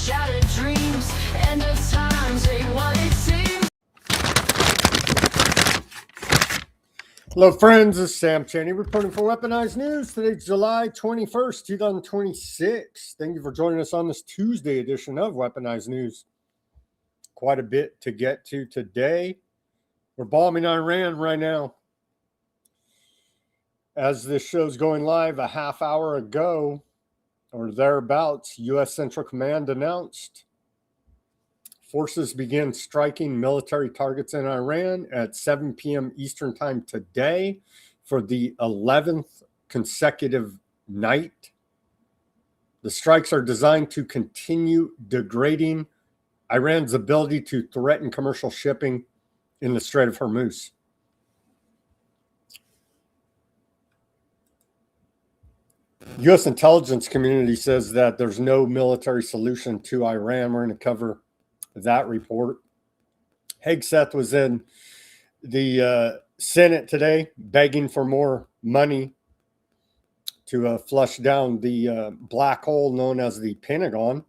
shattered dreams. End of times ain't what it seems. Hello, friends. This is Sam Chaney reporting for Weaponized News. Today's July 21st, 2026. Thank you for joining us on this Tuesday edition of Weaponized News. Quite a bit to get to today. We're bombing Iran right now. As this show's going live a half hour ago or thereabouts, U.S. Central Command announced forces began striking military targets in Iran at 7 p.m. Eastern Time today for the 11th consecutive night. The strikes are designed to continue degrading Iran's ability to threaten commercial shipping in the Strait of Hormuz. U.S. intelligence community says that there's no military solution to Iran. We're going to cover that report. Hegseth was in the Senate today begging for more money to flush down the black hole known as the Pentagon.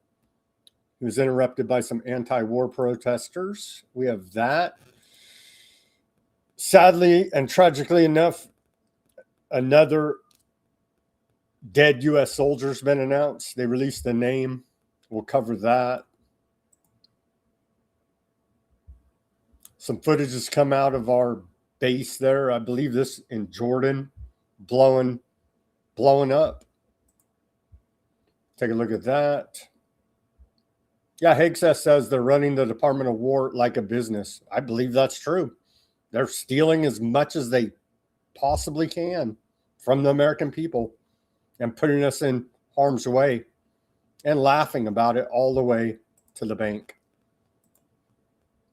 He was interrupted by some anti-war protesters. We have that. Sadly and tragically enough, another dead U.S. soldier's been announced. They released the name. We'll cover that. Some footage has come out of our base there. I believe this in Jordan, blowing up. Take a look at that. Yeah, Hegseth says they're running the Department of War like a business. I believe that's true. They're stealing as much as they possibly can from the American people and putting us in harm's way and laughing about it all the way to the bank.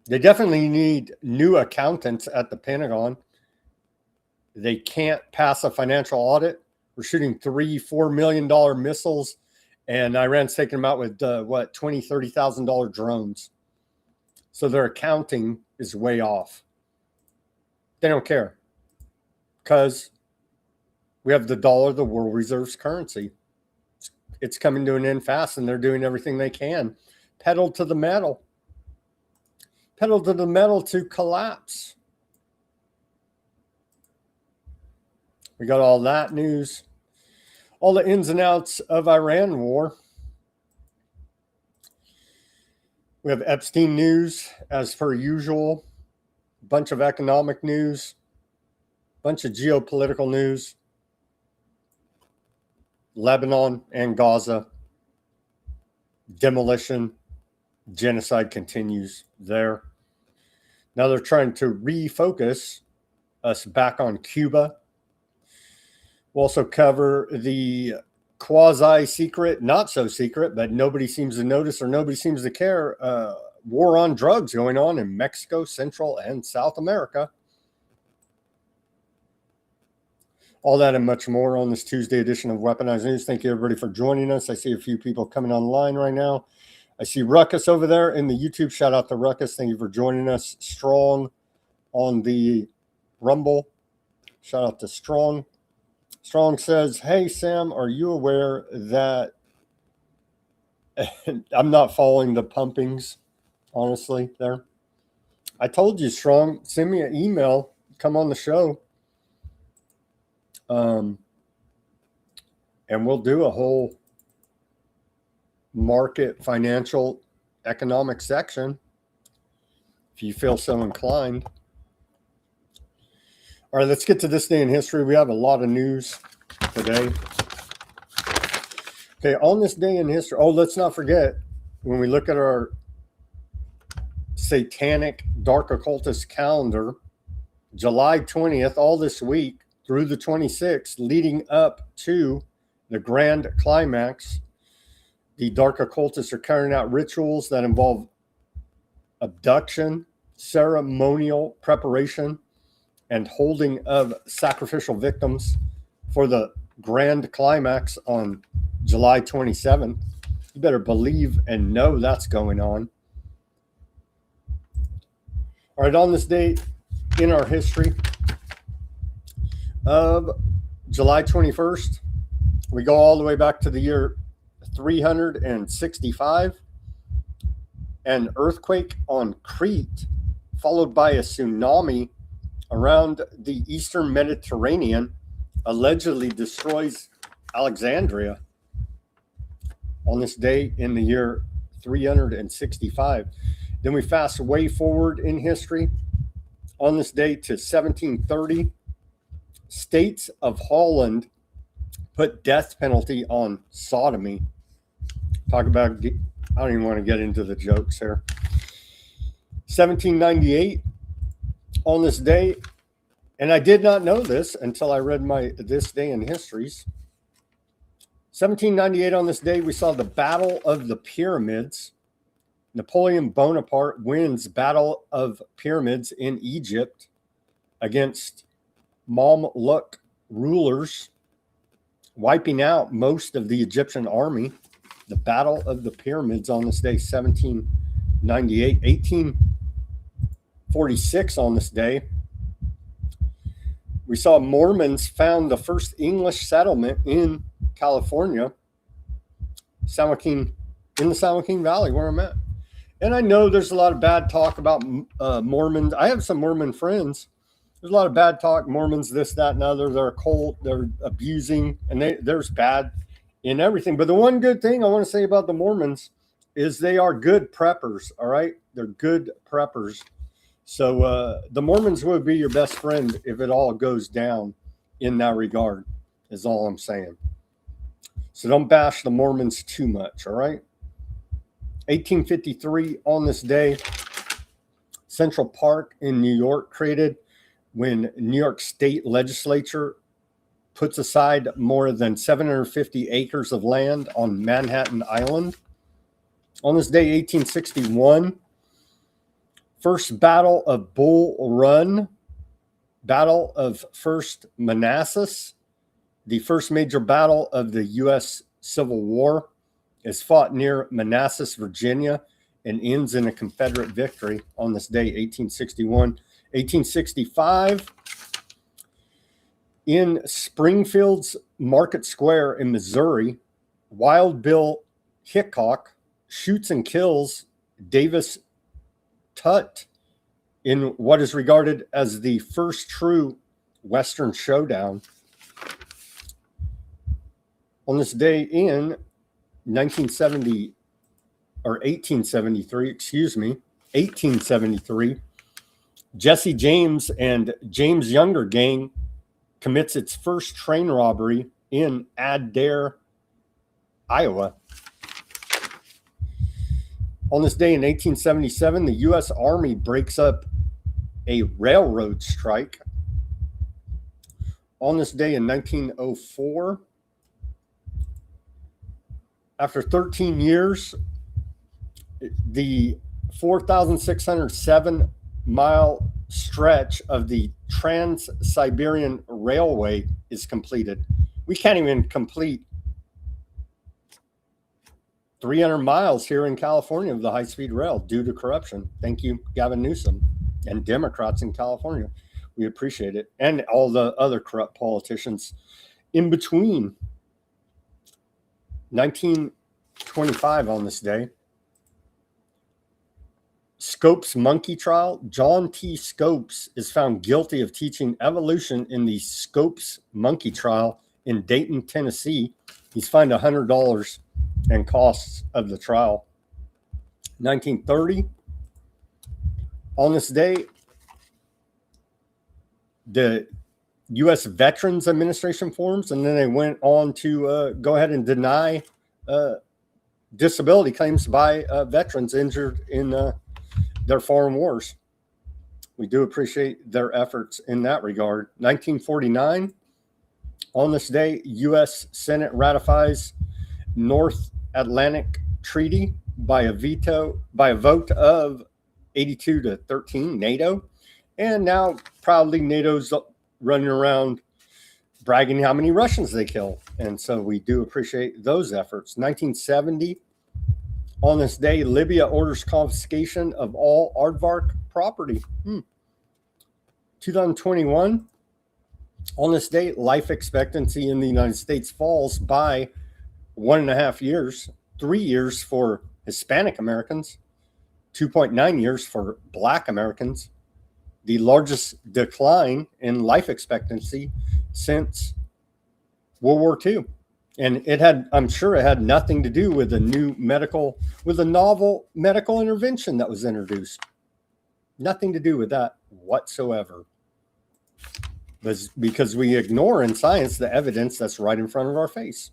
They definitely need new accountants at the Pentagon. They can't pass a financial audit. We're shooting $3-4 million missiles, and Iran's taking them out with $20,000, $30,000 drones. So their accounting is way off. They don't care because we have the dollar, the world reserves currency. It's coming to an end fast, and they're doing everything they can. Pedal to the metal. Pedal to the metal to collapse. We got all that news. All the ins and outs of Iran war. We have Epstein news as per usual. A bunch of economic news. A bunch of geopolitical news. Lebanon and Gaza. Demolition. Genocide continues there. Now they're trying to refocus us back on Cuba. We'll also cover the quasi-secret, not so secret, but nobody seems to notice or nobody seems to care, war on drugs going on in Mexico, Central, and South America. All that and much more on this Tuesday edition of Weaponized News. Thank you, everybody, for joining us. I see a few people coming online right now. I see Ruckus over there in the YouTube. Shout out to Ruckus. Thank you for joining us. Strong on the Rumble. Shout out to Strong. Strong says, hey, Sam, are you aware that I'm not following the pumpings, honestly, there? I told you, Strong, send me an email. Come on the show. And we'll do a whole market, financial, economic section if you feel so inclined. All right, let's get to this day in history. We have a lot of news today. Okay, on this day in history, let's not forget, when we look at our satanic dark occultist calendar, July 20th, all this week through the 26th, leading up to the grand climax, the dark occultists are carrying out rituals that involve abduction, ceremonial preparation, and holding of sacrificial victims for the grand climax on July 27th. You better believe and know that's going on. All right, on this date in our history of July 21st, we go all the way back to the year 365. An earthquake on Crete, followed by a tsunami around the eastern Mediterranean, allegedly destroys Alexandria on this day in the year 365. Then we fast way forward in history. On this day to 1730, states of Holland put death penalty on sodomy. Talk about, I don't even want to get into the jokes here. 1798, on this day, and I did not know this until I read my This Day in Histories. 1798, on this day, we saw the Battle of the Pyramids. Napoleon Bonaparte wins Battle of Pyramids in Egypt against Mamluk rulers, wiping out most of the Egyptian army. The Battle of the Pyramids on this day, 1798. 1846, on this day, we saw Mormons found the first English settlement in California, San Joaquin, in the San Joaquin Valley, where I'm at. And I know there's a lot of bad talk about Mormons. I have some Mormon friends. There's a lot of bad talk, Mormons, this, that, and other. They're a cult, they're abusing, and there's bad in everything. But the one good thing I want to say about the Mormons is they are good preppers, all right? They're good preppers. So the Mormons would be your best friend if it all goes down in that regard, is all I'm saying. So don't bash the Mormons too much, all right? 1853, on this day, Central Park in New York created when New York State Legislature puts aside more than 750 acres of land on Manhattan Island. On this day, 1861, First Battle of Bull Run, Battle of First Manassas, the first major battle of the U.S. Civil War, is fought near Manassas, Virginia, and ends in a Confederate victory on this day, 1861. 1865, in Springfield's Market Square in Missouri, Wild Bill Hickok shoots and kills Davis Tutt in what is regarded as the first true Western showdown. On this day in 1873, Jesse James and James Younger gang commits its first train robbery in Adair, Iowa. On this day in 1877, the U.S. Army breaks up a railroad strike. On this day in 1904, after 13 years, the 4,607-mile stretch of the Trans-Siberian Railway is completed. We can't even complete 300 miles here in California of the high-speed rail due to corruption. Thank you, Gavin Newsom and Democrats in California. We appreciate it. And all the other corrupt politicians in between. 1925, on this day, Scopes monkey trial. John T. Scopes is found guilty of teaching evolution in the Scopes monkey trial in Dayton, Tennessee. He's fined $100 and costs of the trial. 1930, on this day, the U.S. Veterans Administration forms, and then they went on to go ahead and deny disability claims by veterans injured in their foreign wars. We do appreciate their efforts in that regard. 1949, on this day, U.S. Senate ratifies North Atlantic Treaty by a vote of 82 to 13, NATO. And now proudly NATO's running around bragging how many Russians they kill. And so we do appreciate those efforts. 1970, on this day, Libya orders confiscation of all aardvark property. 2021, on this day, life expectancy in the United States falls by 1.5 years, 3 years for Hispanic Americans, 2.9 years for Black Americans, the largest decline in life expectancy since World War II. And I'm sure it had nothing to do with a novel medical intervention that was introduced. Nothing to do with that whatsoever. Because we ignore in science the evidence that's right in front of our face.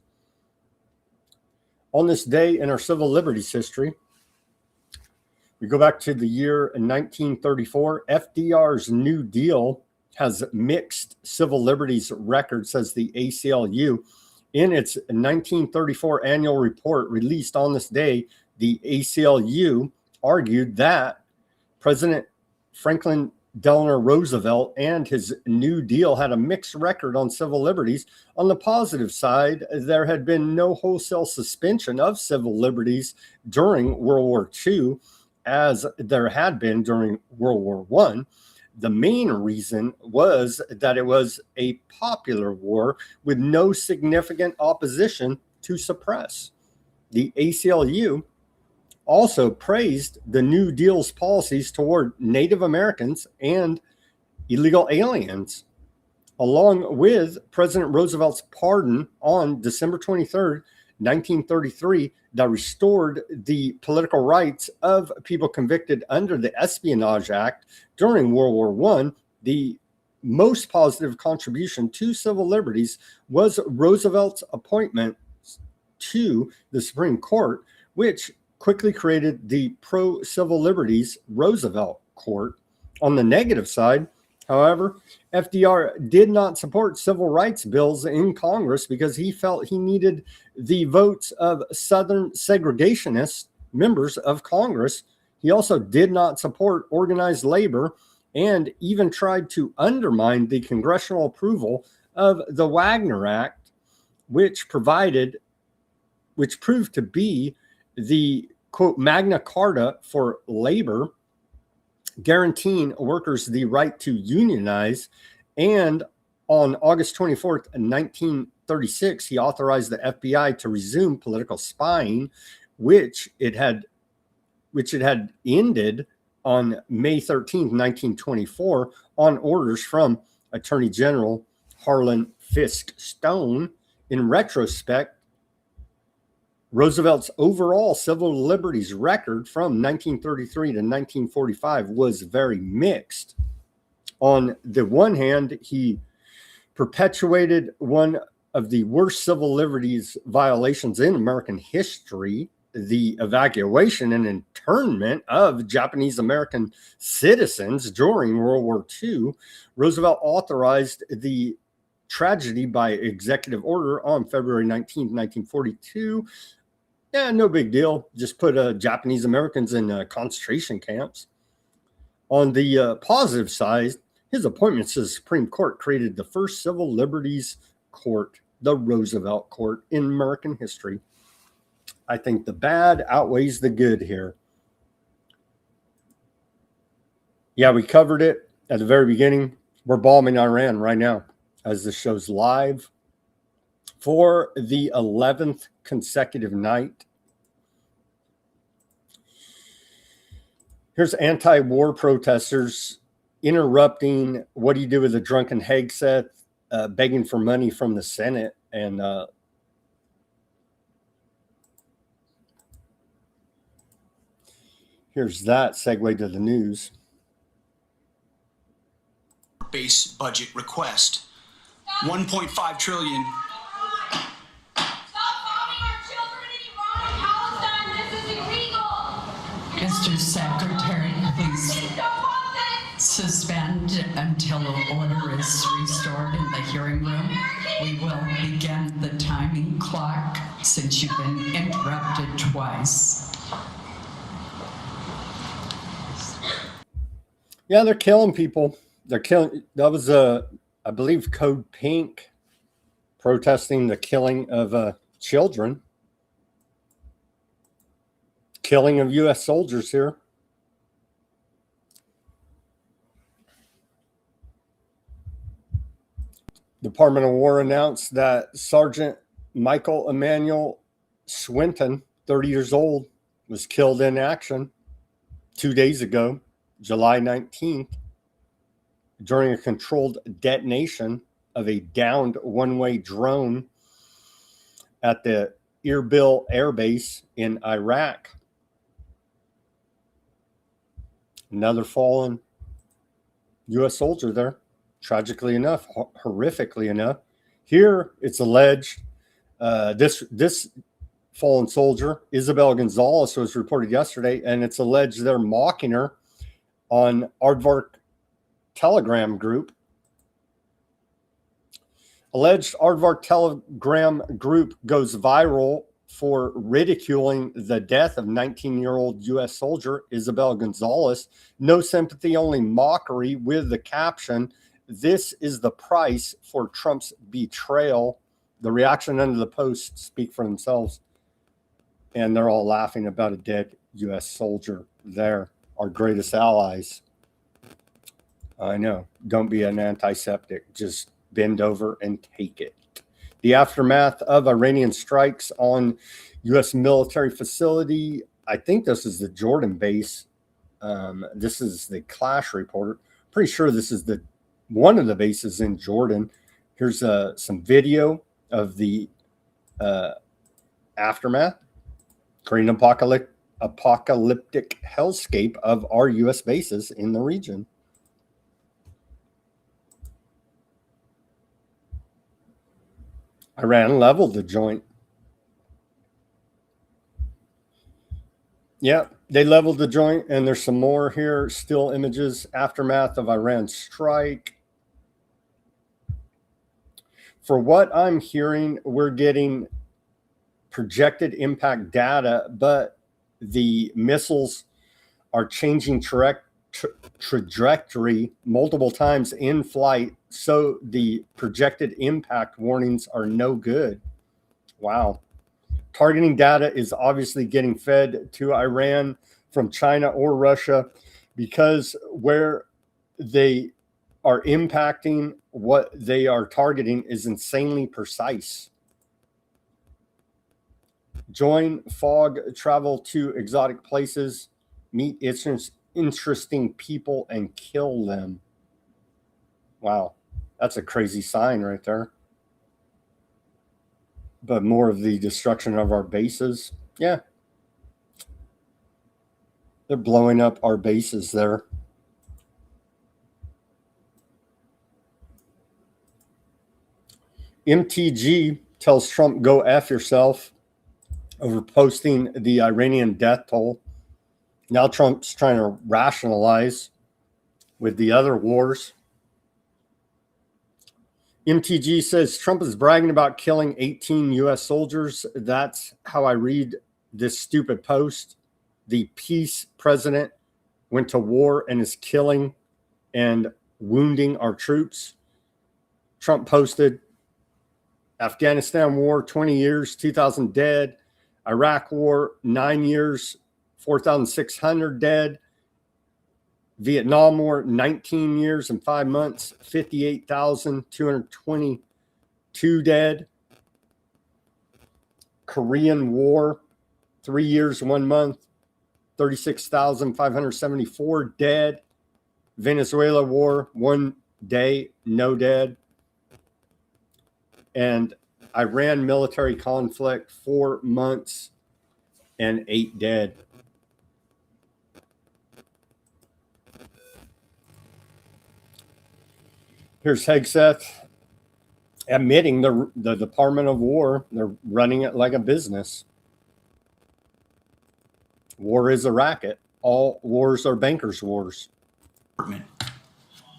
On this day in our civil liberties history, we go back to the year 1934. FDR's New Deal has mixed civil liberties record, says the ACLU. In its 1934 annual report released on this day, the ACLU argued that President Franklin Delano Roosevelt and his New Deal had a mixed record on civil liberties. On the positive side, there had been no wholesale suspension of civil liberties during World War II, as there had been during World War I. The main reason was that it was a popular war with no significant opposition to suppress. The ACLU also praised the New Deal's policies toward Native Americans and illegal aliens, along with President Roosevelt's pardon on December 23rd, 1933, that restored the political rights of people convicted under the Espionage Act during World War I. The most positive contribution to civil liberties was Roosevelt's appointment to the Supreme Court, which quickly created the pro-civil liberties Roosevelt Court. On the negative side, however, FDR did not support civil rights bills in Congress because he felt he needed the votes of Southern segregationist members of Congress. He also did not support organized labor and even tried to undermine the congressional approval of the Wagner Act, which proved to be the, quote, Magna Carta for labor, guaranteeing workers the right to unionize. And on August 24th, 1936, he authorized the FBI to resume political spying, which it had ended on May 13th, 1924, on orders from Attorney General Harlan Fiske Stone. In retrospect, Roosevelt's overall civil liberties record from 1933 to 1945 was very mixed. On the one hand, he perpetuated one of the worst civil liberties violations in American history, the evacuation and internment of Japanese American citizens during World War II. Roosevelt authorized the tragedy by executive order on February 19, 1942. Yeah, no big deal. Just put Japanese Americans in concentration camps. On the positive side, his appointments to the Supreme Court created the first civil liberties court, the Roosevelt Court, in American history. I think the bad outweighs the good here. Yeah, we covered it at the very beginning. We're bombing Iran right now as this show's live for the 11th consecutive night. Here's anti-war protesters interrupting what do you do with a drunken Hegseth, begging for money from the Senate. And here's that segue to the news. Base budget request. 1.5 trillion. Mr. Secretary, please suspend until order is restored in the hearing room. We will begin the timing clock since you've been interrupted twice. Yeah, they're killing people. They're killing. That was I believe, Code Pink protesting the killing of children. Killing of U.S. soldiers here. Department of War announced that Sergeant Michael Emmanuel Swinton, 30 years old, was killed in action. 2 days ago, July 19th, during a controlled detonation of a downed one-way drone at the Erbil Air Base in Iraq. Another fallen U.S. soldier there, tragically enough, horrifically enough. Here, it's alleged this fallen soldier, Isabel Gonzalez, was reported yesterday, and it's alleged they're mocking her on Aardvark Telegram group. Alleged Aardvark Telegram group goes viral for ridiculing the death of 19-year-old U.S. soldier Isabel Gonzalez. No sympathy, only mockery, with the caption, "This is the price for Trump's betrayal." The reaction under the post speak for themselves. And they're all laughing about a dead U.S. soldier there, our greatest allies. I know. Don't be an antiseptic. Just bend over and take it. The aftermath of Iranian strikes on U.S. military facility. I think this is the Jordan base. This is the Clash report. Pretty sure this is one of the bases in Jordan. Here's some video of the aftermath. Creating apocalyptic hellscape of our U.S. bases in the region. Iran leveled the joint. Yeah, they leveled the joint, and there's some more here. Still images, aftermath of Iran's strike. For what I'm hearing, we're getting projected impact data, but the missiles are changing trajectory multiple times in flight, so the projected impact warnings are no good. Wow. Targeting data is obviously getting fed to Iran from China or Russia, because where they are impacting, what they are targeting is insanely precise. Join fog, travel to exotic places, meet interesting people, and kill them. Wow, that's a crazy sign right there. But more of the destruction of our bases. Yeah. They're blowing up our bases there. MTG tells Trump, "Go F yourself," over posting the Iranian death toll. Now Trump's trying to rationalize with the other wars. MTG says Trump is bragging about killing 18 U.S. soldiers. That's how I read this stupid post. The peace president went to war and is killing and wounding our troops. Trump posted, Afghanistan war, 20 years, 2,000 dead. Iraq war, 9 years, 4,600 dead. Vietnam war, 19 years and 5 months, 58,222 dead. Korean war, 3 years, 1 month, 36,574 dead. Venezuela war, 1 day, no dead. And Iran military conflict, 4 months and 8 dead. Here's Hegseth admitting the Department of War, they're running it like a business. War is a racket. All wars are bankers' wars.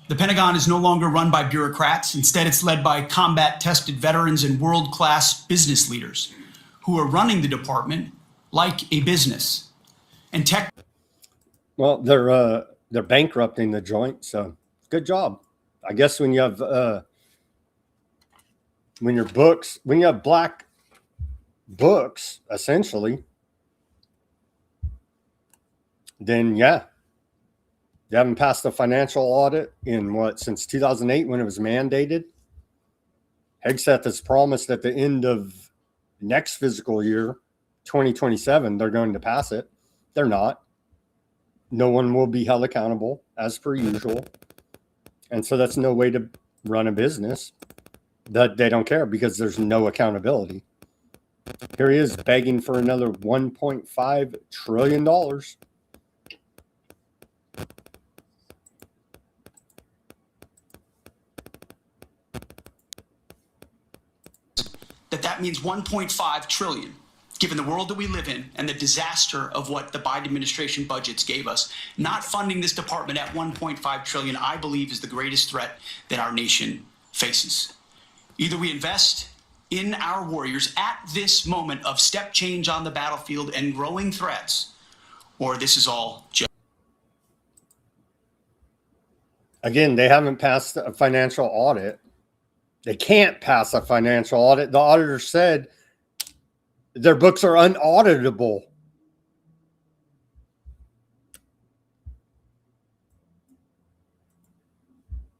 The Pentagon is no longer run by bureaucrats. Instead, it's led by combat-tested veterans and world-class business leaders who are running the department like a business. And tech. Well, they're bankrupting the joint, so good job. I guess when you have when you have black books, essentially, then yeah, they haven't passed a financial audit in since 2008 when it was mandated. Hegseth has promised at the end of next fiscal year, 2027, they're going to pass it. They're not. no one will be held accountable as per usual. And so that's no way to run a business. That they don't care because there's no accountability. Here he is begging for another $1.5 trillion. That means 1.5 trillion. Given the world that we live in and the disaster of what the Biden administration budgets gave us, not funding this department at 1.5 trillion, I believe, is the greatest threat that our nation faces. Either we invest in our warriors at this moment of step change on the battlefield and growing threats, or this is all just. Again, they haven't passed a financial audit. They can't pass a financial audit. The auditor said their books are unauditable.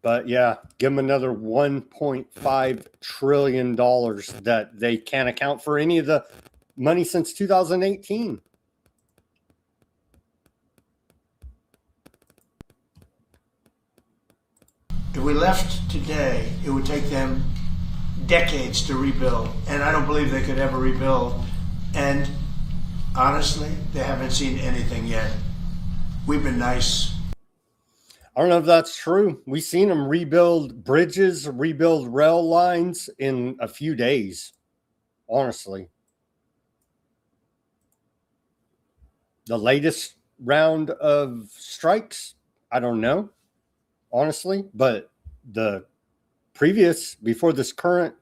But yeah, give them another $1.5 trillion that they can't account for any of the money since 2018. If we left today, it would take them decades to rebuild, and I don't believe they could ever rebuild. And honestly, they haven't seen anything yet. We've been nice. I don't know if that's true. We've seen them rebuild bridges, rebuild rail lines in a few days, honestly. The latest round of strikes, I don't know, honestly, but the previous, before this current,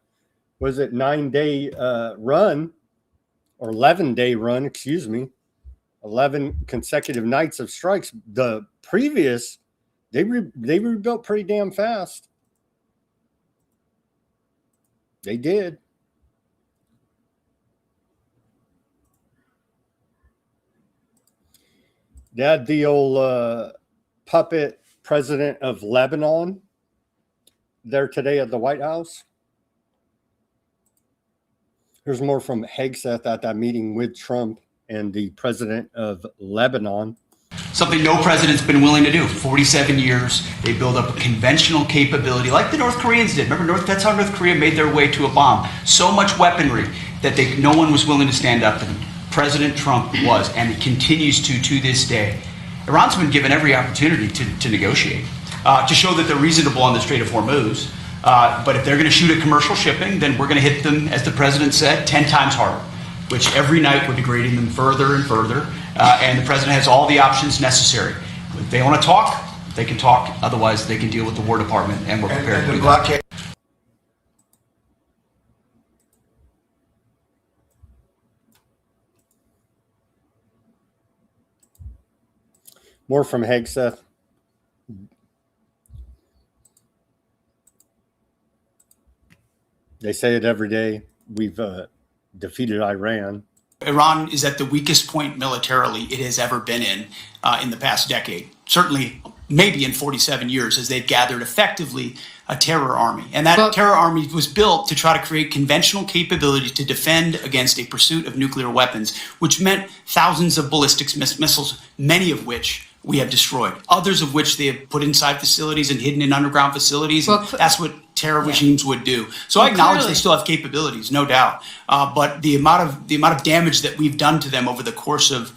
was it 9-day run or 11-day run, excuse me, 11 consecutive nights of strikes. The previous, they rebuilt pretty damn fast. They did. They had the old puppet president of Lebanon there today at the White House. Here's more from Hegseth at that meeting with Trump and the president of Lebanon. Something no president's been willing to do. 47 years, they build up a conventional capability like the North Koreans did. Remember, that's how North Korea made their way to a bomb. So much weaponry that no one was willing to stand up to them. President Trump was, and it continues to this day. Iran's been given every opportunity to negotiate, to show that they're reasonable on the Strait of Hormuz. But if they're going to shoot at commercial shipping, then we're going to hit them, as the president said, 10 times harder, which every night we're degrading them further and further. And the president has all the options necessary. If they want to talk, they can talk. Otherwise, they can deal with the War Department, and we're prepared to do that. More from Hegseth. They say it every day. We've defeated Iran. Iran is at the weakest point militarily it has ever been in the past decade. Certainly, maybe in 47 years, as they've gathered effectively a terror army. And that terror army was built to try to create conventional capability to defend against a pursuit of nuclear weapons, which meant thousands of ballistic missiles, many of which we have destroyed, others of which they have put inside facilities and hidden in underground facilities. Well, and that's what terror regimes would do. So I acknowledge they still have capabilities, no doubt. But the amount of damage that we've done to them over the course of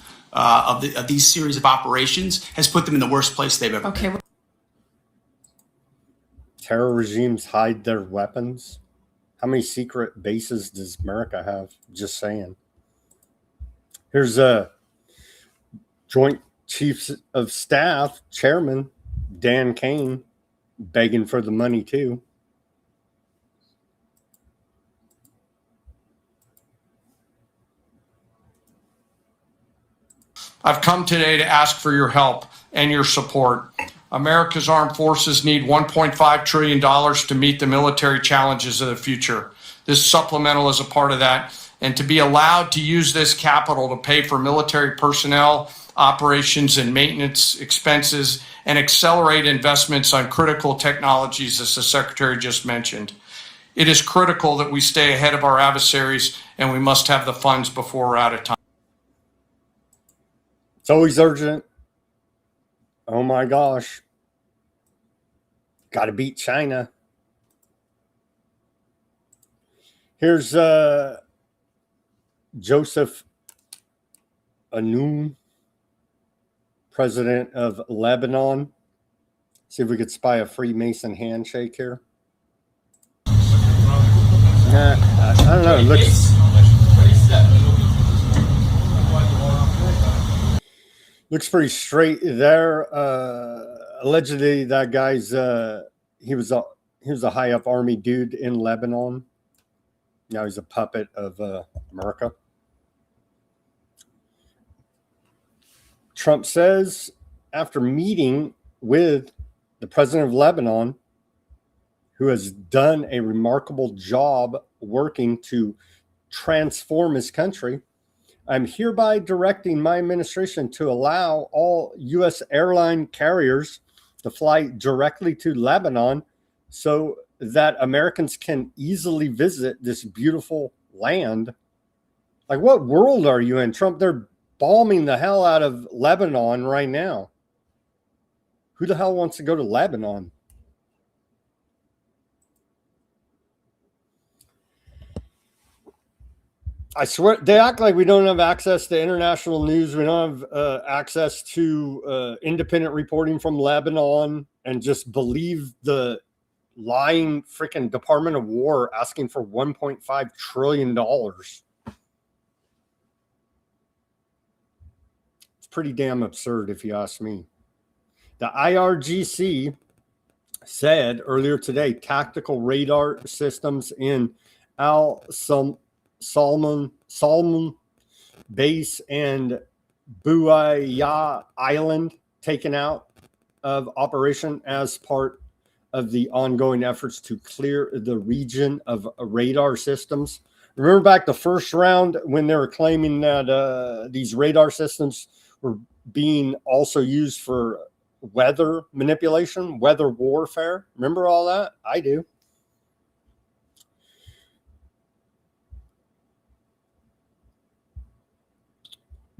these series of operations has put them in the worst place they've ever been. Terror regimes hide their weapons. How many secret bases does America have? Just saying. Here's a Joint Chiefs of Staff Chairman Dan Kane begging for the money too. I've come today to ask for your help and your support. America's armed forces need $1.5 trillion to meet the military challenges of the future. This supplemental is a part of that. And to be allowed to use this capital to pay for military personnel, operations and maintenance expenses, and accelerate investments on critical technologies, as the Secretary just mentioned. It is critical that we stay ahead of our adversaries, and we must have the funds before we're out of time. It's always urgent. Oh my gosh. Got to beat China. Here's Joseph Anoun, president of Lebanon. See if we could spy a Freemason handshake here. Nah, I don't know. It looks pretty straight there. Allegedly, that guy's he was a high up army dude in Lebanon. Now he's a puppet of America. Trump says after meeting with the president of Lebanon, who has done a remarkable job working to transform his country, I'm hereby directing my administration to allow all U.S. airline carriers to fly directly to Lebanon so that Americans can easily visit this beautiful land. Like, what world are you in, Trump? They're bombing the hell out of Lebanon right now. Who the hell wants to go to Lebanon? I swear, they act like we don't have access to international news. We don't have access to independent reporting from Lebanon, and just believe the lying freaking Department of War asking for $1.5 trillion. It's pretty damn absurd, if you ask me. The IRGC said earlier today tactical radar systems in Al Salmon Base and Buaya Island taken out of operation as part of the ongoing efforts to clear the region of radar systems. Remember back the first round when they were claiming that these radar systems were being also used for weather manipulation, weather warfare? Remember all that? I do.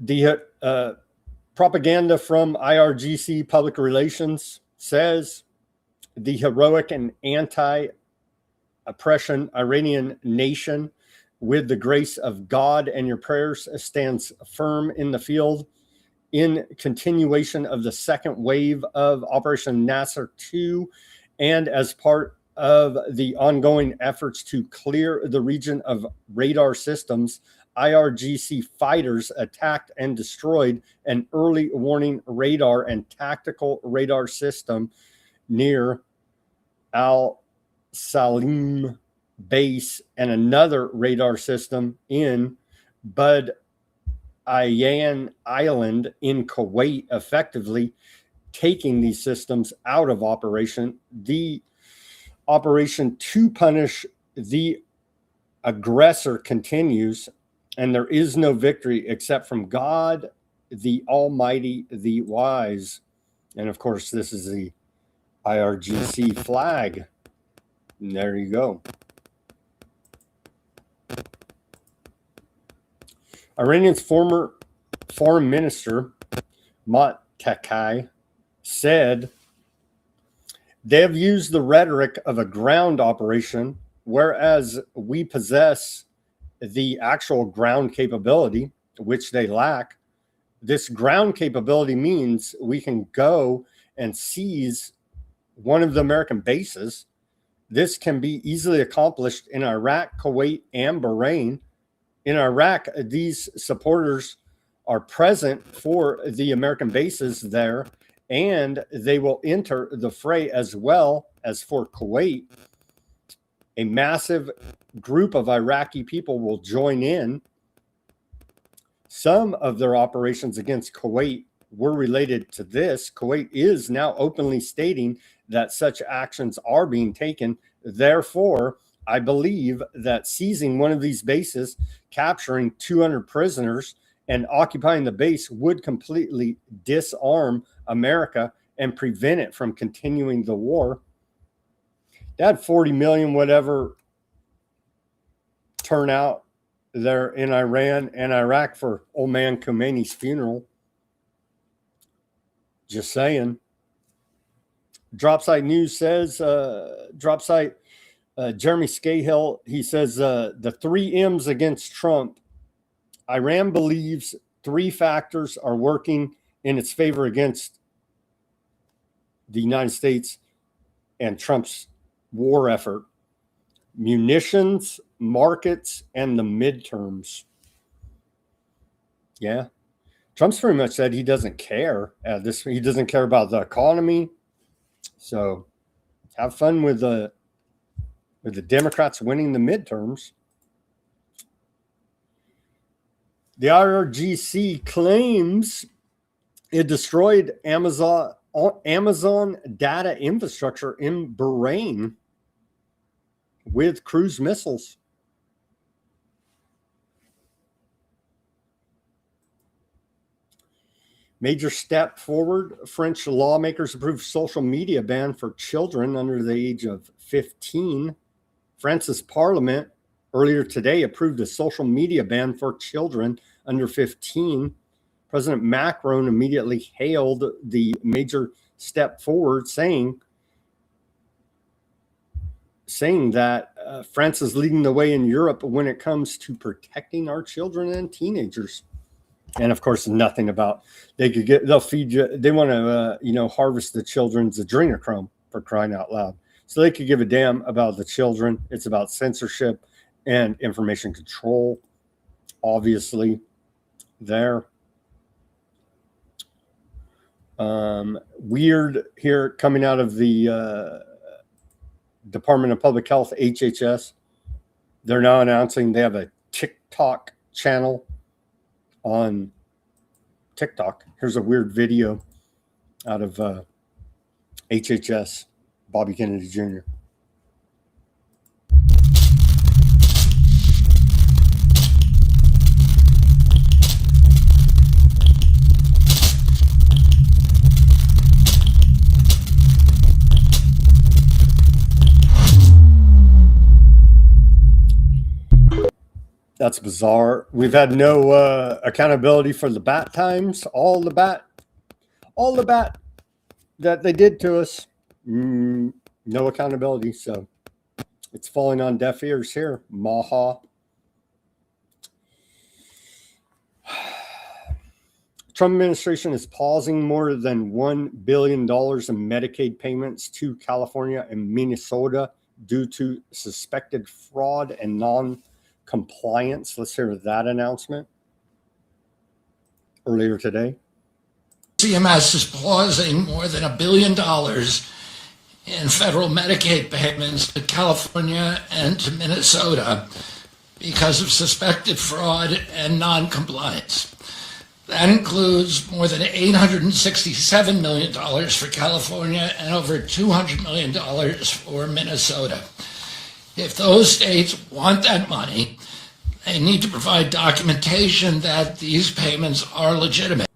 The propaganda from IRGC Public Relations says the heroic and anti-oppression Iranian nation, with the grace of God and your prayers, stands firm in the field in continuation of the second wave of Operation Nasser II, and as part of the ongoing efforts to clear the region of radar systems. IRGC fighters attacked and destroyed an early warning radar and tactical radar system near Al Salim base and another radar system in Bud Ayan Island in Kuwait, effectively taking these systems out of operation. The operation to punish the aggressor continues, and there is no victory except from God, the Almighty, the Wise. And of course, this is the IRGC flag. And there you go. Iranian's former foreign minister, Mottaki, said they have used the rhetoric of a ground operation, whereas we possess the actual ground capability, which they lack. This ground capability means we can go and seize one of the American bases. This can be easily accomplished in Iraq, Kuwait, and Bahrain. In Iraq, these supporters are present for the American bases there, and they will enter the fray as well as for Kuwait. A massive group of Iraqi people will join in. Some of their operations against Kuwait were related to this. Kuwait is now openly stating that such actions are being taken. Therefore, I believe that seizing one of these bases, capturing 200 prisoners, and occupying the base would completely disarm America and prevent it from continuing the war. They had 40 million whatever turnout there in Iran and Iraq for old man Khomeini's funeral. Just saying. Dropsite News says, Jeremy Scahill, he says, the 3 M's against Trump. Iran believes 3 factors are working in its favor against the United States and Trump's war effort: munitions, markets, and the midterms. Yeah. Trump's pretty much said he doesn't care. He doesn't care about the economy. So have fun with the Democrats winning the midterms. The IRGC claims it destroyed Amazon data infrastructure in Bahrain with cruise missiles. Major step forward. French lawmakers approved social media ban for children under the age of 15. France's parliament earlier today approved a social media ban for children under 15. President Macron immediately hailed the major step forward, saying that France is leading the way in Europe when it comes to protecting our children and teenagers. And of course, nothing about they'll feed you. They want to, harvest the children's adrenochrome, for crying out loud. So they could give a damn about the children. It's about censorship and information control, obviously, there. Weird here coming out of the Department of Public Health, HHS. They're now announcing they have a TikTok channel on TikTok. Here's a weird video out of HHS, Bobby Kennedy Jr. That's bizarre. We've had no accountability for the bat times. All the bat that they did to us. No accountability. So it's falling on deaf ears here. Maha. Trump administration is pausing more than $1 billion in Medicaid payments to California and Minnesota due to suspected fraud and non-compliance. Let's hear that announcement earlier today. CMS is pausing more than $1 billion in federal Medicaid payments to California and to Minnesota because of suspected fraud and non-compliance. That includes more than $867 million for California and over $200 million for Minnesota. If those states want that money, they need to provide documentation that these payments are legitimate.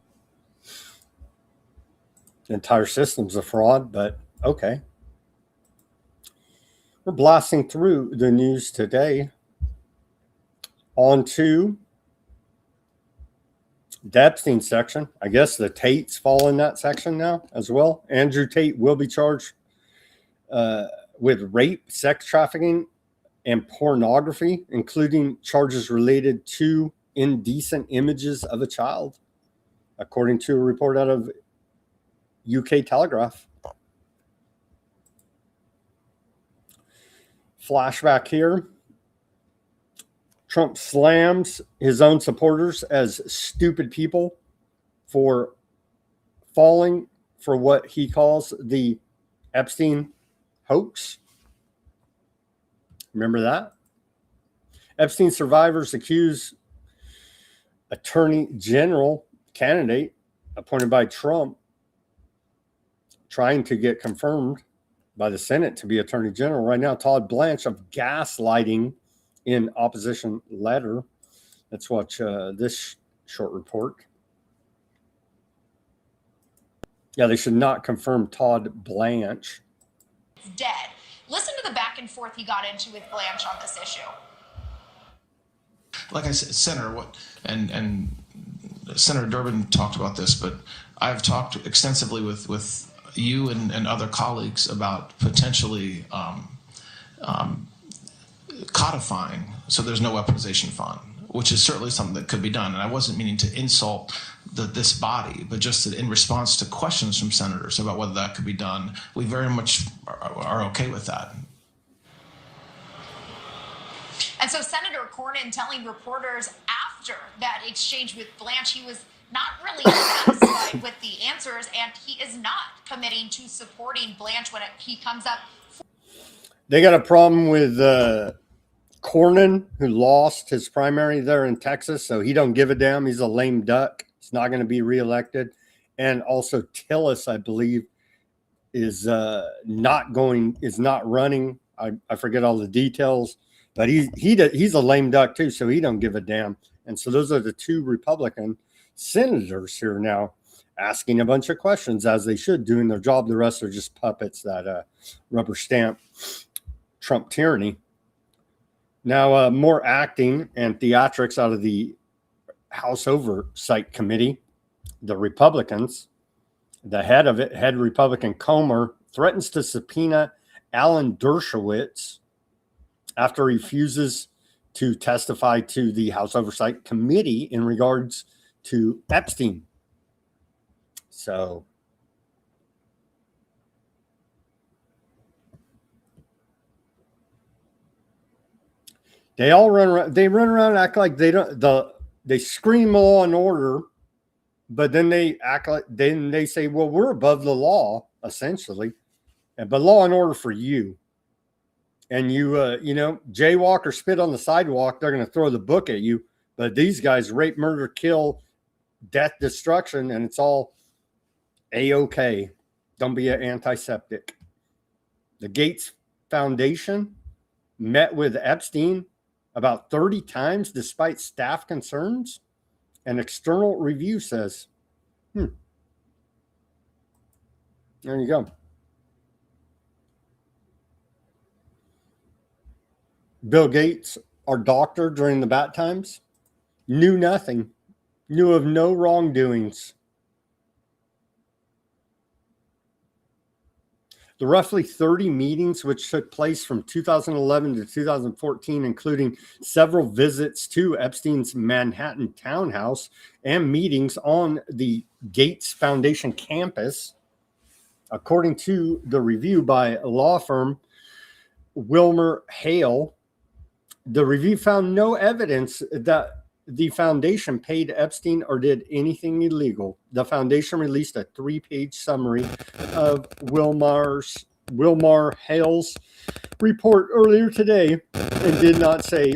The entire system's a fraud, but okay. We're blasting through the news today. On to the Epstein section. I guess the Tates fall in that section now as well. Andrew Tate will be charged with rape, sex trafficking, and pornography, including charges related to indecent images of a child, according to a report out of UK Telegraph. Flashback here. Trump slams his own supporters as stupid people for falling for what he calls the Epstein hoax. Remember that? Epstein survivors accuse Attorney General candidate appointed by Trump trying to get confirmed by the Senate to be Attorney General right now, Todd Blanche, of gaslighting in opposition letter. Let's watch this short report. Yeah, they should not confirm Todd Blanche. It's dead. Listen to the back and forth he got into with Blanche on this issue. Like I said, Senator, what and Senator Durbin talked about this, but I've talked extensively with you and other colleagues about potentially codifying so there's no weaponization fund, which is certainly something that could be done. And I wasn't meaning to insult this body, but just that in response to questions from senators about whether that could be done, we very much are okay with that. And so Senator Cornyn telling reporters after that exchange with Blanche, he was not really satisfied with the answers, and he is not committing to supporting Blanche when he comes up. They got a problem with Cornyn, who lost his primary there in Texas, so he don't give a damn. He's a lame duck. He's not going to be reelected. And also Tillis, I believe, is not running. I forget all the details. But he's a lame duck too, so he don't give a damn. And so those are the two Republican senators here now asking a bunch of questions, as they should, doing their job. The rest are just puppets that rubber stamp Trump tyranny. Now, more acting and theatrics out of the House Oversight Committee. The Republicans, the head of it, head Republican Comer, threatens to subpoena Alan Dershowitz after he refuses to testify to the House Oversight Committee in regards to Epstein. So they all run around. They run around and act like they don't. They scream law and order, but then they act like they say, "Well, we're above the law, essentially, but law and order for you." And you jaywalk or spit on the sidewalk, they're going to throw the book at you. But these guys rape, murder, kill, death, destruction, and it's all A-OK. Don't be an antiseptic. The Gates Foundation met with Epstein about 30 times despite staff concerns. An external review says, there you go. Bill Gates, our doctor during the bad times, knew nothing, knew of no wrongdoings. The roughly 30 meetings which took place from 2011 to 2014, including several visits to Epstein's Manhattan townhouse and meetings on the Gates Foundation campus, according to the review by law firm Wilmer Hale, the review found no evidence that the foundation paid Epstein or did anything illegal. The foundation released a 3-page summary of Wilmer Hale's report earlier today and did not say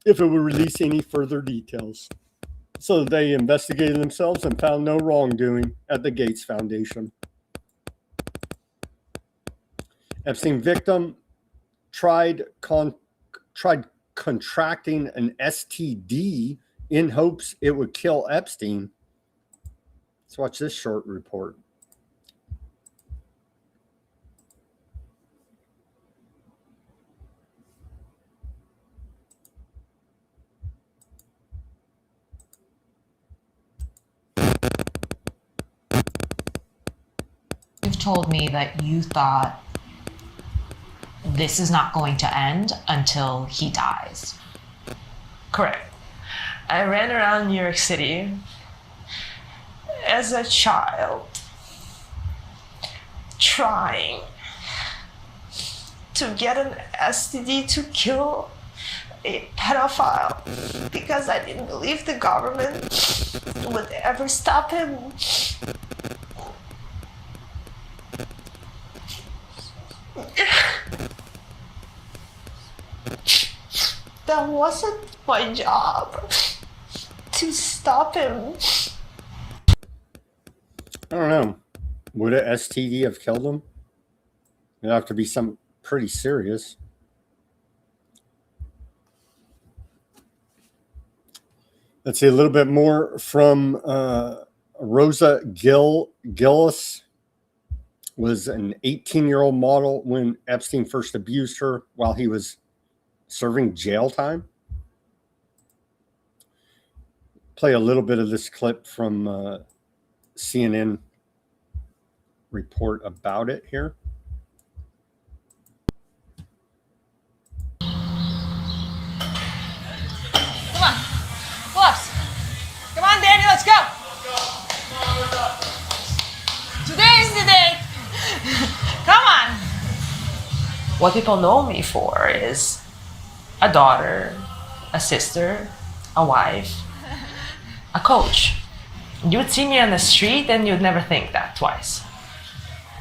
if it would release any further details. So they investigated themselves and found no wrongdoing at the Gates Foundation. Epstein victim tried contracting an STD in hopes it would kill Epstein. Let's watch this short report. You've told me that you thought this is not going to end until he dies. Correct. I ran around New York City as a child, trying to get an STD to kill a pedophile because I didn't believe the government would ever stop him. That wasn't my job to stop him. I don't know. Would an STD have killed him? It'd have to be something pretty serious. Let's see a little bit more from Rosa Gillis. Was an 18-year-old model when Epstein first abused her while he was serving jail time. play a little bit of this clip from CNN report about it here. Come on. Pull-ups. Come on, Danny, let's go. Today is the day. Come on. What people know me for is a daughter, a sister, a wife, a coach. You would see me on the street and you'd never think that twice.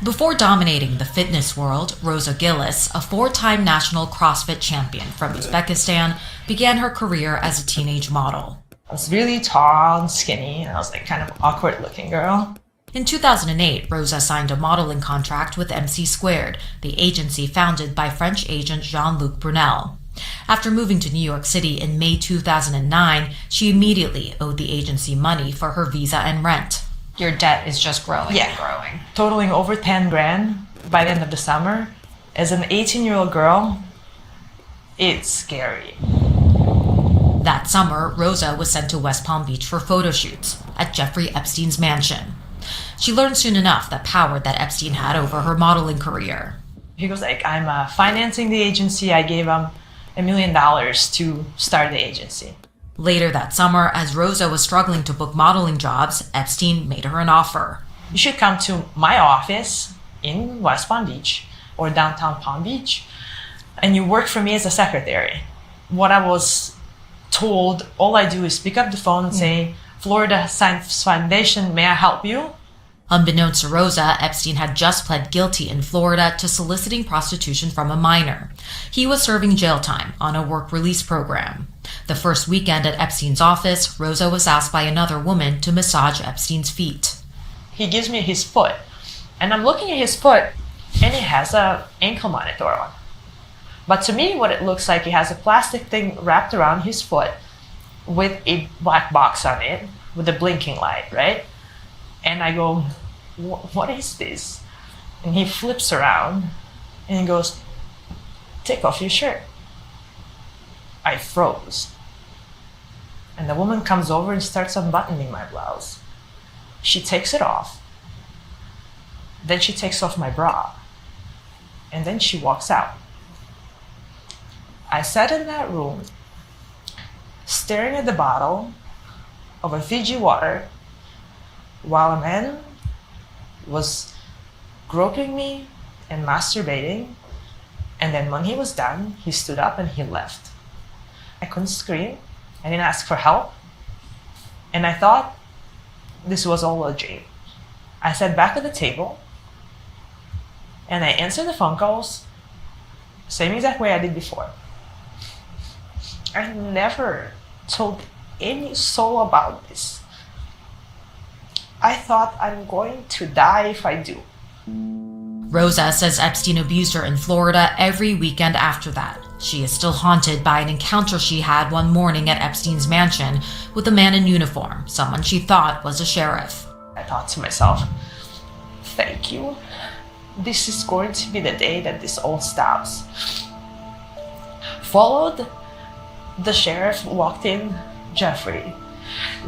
Before dominating the fitness world, Rosa Gillis, a 4-time national CrossFit champion from Uzbekistan, began her career as a teenage model. I was really tall and skinny, and I was like kind of awkward looking girl. In 2008, Rosa signed a modeling contract with MC², the agency founded by French agent Jean-Luc Brunel. After moving to New York City in May 2009, she immediately owed the agency money for her visa and rent. Your debt is just growing and growing. Totaling over 10 grand by the end of the summer. As an 18-year-old girl, it's scary. That summer, Rosa was sent to West Palm Beach for photo shoots at Jeffrey Epstein's mansion. She learned soon enough the power that Epstein had over her modeling career. He goes like, I'm financing the agency. I gave him $1 million to start the agency. Later that summer, as Rosa was struggling to book modeling jobs, Epstein made her an offer. You should come to my office in West Palm Beach or downtown Palm Beach, and you work for me as a secretary. What I was told, all I do is pick up the phone and say, Florida Science Foundation, may I help you? Unbeknownst to Rosa, Epstein had just pled guilty in Florida to soliciting prostitution from a minor. He was serving jail time on a work release program. The first weekend at Epstein's office, Rosa was asked by another woman to massage Epstein's feet. He gives me his foot, and I'm looking at his foot, and it has an ankle monitor on. But to me, what it looks like, he has a plastic thing wrapped around his foot with a black box on it with a blinking light, right? And I go, what is this? And he flips around and he goes, take off your shirt. I froze. And the woman comes over and starts unbuttoning my blouse. She takes it off. Then she takes off my bra. And then she walks out. I sat in that room, staring at the bottle of a Fiji water, while a man was groping me and masturbating, and then when he was done, he stood up and he left. I couldn't scream, I didn't ask for help, and I thought this was all a dream. I sat back at the table, and I answered the phone calls, same exact way I did before. I never told any soul about this. I thought I'm going to die if I do. Rosa says Epstein abused her in Florida every weekend after that. She is still haunted by an encounter she had one morning at Epstein's mansion with a man in uniform, someone she thought was a sheriff. I thought to myself, thank you. This is going to be the day that this all stops. Followed, the sheriff walked in, Jeffrey.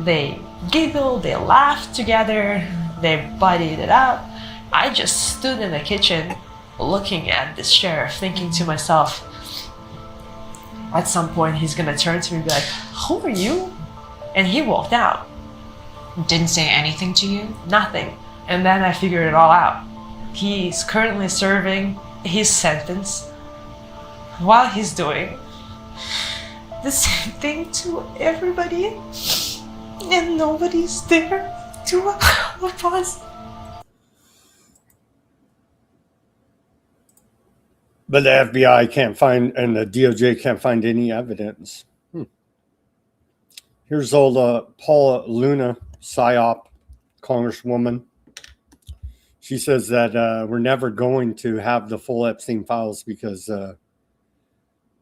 They giggled, they laughed together, they buddied it up. I just stood in the kitchen looking at this sheriff, thinking to myself, at some point he's gonna turn to me and be like, who are you? And he walked out. Didn't say anything to you? Nothing. And then I figured it all out. He's currently serving his sentence while he's doing the same thing to everybody, and nobody's there to help us. But the FBI can't find, and the DOJ can't find any evidence. Here's old Paula Luna, PSYOP congresswoman. She says that we're never going to have the full Epstein files because the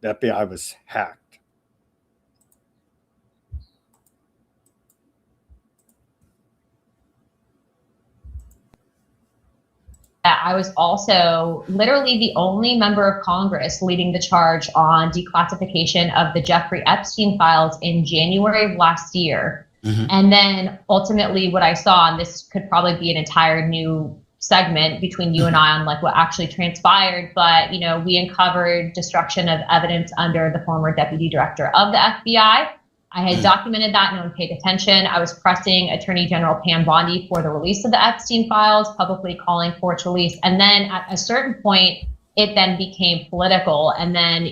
FBI was hacked. I was also literally the only member of Congress leading the charge on declassification of the Jeffrey Epstein files in January of last year. And then ultimately what I saw, and this could probably be an entire new segment between you and I on like what actually transpired, but we uncovered destruction of evidence under the former deputy director of the FBI. I had documented that, no one paid attention. I was pressing Attorney General Pam Bondi for the release of the Epstein files, publicly calling for its release. And then at a certain point, it then became political. And then,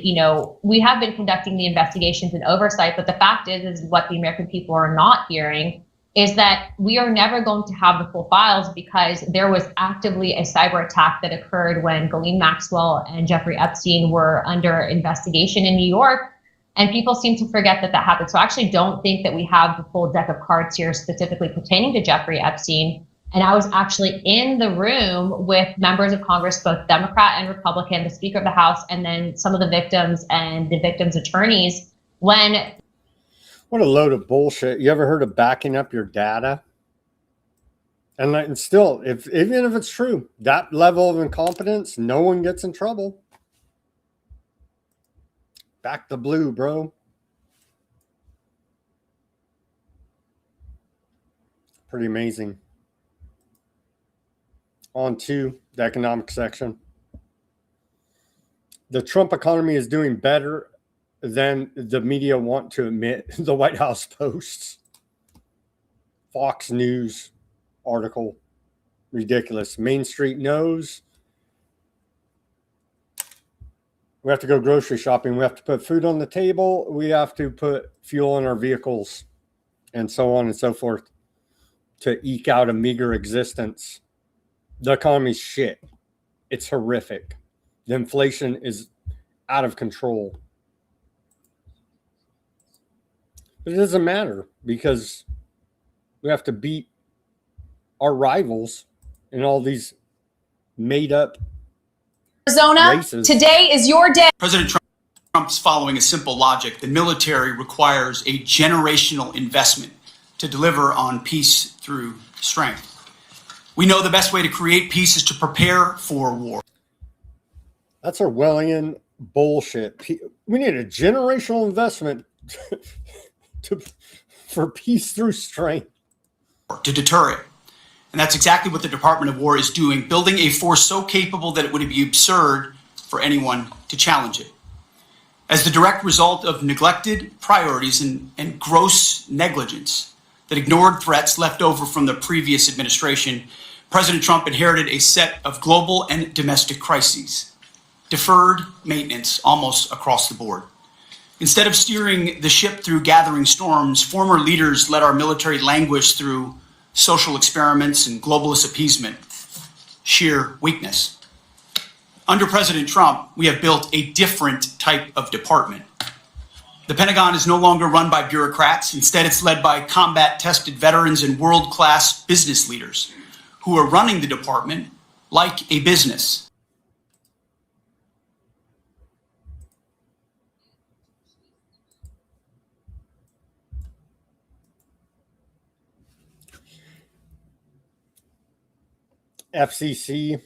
we have been conducting the investigations and oversight, but the fact is what the American people are not hearing is that we are never going to have the full files because there was actively a cyber attack that occurred when Ghislaine Maxwell and Jeffrey Epstein were under investigation in New York. And people seem to forget that happened. So I actually don't think that we have the full deck of cards here specifically pertaining to Jeffrey Epstein. And I was actually in the room with members of Congress, both Democrat and Republican, the Speaker of the House, and then some of the victims and the victims' attorneys when... What a load of bullshit. You ever heard of backing up your data? And still, even if it's true, that level of incompetence, no one gets in trouble. Back the blue, bro. Pretty amazing. On to the economic section. The Trump economy is doing better than the media want to admit. The White House posts. Fox News article. Ridiculous. Main Street knows. We have to go grocery shopping. We have to put food on the table. We have to put fuel in our vehicles and so on and so forth to eke out a meager existence. The economy's shit. It's horrific. The inflation is out of control. But it doesn't matter because we have to beat our rivals in all these made up Arizona, races. today is your day. President Trump's following a simple logic. The military requires a generational investment to deliver on peace through strength. We know the best way to create peace is to prepare for war. That's Orwellian bullshit. We need a generational investment for peace through strength. To deter it. And that's exactly what the Department of War is doing, building a force so capable that it would be absurd for anyone to challenge it. As the direct result of neglected priorities and gross negligence that ignored threats left over from the previous administration, President Trump inherited a set of global and domestic crises, deferred maintenance almost across the board. Instead of steering the ship through gathering storms, former leaders let our military languish through social experiments and globalist appeasement. Sheer weakness. Under President Trump, we have built a different type of department. The Pentagon is no longer run by bureaucrats. Instead, it's led by combat-tested veterans and world-class business leaders who are running the department like a business. FCC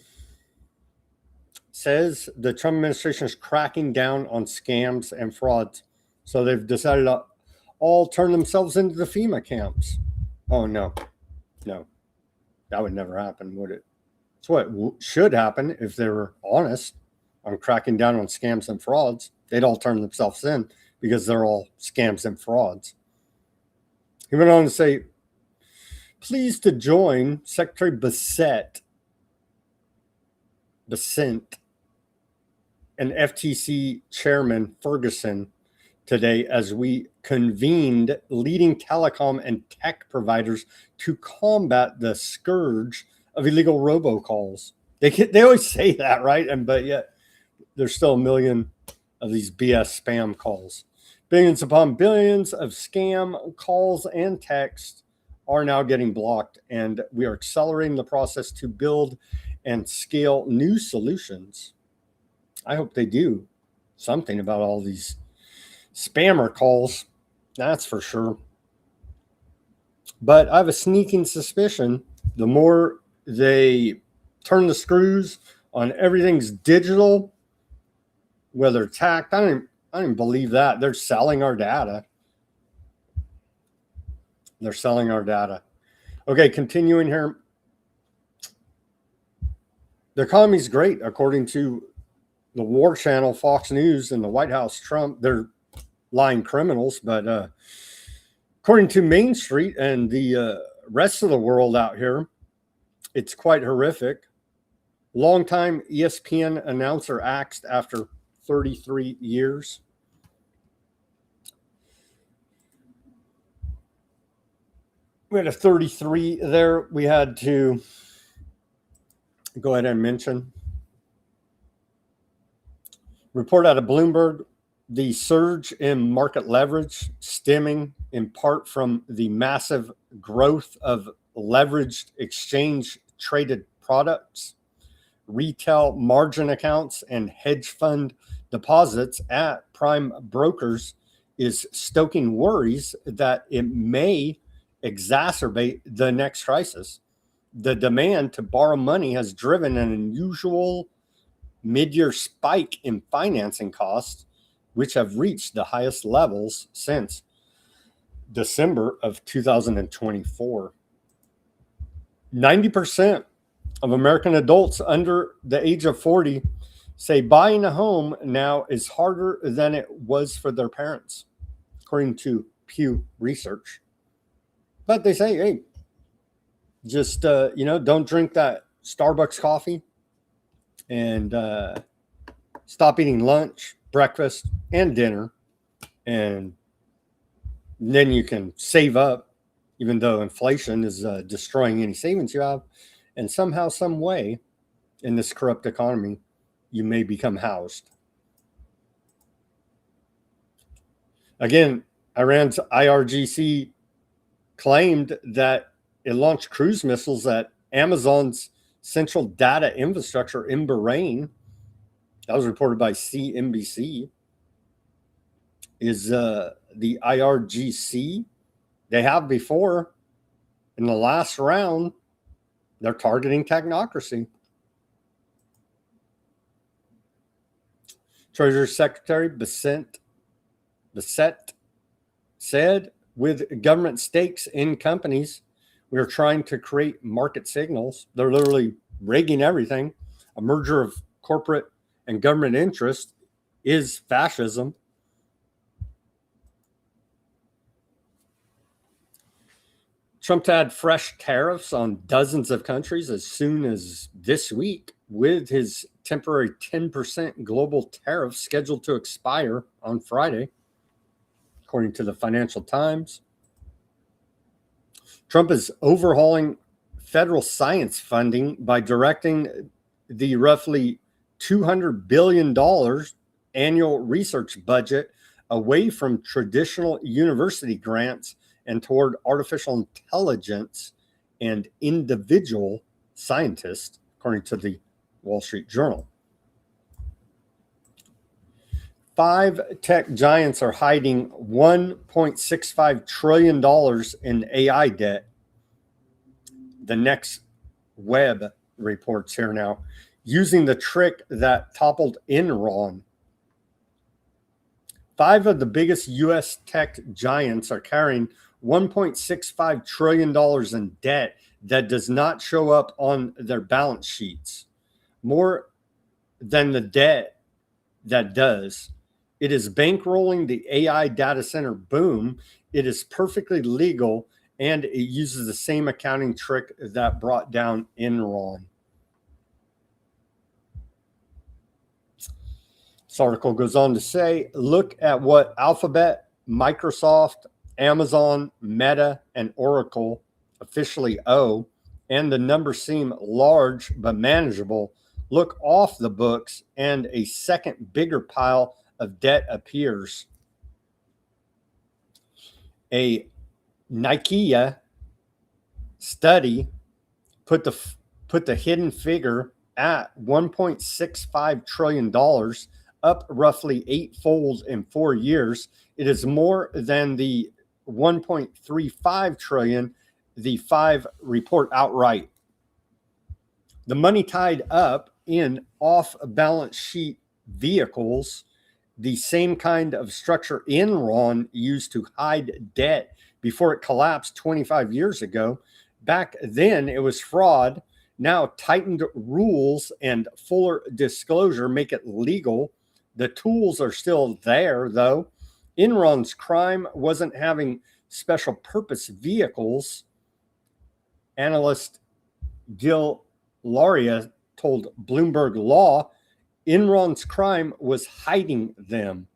says the Trump administration is cracking down on scams and frauds. So they've decided to all turn themselves into the FEMA camps. Oh, no. No. That would never happen, would it? It's what should happen if they were honest on cracking down on scams and frauds. They'd all turn themselves in because they're all scams and frauds. He went on to say, pleased to join Secretary Bissett and FTC Chairman Ferguson today as we convened leading telecom and tech providers to combat the scourge of illegal robocalls. They always say that, right? But yet there's still a million of these BS spam calls. Billions upon billions of scam calls and texts are now getting blocked, and we are accelerating the process to build and scale new solutions. I hope they do something about all these spammer calls, that's for sure. But I have a sneaking suspicion the more they turn the screws on everything's digital, whether it's hacked, I don't even believe that. They're selling our data. They're selling our data. Okay, continuing here. The economy's great, according to the War Channel, Fox News, and the White House. Trump, they're lying criminals. But according to Main Street and the rest of the world out here, it's quite horrific. Longtime ESPN announcer axed after 33 years. We had a 33 there. We had to go ahead and mention. Report out of Bloomberg, the surge in market leverage stemming in part from the massive growth of leveraged exchange traded products, retail margin accounts, and hedge fund deposits at prime brokers is stoking worries that it may exacerbate the next crisis. The demand to borrow money has driven an unusual mid-year spike in financing costs, which have reached the highest levels since December of 2024. 90% of American adults under the age of 40 say buying a home now is harder than it was for their parents, according to Pew Research. But they say, hey, just, don't drink that Starbucks coffee and stop eating lunch, breakfast, and dinner. And then you can save up, even though inflation is destroying any savings you have. And somehow, some way, in this corrupt economy, you may become housed. Again, Iran's IRGC claimed that it launched cruise missiles at Amazon's central data infrastructure in Bahrain. That was reported by CNBC. Is the IRGC, they have before, in the last round, they're targeting technocracy. Treasury Secretary Bissett said, with government stakes in companies, we are trying to create market signals. They're literally rigging everything. A merger of corporate and government interest is fascism. Trump to add fresh tariffs on dozens of countries as soon as this week, with his temporary 10% global tariff scheduled to expire on Friday, according to the Financial Times. Trump is overhauling federal science funding by directing the roughly $200 billion annual research budget away from traditional university grants and toward artificial intelligence and individual scientists, according to the Wall Street Journal. 5 tech giants are hiding $1.65 trillion in AI debt. The Next Web reports here now, using the trick that toppled Enron. 5 of the biggest U.S. tech giants are carrying $1.65 trillion in debt that does not show up on their balance sheets. More than the debt that does. It is bankrolling the AI data center boom. It is perfectly legal, and it uses the same accounting trick that brought down Enron. This article goes on to say, look at what Alphabet, Microsoft, Amazon, Meta, and Oracle officially owe, and the numbers seem large but manageable. Look off the books, and a second bigger pile of debt appears. A Nikkei study put the hidden figure at $1.65 trillion, up roughly 8-fold in 4 years. It is more than the $1.35 trillion the 5 report outright. The money tied up in off-balance sheet vehicles, the same kind of structure Enron used to hide debt before it collapsed 25 years ago. Back then, it was fraud. Now, tightened rules and fuller disclosure make it legal. The tools are still there, though. Enron's crime wasn't having special purpose vehicles. Analyst Gil Laria told Bloomberg Law Enron's crime was hiding them.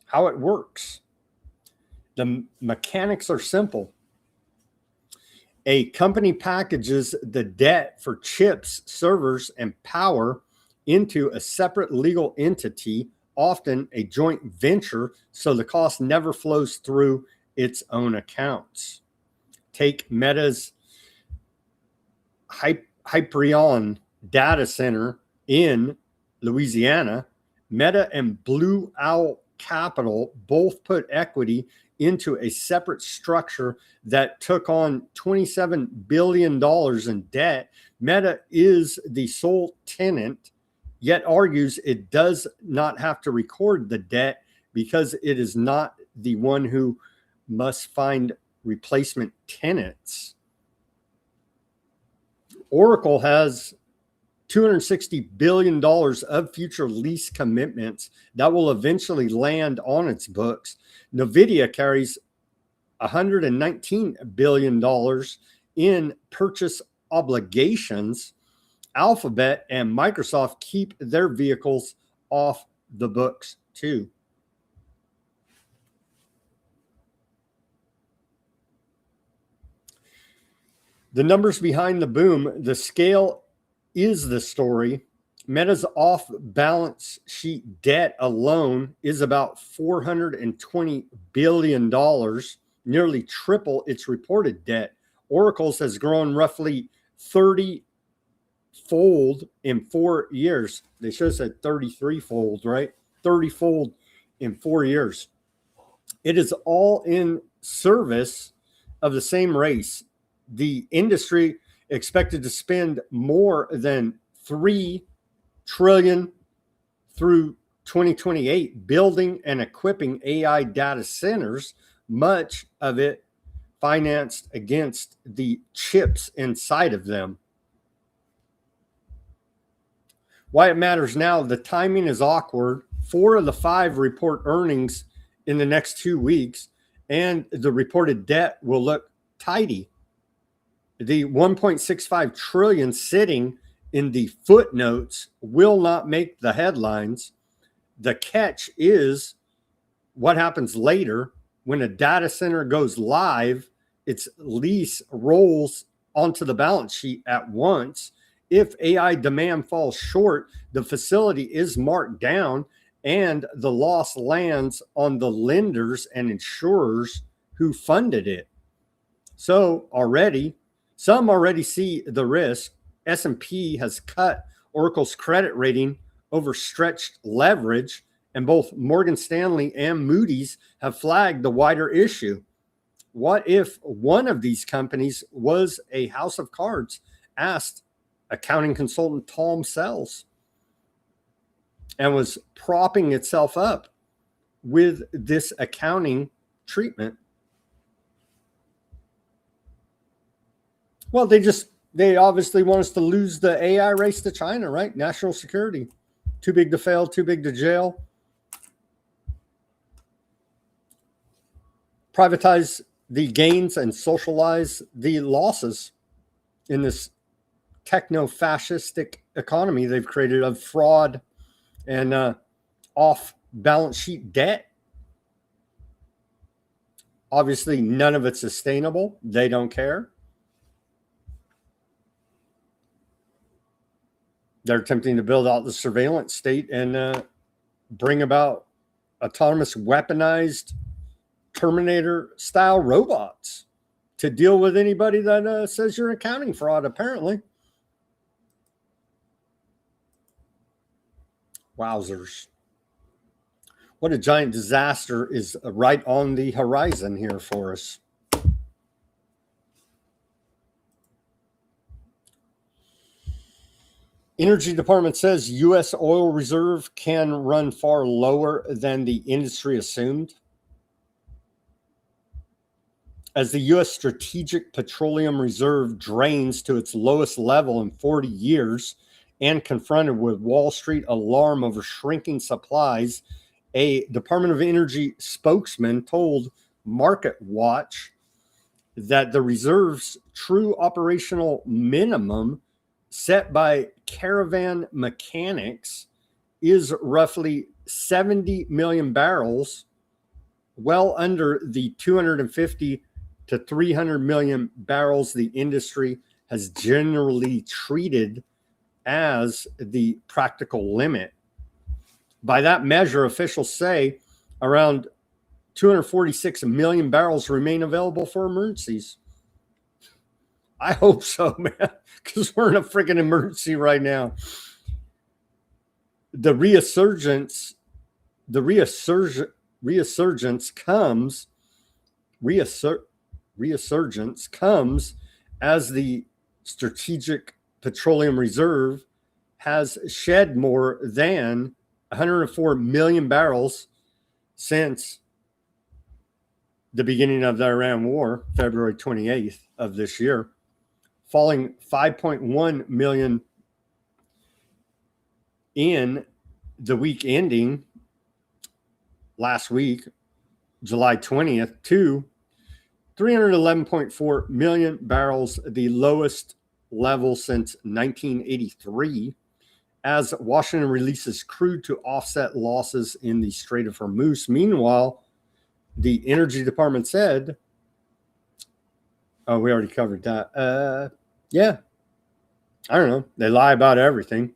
How it works. The mechanics are simple. A company packages the debt for chips, servers, and power into a separate legal entity, often a joint venture, so the cost never flows through its own accounts. Take Meta's Hyperion data center in Louisiana. Meta and Blue Owl Capital both put equity into a separate structure that took on $27 billion in debt. Meta is the sole tenant, yet argues it does not have to record the debt because it is not the one who must find replacement tenants. Oracle has $260 billion of future lease commitments that will eventually land on its books. NVIDIA carries $119 billion in purchase obligations. Alphabet and Microsoft keep their vehicles off the books too. The numbers behind the boom, the scale is the story. Meta's off-balance sheet debt alone is about $420 billion, nearly triple its reported debt. Oracle's has grown roughly 30-fold in 4 years. They should have said 33-fold, right? 30-fold in 4 years. It is all in service of the same race. The industry expected to spend more than $3 trillion through 2028 building and equipping AI data centers, much of it financed against the chips inside of them. Why it matters now, the timing is awkward. 4 of the 5 report earnings in the next 2 weeks, and the reported debt will look tidy. The 1.65 trillion sitting in the footnotes will not make the headlines. The catch is what happens later when a data center goes live. Its lease rolls onto the balance sheet at once. If AI demand falls short, the facility is marked down and the loss lands on the lenders and insurers who funded it. So some already see the risk. S&P has cut Oracle's credit rating over stretched leverage, and both Morgan Stanley and Moody's have flagged the wider issue. What if one of these companies was a house of cards? Asked accounting consultant Tom Sells, and was propping itself up with this accounting treatment. Well, they obviously want us to lose the AI race to China, right? National security. Too big to fail, too big to jail. Privatize the gains and socialize the losses in this techno-fascistic economy they've created of fraud and off-balance sheet debt. Obviously, none of it's sustainable. They don't care. They're attempting to build out the surveillance state and bring about autonomous, weaponized Terminator-style robots to deal with anybody that says you're accounting fraud, apparently. Wowzers. What a giant disaster is right on the horizon here for us. Energy Department says U.S. oil reserve can run far lower than the industry assumed. as the U.S. Strategic Petroleum Reserve drains to its lowest level in 40 years and confronted with Wall Street alarm over shrinking supplies, a Department of Energy spokesman told MarketWatch that the reserve's true operational minimum set by caravan mechanics is roughly 70 million barrels, well under the 250 to 300 million barrels the industry has generally treated as the practical limit. By that measure, officials say around 246 million barrels remain available for emergencies. I hope so, man, because we're in a freaking emergency right now. The resurgence comes as the Strategic Petroleum Reserve has shed more than 104 million barrels since the beginning of the Iran war, February 28th of this year, falling 5.1 million in the week ending last week, July 20th, to 311.4 million barrels, the lowest level since 1983, as Washington releases crude to offset losses in the Strait of Hormuz. Meanwhile, the Energy Department said, oh, we already covered that. Yeah, I don't know. They lie about everything.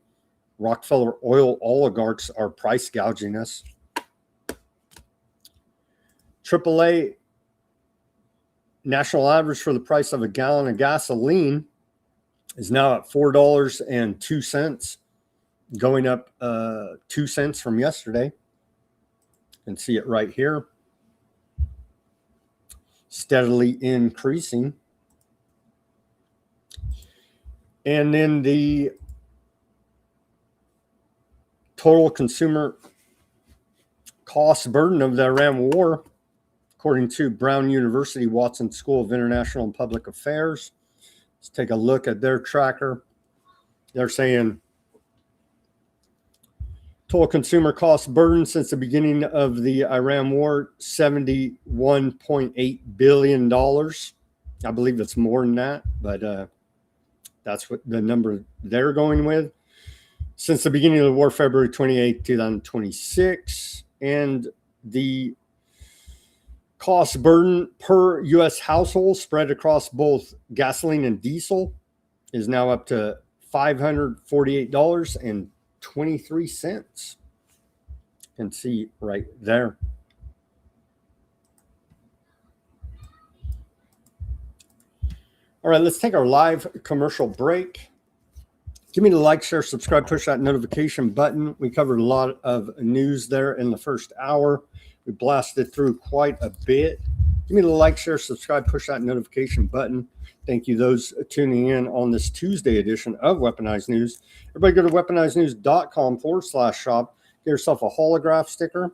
Rockefeller oil oligarchs are price gouging us. AAA national average for the price of a gallon of gasoline is now at $4.02, going up 2 cents from yesterday. You can see it right here. Steadily increasing. And then the total consumer cost burden of the Iran war, according to Brown University Watson School of International and Public Affairs. Let's take a look at their tracker. They're saying total consumer cost burden since the beginning of the Iran war, $71.8 billion. I believe it's more than that, but that's what the number they're going with. Since the beginning of the war, February 28, 2026, and the cost burden per U.S. household spread across both gasoline and diesel is now up to $548.23. You can see right there. All right, let's take our live commercial break. Give me the like, share, subscribe, push that notification button. We covered a lot of news there in the first hour. We blasted through quite a bit. Give me the like, share, subscribe, push that notification button. Thank you, those tuning in on this Tuesday edition of Weaponized News. Everybody go to weaponizednews.com/shop. Get yourself a holograph sticker,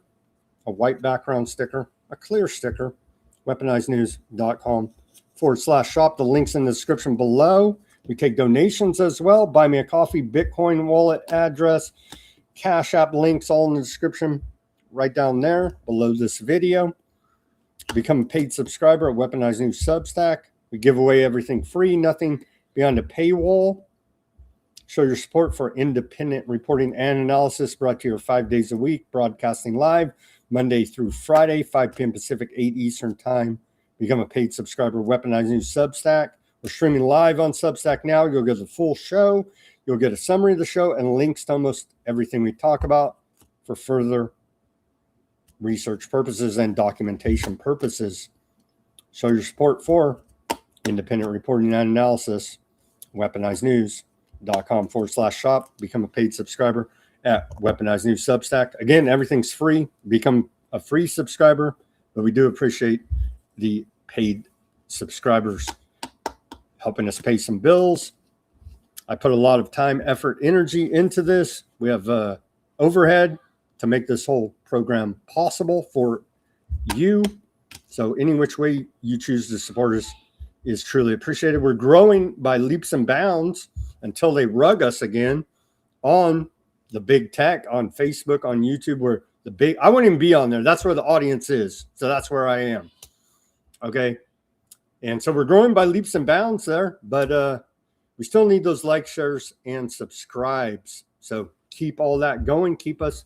a white background sticker, a clear sticker. weaponizednews.com/shop. The link's in the description below. We take donations as well. Buy me a coffee, Bitcoin wallet address, Cash App links all in the description right down there below this video. Become a paid subscriber at Weaponized News Substack. We give away everything free, nothing beyond a paywall. Show your support for independent reporting and analysis brought to you 5 days a week, broadcasting live Monday through Friday, 5 p.m. Pacific, 8 Eastern Time. Become a paid subscriber, Weaponized News Substack. We're streaming live on Substack now. You'll get the full show. You'll get a summary of the show and links to almost everything we talk about for further research purposes and documentation purposes. Show your support for independent reporting and analysis. weaponizednews.com/shop. Become a paid subscriber at Weaponized News Substack. Again, everything's free. Become a free subscriber, but we do appreciate the paid subscribers helping us pay some bills. I put a lot of time, effort, energy into this. We have overhead to make this whole program possible for you. So any which way you choose to support us is truly appreciated. We're growing by leaps and bounds until they rug us again on the big tech, on Facebook, on YouTube, where I wouldn't even be on there. That's where the audience is. So that's where I am. Okay. And so we're growing by leaps and bounds there, but we still need those likes, shares, and subscribes. So keep all that going, keep us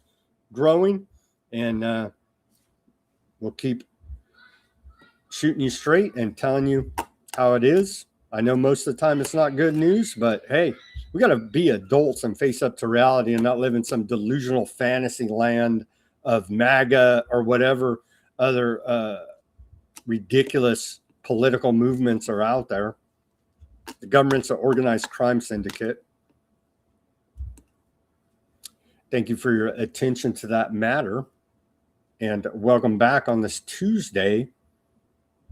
growing, and we'll keep shooting you straight and telling you how it is. I know most of the time it's not good news, but hey, we got to be adults and face up to reality and not live in some delusional fantasy land of MAGA or whatever other ridiculous political movements are out there. The government's an organized crime syndicate. Thank you for your attention to that matter. And welcome back on this Tuesday,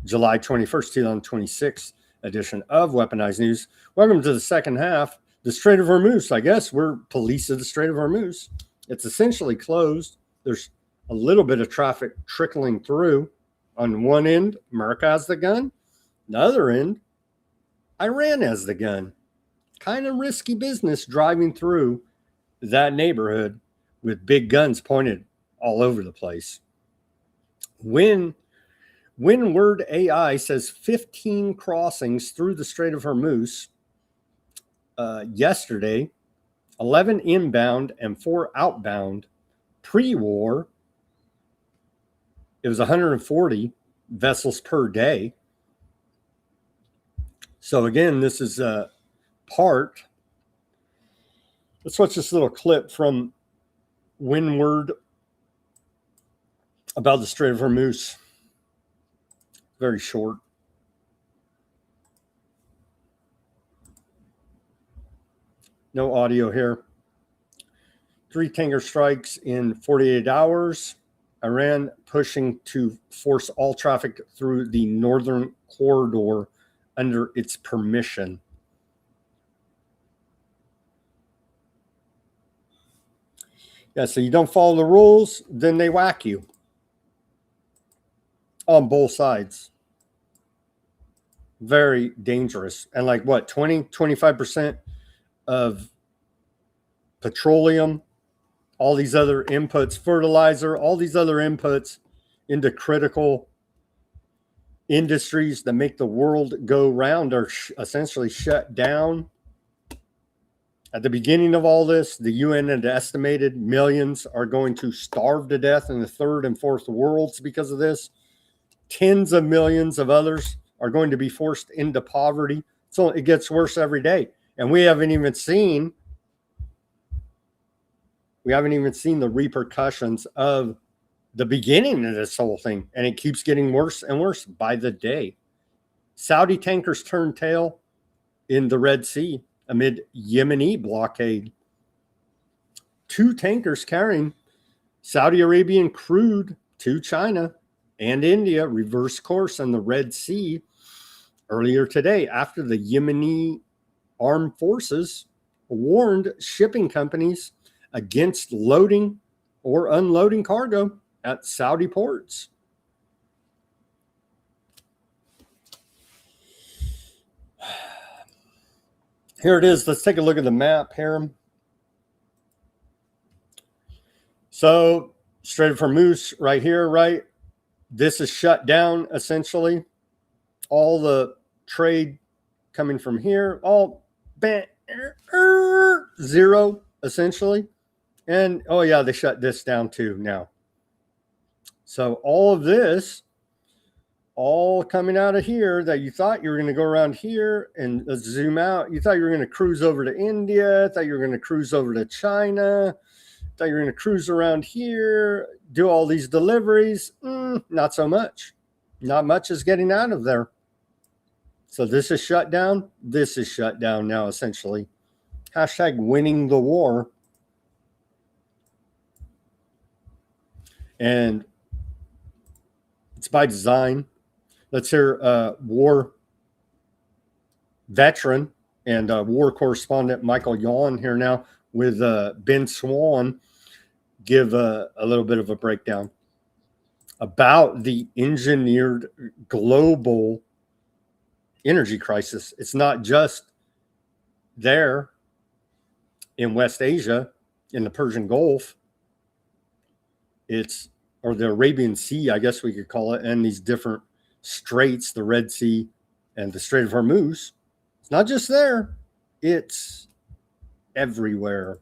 July 21st, 2026 edition of Weaponized News. Welcome to the second half. The Strait of Hormuz, I guess we're police of the Strait of Hormuz. It's essentially closed. There's a little bit of traffic trickling through. On one end, America has the gun. The other end, Iran has the gun. Kind of risky business driving through that neighborhood with big guns pointed all over the place. When Word AI says 15 crossings through the Strait of Hormuz yesterday, 11 inbound and 4 outbound. Pre-war, it was 140 vessels per day. So again, this is a part. Let's watch this little clip from Windward about the Strait of Hormuz. Very short. No audio here. 3 tanker strikes in 48 hours. Iran pushing to force all traffic through the northern corridor under its permission. Yeah, so you don't follow the rules, then they whack you. On both sides. Very dangerous. And like what, 25% of petroleum, all these other inputs, fertilizer, all these other inputs into critical industries that make the world go round are essentially shut down. At the beginning of all this, the UN had estimated millions are going to starve to death in the third and fourth worlds because of this. Tens of millions of others are going to be forced into poverty. So it gets worse every day. And we haven't even seen the repercussions of the beginning of this whole thing. And it keeps getting worse and worse by the day. Saudi tankers turn tail in the Red Sea amid Yemeni blockade. 2 tankers carrying Saudi Arabian crude to China and India reverse course in the Red Sea earlier today after the Yemeni armed forces warned shipping companies against loading or unloading cargo at Saudi ports. Here it is. Let's take a look at the map here. So, Strait of Hormuz right here, right? This is shut down essentially. All the trade coming from here, all zero essentially. And oh yeah, they shut this down too now. So all of this, all coming out of here that you thought you were going to go around here and zoom out. You thought you were going to cruise over to India, thought you were going to cruise over to China, thought you were going to cruise around here, do all these deliveries. Not so much. Not much is getting out of there. So this is shut down. This is shut down now, essentially. Hashtag winning the war. And it's by design. Let's hear war veteran and war correspondent Michael Yawn here now with Ben Swan give a little bit of a breakdown. about the engineered global energy crisis. It's not just there in West Asia, in the Persian Gulf. It's, or the Arabian Sea, I guess we could call it, and these different straits, the Red Sea and the Strait of Hormuz. It's not just there, it's everywhere.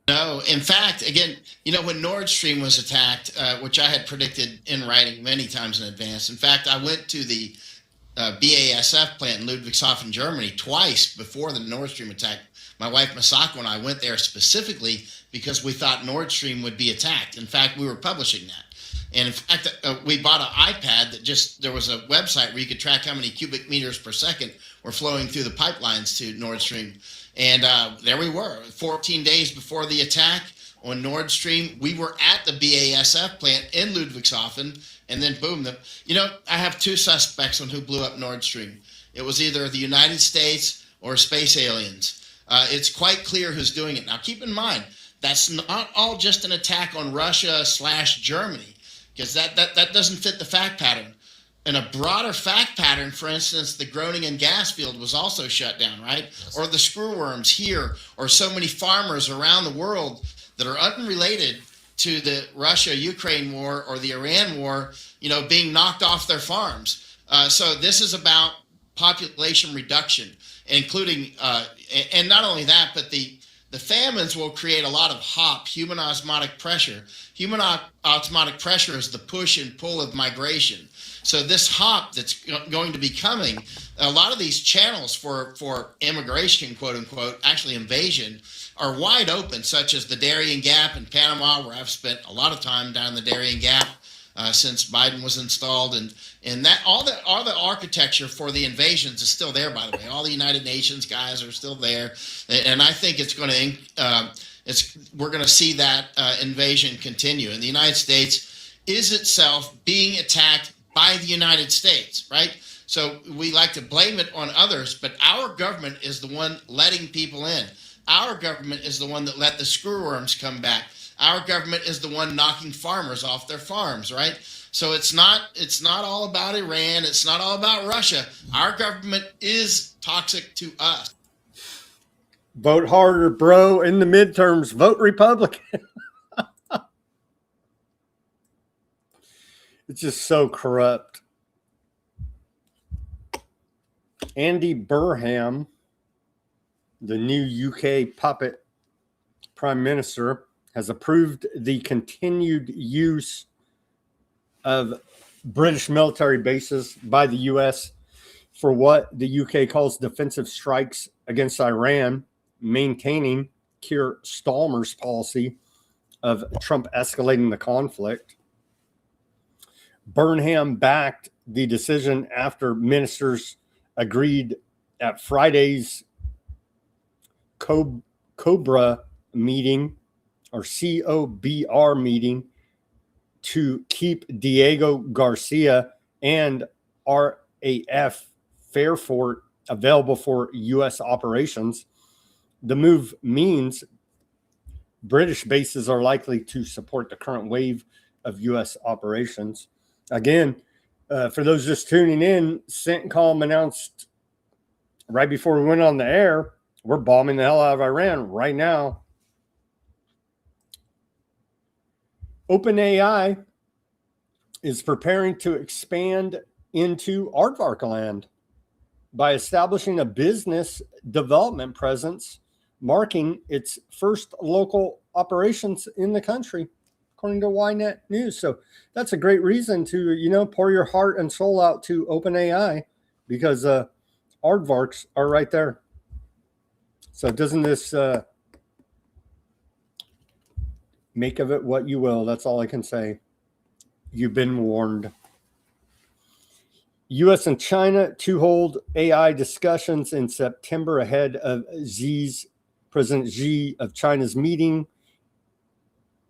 No, in fact, again, you know, when Nord Stream was attacked, which I had predicted in writing many times in advance. In fact, I went to the BASF plant in Ludwigshafen, Germany, twice before the Nord Stream attack. My wife Masako and I went there specifically because we thought Nord Stream would be attacked. In fact, we were publishing that. And in fact, we bought an iPad that just, there was a website where you could track how many cubic meters per second were flowing through the pipelines to Nord Stream. And there we were, 14 days before the attack on Nord Stream. We were at the BASF plant in Ludwigshafen, and then boom. You know, I have two suspects on who blew up Nord Stream. It was either the United States or space aliens. It's quite clear who's doing it. Now, keep in mind, that's not all just an attack on Russia/Germany, because that doesn't fit the fact pattern. In a broader fact pattern, for instance, the Groningen gas field was also shut down, right? Or the screwworms here, or so many farmers around the world that are unrelated to the Russia-Ukraine war or the Iran war, you know, being knocked off their farms. So this is about population reduction, including, and not only that, but the famines will create a lot of HOP, human osmotic pressure. Human osmotic pressure is the push and pull of migration. So this HOP that's going to be coming, a lot of these channels for immigration, quote unquote, actually invasion, are wide open, such as the Darien Gap in Panama, where I've spent a lot of time down the Darien Gap since Biden was installed, and that all the architecture for the invasions is still there. By the way, all the United Nations guys are still there, and I think it's going to we're going to see that invasion continue. And the United States is itself being attacked by the United States, right? So we like to blame it on others, but our government is the one letting people in. Our government is the one that let the screwworms come back. Our government is the one knocking farmers off their farms, right? So it's not all about Iran. It's not all about Russia. Our government is toxic to us. Vote harder, bro. In the midterms, vote Republican. It's just so corrupt. Andy Burnham, the new UK puppet prime minister, has approved the continued use of British military bases by the US for what the UK calls defensive strikes against Iran, maintaining Keir Starmer's policy of Trump escalating the conflict. Burnham backed the decision after ministers agreed at Friday's COBRA meeting, or COBR meeting, to keep Diego Garcia and RAF Fairfort available for U.S. operations. The move means British bases are likely to support the current wave of U.S. operations. Again, for those just tuning in, CENTCOM announced right before we went on the air, we're bombing the hell out of Iran right now. OpenAI is preparing to expand into aardvark land by establishing a business development presence, marking its first local operations in the country, according to Ynet News. So that's a great reason to, you know, pour your heart and soul out to OpenAI, because aardvarks are right there. So doesn't this make of it what you will? That's all I can say. You've been warned. U.S. and China to hold AI discussions in September ahead of President Xi of China's meeting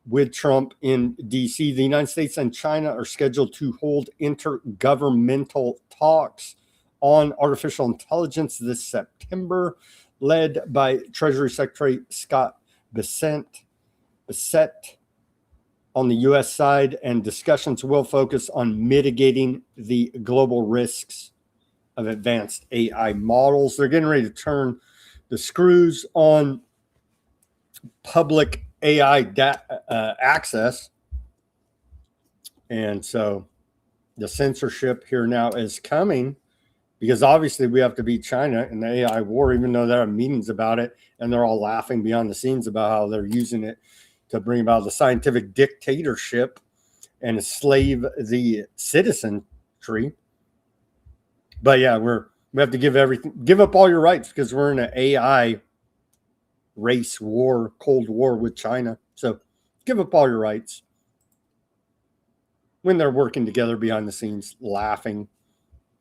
with Trump in D.C. The United States and China are scheduled to hold intergovernmental talks on artificial intelligence this September, led by Treasury Secretary Scott Bessent on the U.S. side, and discussions will focus on mitigating the global risks of advanced AI models. They're getting ready to turn the screws on public AI access. And so the censorship here now is coming, because obviously we have to beat China in the AI war, even though there are meetings about it, and they're all laughing behind the scenes about how they're using it to bring about the scientific dictatorship and enslave the citizenry. But yeah, we have to give up all your rights, because we're in an AI race war, Cold War with China. So give up all your rights, when they're working together behind the scenes, laughing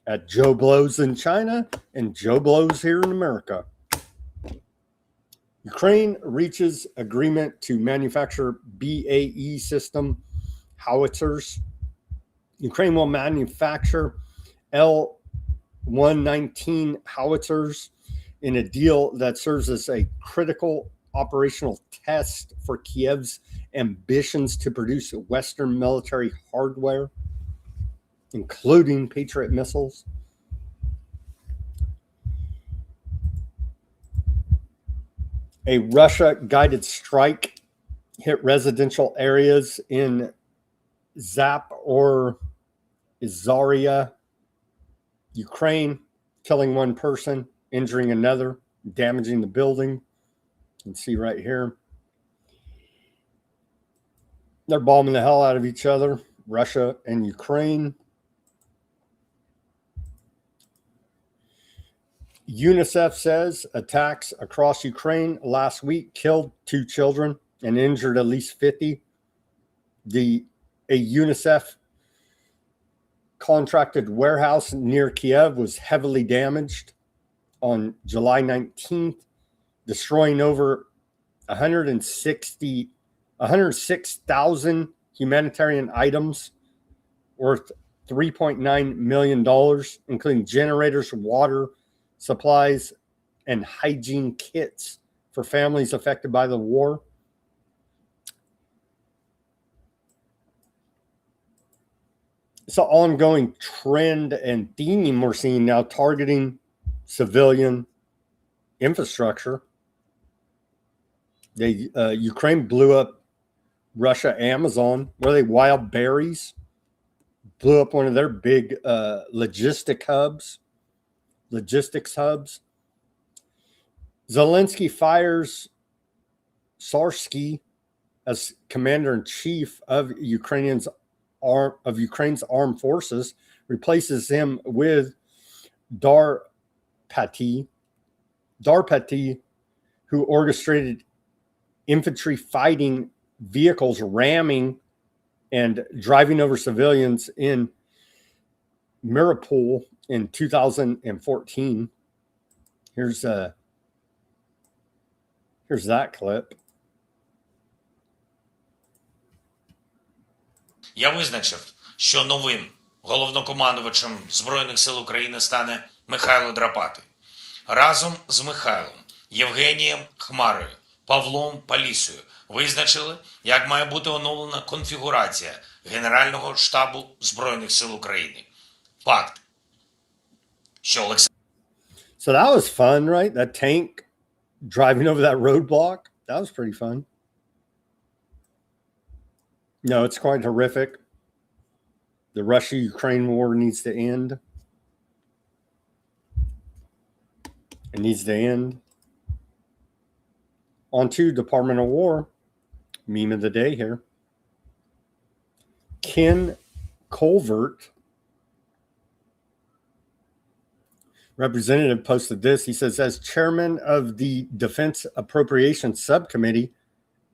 at Joe Blows in China and Joe Blows here in America. Ukraine reaches agreement to manufacture BAE system howitzers. Ukraine will manufacture L-119 howitzers in a deal that serves as a critical operational test for Kiev's ambitions to produce Western military hardware, including Patriot missiles. A Russia-guided strike hit residential areas in Zaporizhzhia, Ukraine, killing one person, injuring another, damaging the building. You can see right here. They're bombing the hell out of each other, Russia and Ukraine. UNICEF says attacks across Ukraine last week killed 2 children and injured at least 50. A UNICEF contracted warehouse near Kiev was heavily damaged on July 19th, destroying over 106,000 humanitarian items worth $3.9 million, including generators, water supplies, and hygiene kits for families affected by the war. It's an ongoing trend and theme we're seeing now, targeting civilian infrastructure. Ukraine blew up Russia Amazon. Were they Wild Berries? Blew up one of their big logistics hubs. Zelensky fires Sarsky as commander-in-chief of Ukraine's armed forces, replaces him with Dept, who orchestrated infantry fighting vehicles ramming and driving over civilians in Mariupol in 2014. Here's that clip. Я визначив, що новим головнокомандувачем Збройних сил України стане Михайло Драпатий. Разом з Михайлом, Євгенієм Хмарою, Павлом Палісою визначили, як має бути оновлена конфігурація Генерального штабу Збройних сил України. Факт, що Олександр... So that was fun, right? That tank driving over that roadblock. That was pretty fun. No, it's quite horrific. The Russia-Ukraine war needs to end. It needs to end. On to Department of War. Meme of the day here. Ken Colvert, representative, posted this. He says, as chairman of the Defense Appropriations Subcommittee,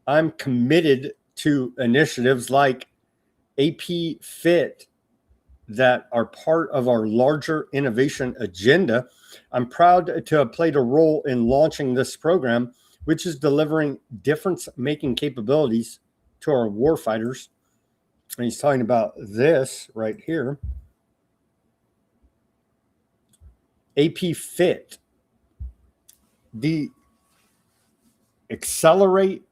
I'm committed to initiatives like AP Fit that are part of our larger innovation agenda. I'm proud to have played a role in launching this program, which is delivering difference-making capabilities to our warfighters. And he's talking about this right here. AP Fit, the accelerate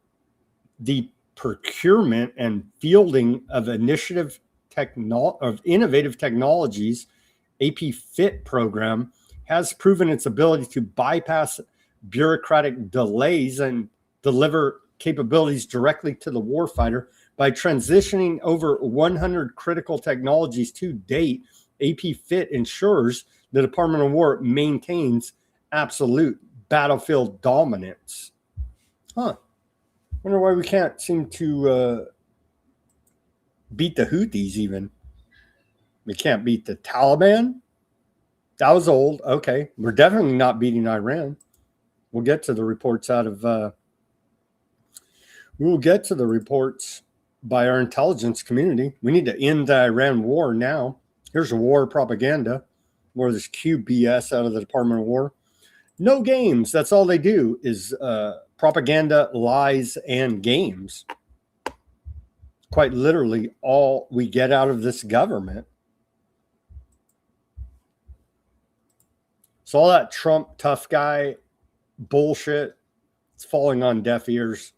the procurement and fielding of innovative technologies. AP Fit program has proven its ability to bypass bureaucratic delays and deliver capabilities directly to the warfighter by transitioning over 100 critical technologies to date. AP Fit ensures the Department of War maintains absolute battlefield dominance. Wonder why we can't seem to beat the Houthis even. We can't beat the Taliban. That was old. Okay. We're definitely not beating Iran. We'll get to the reports we will get to the reports by our intelligence community. We need to end the Iran war now. Here's a war propaganda, more of this QBS out of the Department of War. No games. That's all they do is propaganda, lies, and games. Quite literally all we get out of this government. So all that Trump tough guy bullshit, it's falling on deaf ears.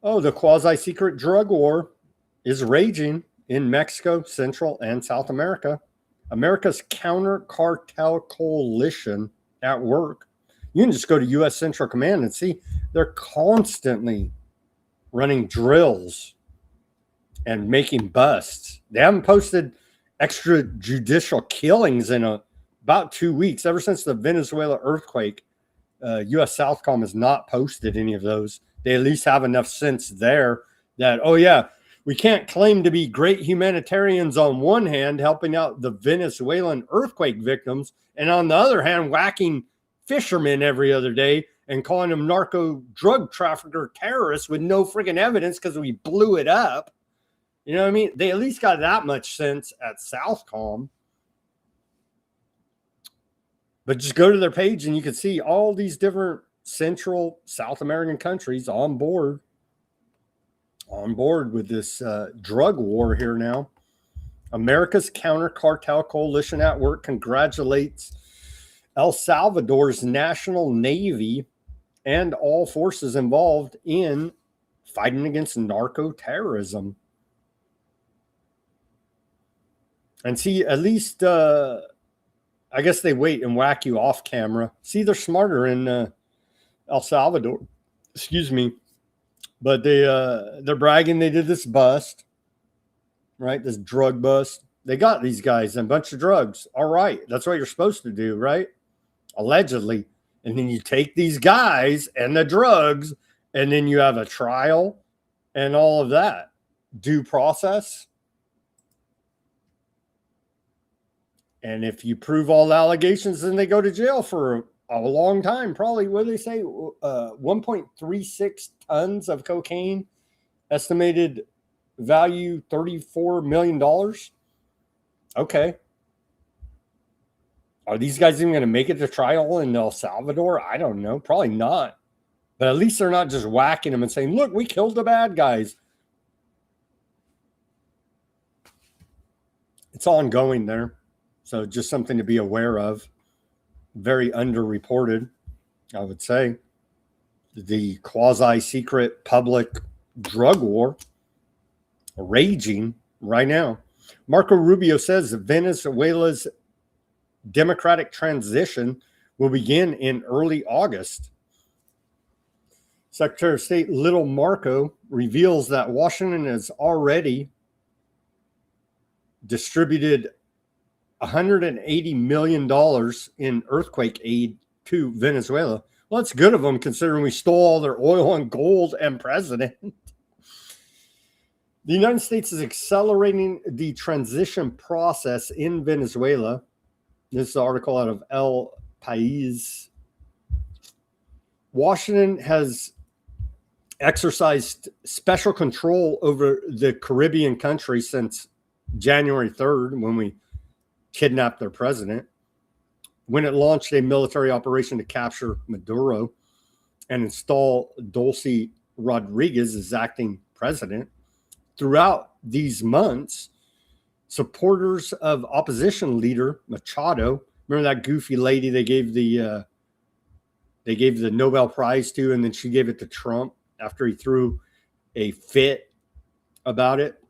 Oh, the quasi-secret drug war is raging in Mexico, Central, and South America. America's counter-cartel coalition at work. You can just go to U.S. Central Command and see they're constantly running drills and making busts. They haven't posted extrajudicial killings in about 2 weeks. Ever since the Venezuela earthquake, U.S. Southcom has not posted any of those. They at least have enough sense there that, oh yeah, we can't claim to be great humanitarians on one hand, helping out the Venezuelan earthquake victims, and on the other hand, whacking fishermen every other day and calling them narco drug trafficker terrorists with no freaking evidence because we blew it up. You know what I mean? They at least got that much sense at Southcom. But just go to their page and you can see all these different Central South American countries on board with this drug war here now. America's counter cartel coalition at work congratulates El Salvador's national navy and all forces involved in fighting against narco terrorism. And see, at least I guess they wait and whack you off camera. See, they're smarter in El Salvador. Excuse me. But they're bragging they did this bust, right? This drug bust. They got these guys and a bunch of drugs. All right. That's what you're supposed to do, right? Allegedly. And then you take these guys and the drugs, and then you have a trial and all of that. Due process. And if you prove all the allegations, then they go to jail for a long time. Probably, what do they say? 1.36 tons of cocaine, estimated value $34 million. Okay. Are these guys even going to make it to trial in El Salvador? I don't know. Probably not. But at least they're not just whacking them and saying, look, we killed the bad guys. It's ongoing there. So just something to be aware of. Very underreported, I would say. The quasi-secret public drug war raging right now. Marco Rubio says Venezuela's democratic transition will begin in early August. Secretary of State Little Marco reveals that Washington has already distributed $180 million in earthquake aid to Venezuela. Well, that's good of them considering we stole all their oil and gold and president. The United States is accelerating the transition process in Venezuela. This is an article out of El País. Washington has exercised special control over the Caribbean country since January 3rd, when we kidnapped their president, when it launched a military operation to capture Maduro and install Dulce Rodriguez as acting president. Throughout these months, supporters of opposition leader Machado, remember that goofy lady they gave the Nobel Prize to, and then she gave it to Trump after he threw a fit about it.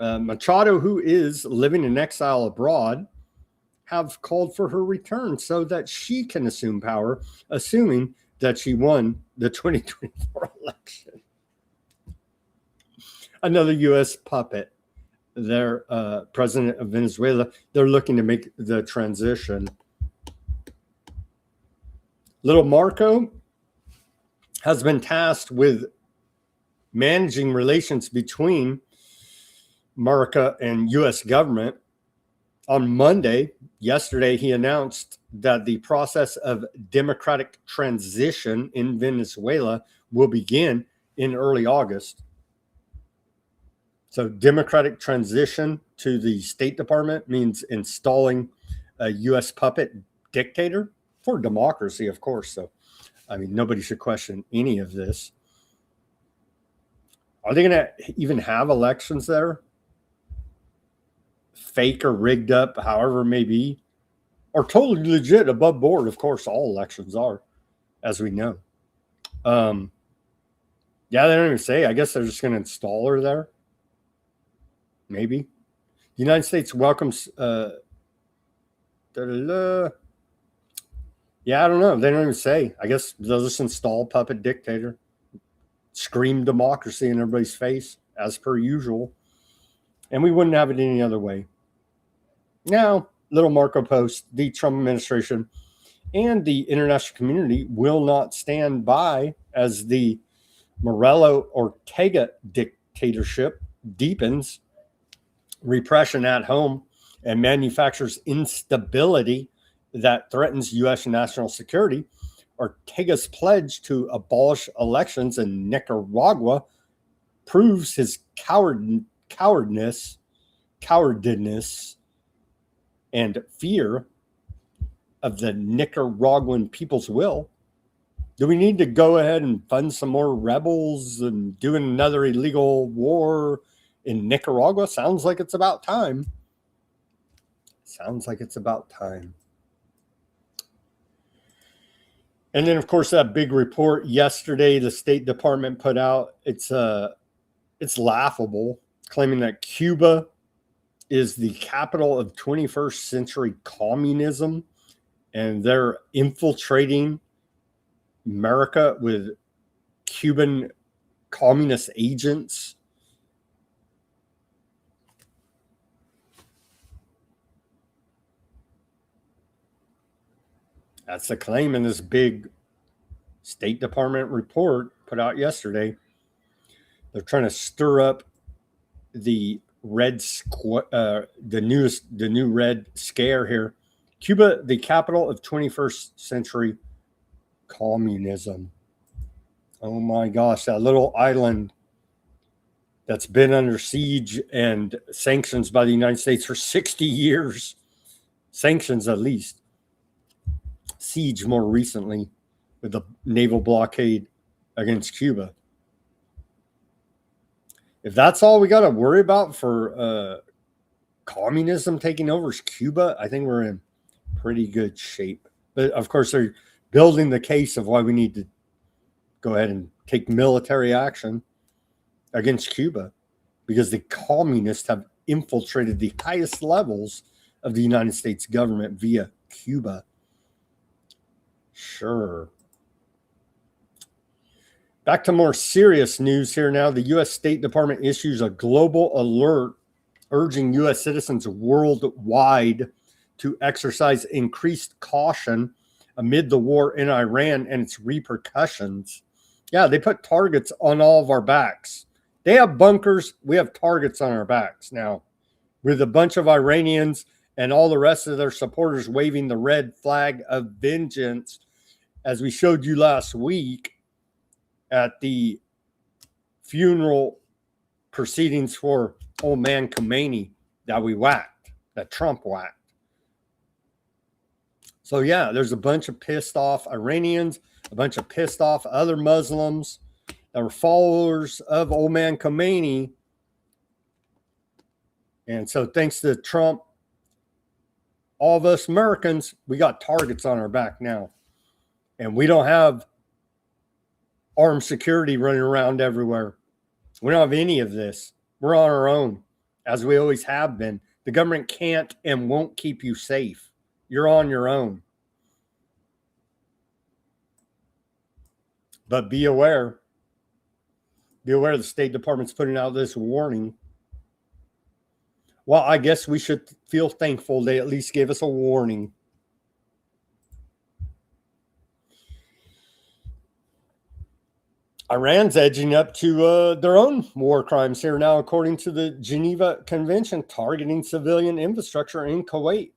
Machado, who is living in exile abroad, have called for her return so that she can assume power, assuming that she won the 2024 election. Another U.S. puppet. Their president of Venezuela, they're looking to make the transition. Little Marco has been tasked with managing relations between America and U.S. government. On Monday, yesterday, he announced that the process of democratic transition in Venezuela will begin in early August. So democratic transition to the State Department means installing a U.S. puppet dictator for democracy, of course. So, I mean, nobody should question any of this. Are they going to even have elections there? Fake or rigged up, however it may be, or totally legit, above board. Of course, all elections are, as we know. Yeah, they don't even say. I guess they're just going to install her there. Maybe. The United States welcomes. Yeah, I don't know. They don't even say. I guess they'll just install puppet dictator, scream democracy in everybody's face as per usual, and we wouldn't have it any other way. Now, little Marco post, the Trump administration and the international community will not stand by as the Morello Ortega dictatorship deepens repression at home and manufactures instability that threatens U.S. national security. Ortega's pledge to abolish elections in Nicaragua proves his cowardice, and fear of the Nicaraguan people's will. Do we need to go ahead and fund some more rebels and do another illegal war in Nicaragua? Sounds like it's about time. Sounds like it's about time. And then, of course, that big report yesterday the State Department put out, it's laughable, claiming that Cuba is the capital of 21st century communism, and they're infiltrating America with Cuban communist agents. That's the claim in this big State Department report put out yesterday. They're trying to stir up the new red scare here. Cuba, the capital of 21st century communism. Oh my gosh, that little island that's been under siege and sanctions by the United States for 60 years. Sanctions, at least. Siege more recently with the naval blockade against Cuba. If that's all we got to worry about for communism taking over is Cuba, I think we're in pretty good shape. But of course, they're building the case of why we need to go ahead and take military action against Cuba, because the communists have infiltrated the highest levels of the United States government via Cuba. Sure. Back to more serious news here now. The U.S. State Department issues a global alert urging U.S. citizens worldwide to exercise increased caution amid the war in Iran and its repercussions. Yeah, they put targets on all of our backs. They have bunkers. We have targets on our backs now, with a bunch of Iranians and all the rest of their supporters waving the red flag of vengeance, as we showed you last week at the funeral proceedings for old man Khomeini that Trump whacked. So yeah, there's a bunch of pissed off Iranians, a bunch of pissed off other Muslims that were followers of old man Khomeini And so thanks to Trump, all of us Americans, we got targets on our back now. And we don't have armed security running around everywhere. We don't have any of this. We're on our own, as we always have been. The government can't and won't keep you safe. You're on your own. But be aware. Be aware the State Department's putting out this warning. Well, I guess we should feel thankful they at least gave us a warning. Iran's edging up to their own war crimes here now, according to the Geneva Convention, targeting civilian infrastructure in Kuwait.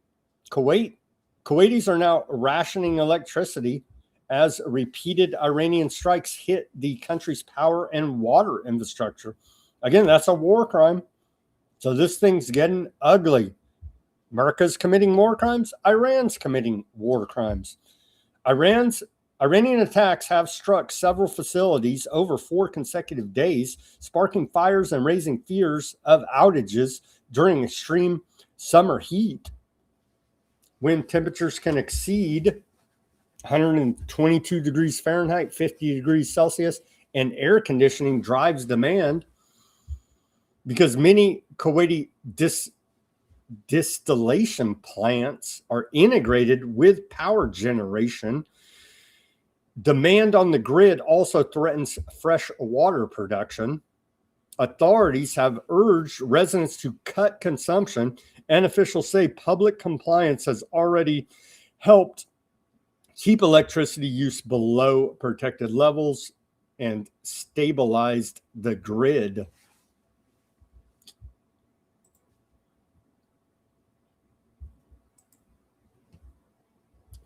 Kuwaitis are now rationing electricity as repeated Iranian strikes hit the country's power and water infrastructure. Again, that's a war crime. So this thing's getting ugly. America's committing war crimes. Iran's committing war crimes. Iranian attacks have struck several facilities over 4 consecutive days, sparking fires and raising fears of outages during extreme summer heat, when temperatures can exceed 122 degrees Fahrenheit, 50 degrees Celsius, and air conditioning drives demand because many Kuwaiti distillation plants are integrated with power generation. Demand on the grid also threatens fresh water production. Authorities have urged residents to cut consumption, and officials say public compliance has already helped keep electricity use below protected levels and stabilized the grid.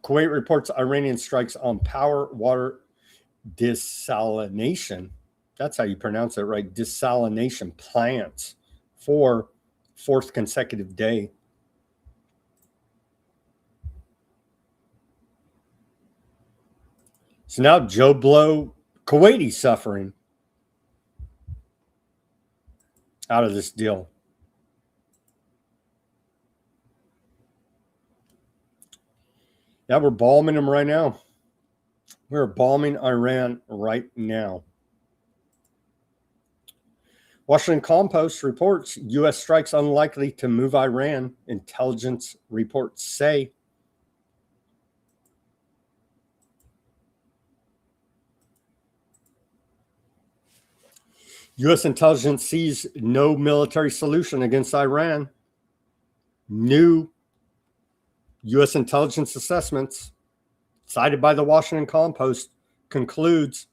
Kuwait reports Iranian strikes on power, water desalination. That's how you pronounce it, right? Desalination plants for 4th consecutive day. So now Joe Blow, Kuwaiti suffering out of this deal. Yeah, we're bombing them right now. We're bombing Iran right now. Washington Compost reports U.S. strikes unlikely to move Iran, intelligence reports say. U.S. intelligence sees no military solution against Iran. New U.S. intelligence assessments cited by the Washington Compost concludes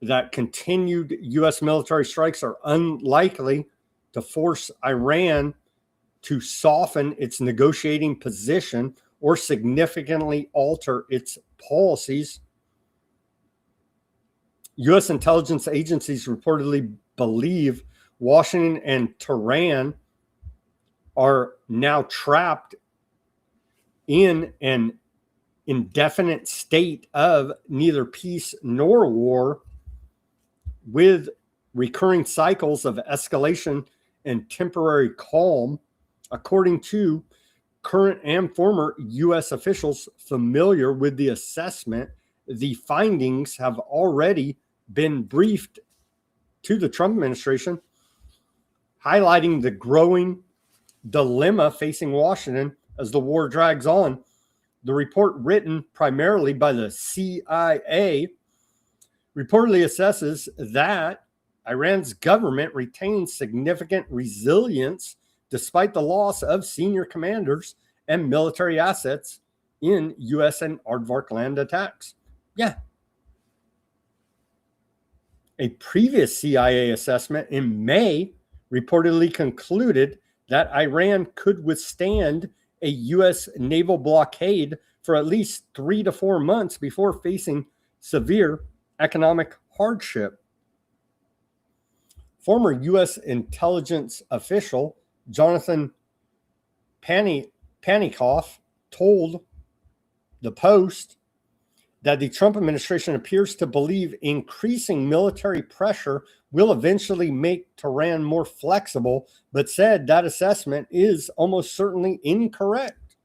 that continued U.S. military strikes are unlikely to force Iran to soften its negotiating position or significantly alter its policies. U.S. intelligence agencies reportedly believe Washington and Tehran are now trapped in an indefinite state of neither peace nor war, with recurring cycles of escalation and temporary calm, according to current and former U.S. officials familiar with the assessment. The findings have already been briefed to the Trump administration, highlighting the growing dilemma facing Washington as the war drags on. The report, written primarily by the CIA, reportedly assesses that Iran's government retains significant resilience despite the loss of senior commanders and military assets in U.S. and aardvark land attacks. Yeah. A previous CIA assessment in May reportedly concluded that Iran could withstand a U.S. naval blockade for at least 3 to 4 months before facing severe economic hardship. Former U.S. intelligence official Jonathan Panikoff told the Post that the Trump administration appears to believe increasing military pressure will eventually make Tehran more flexible, but said that assessment is almost certainly incorrect.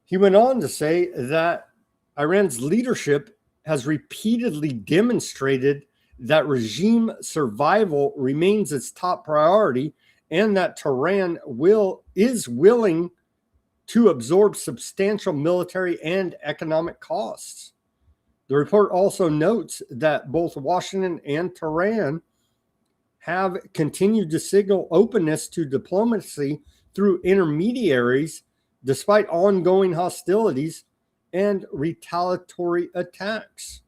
He went on to say that Iran's leadership has repeatedly demonstrated that regime survival remains its top priority and that Tehran is willing to absorb substantial military and economic costs. The report also notes that both Washington and Tehran have continued to signal openness to diplomacy through intermediaries despite ongoing hostilities and retaliatory attacks.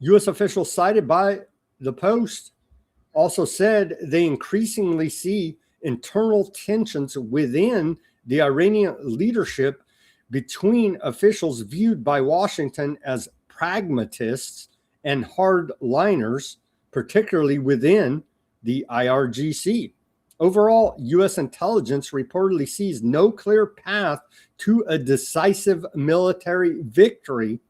U.S. officials cited by the Post also said they increasingly see internal tensions within the Iranian leadership between officials viewed by Washington as pragmatists and hardliners, particularly within the IRGC. Overall, U.S. intelligence reportedly sees no clear path to a decisive military victory,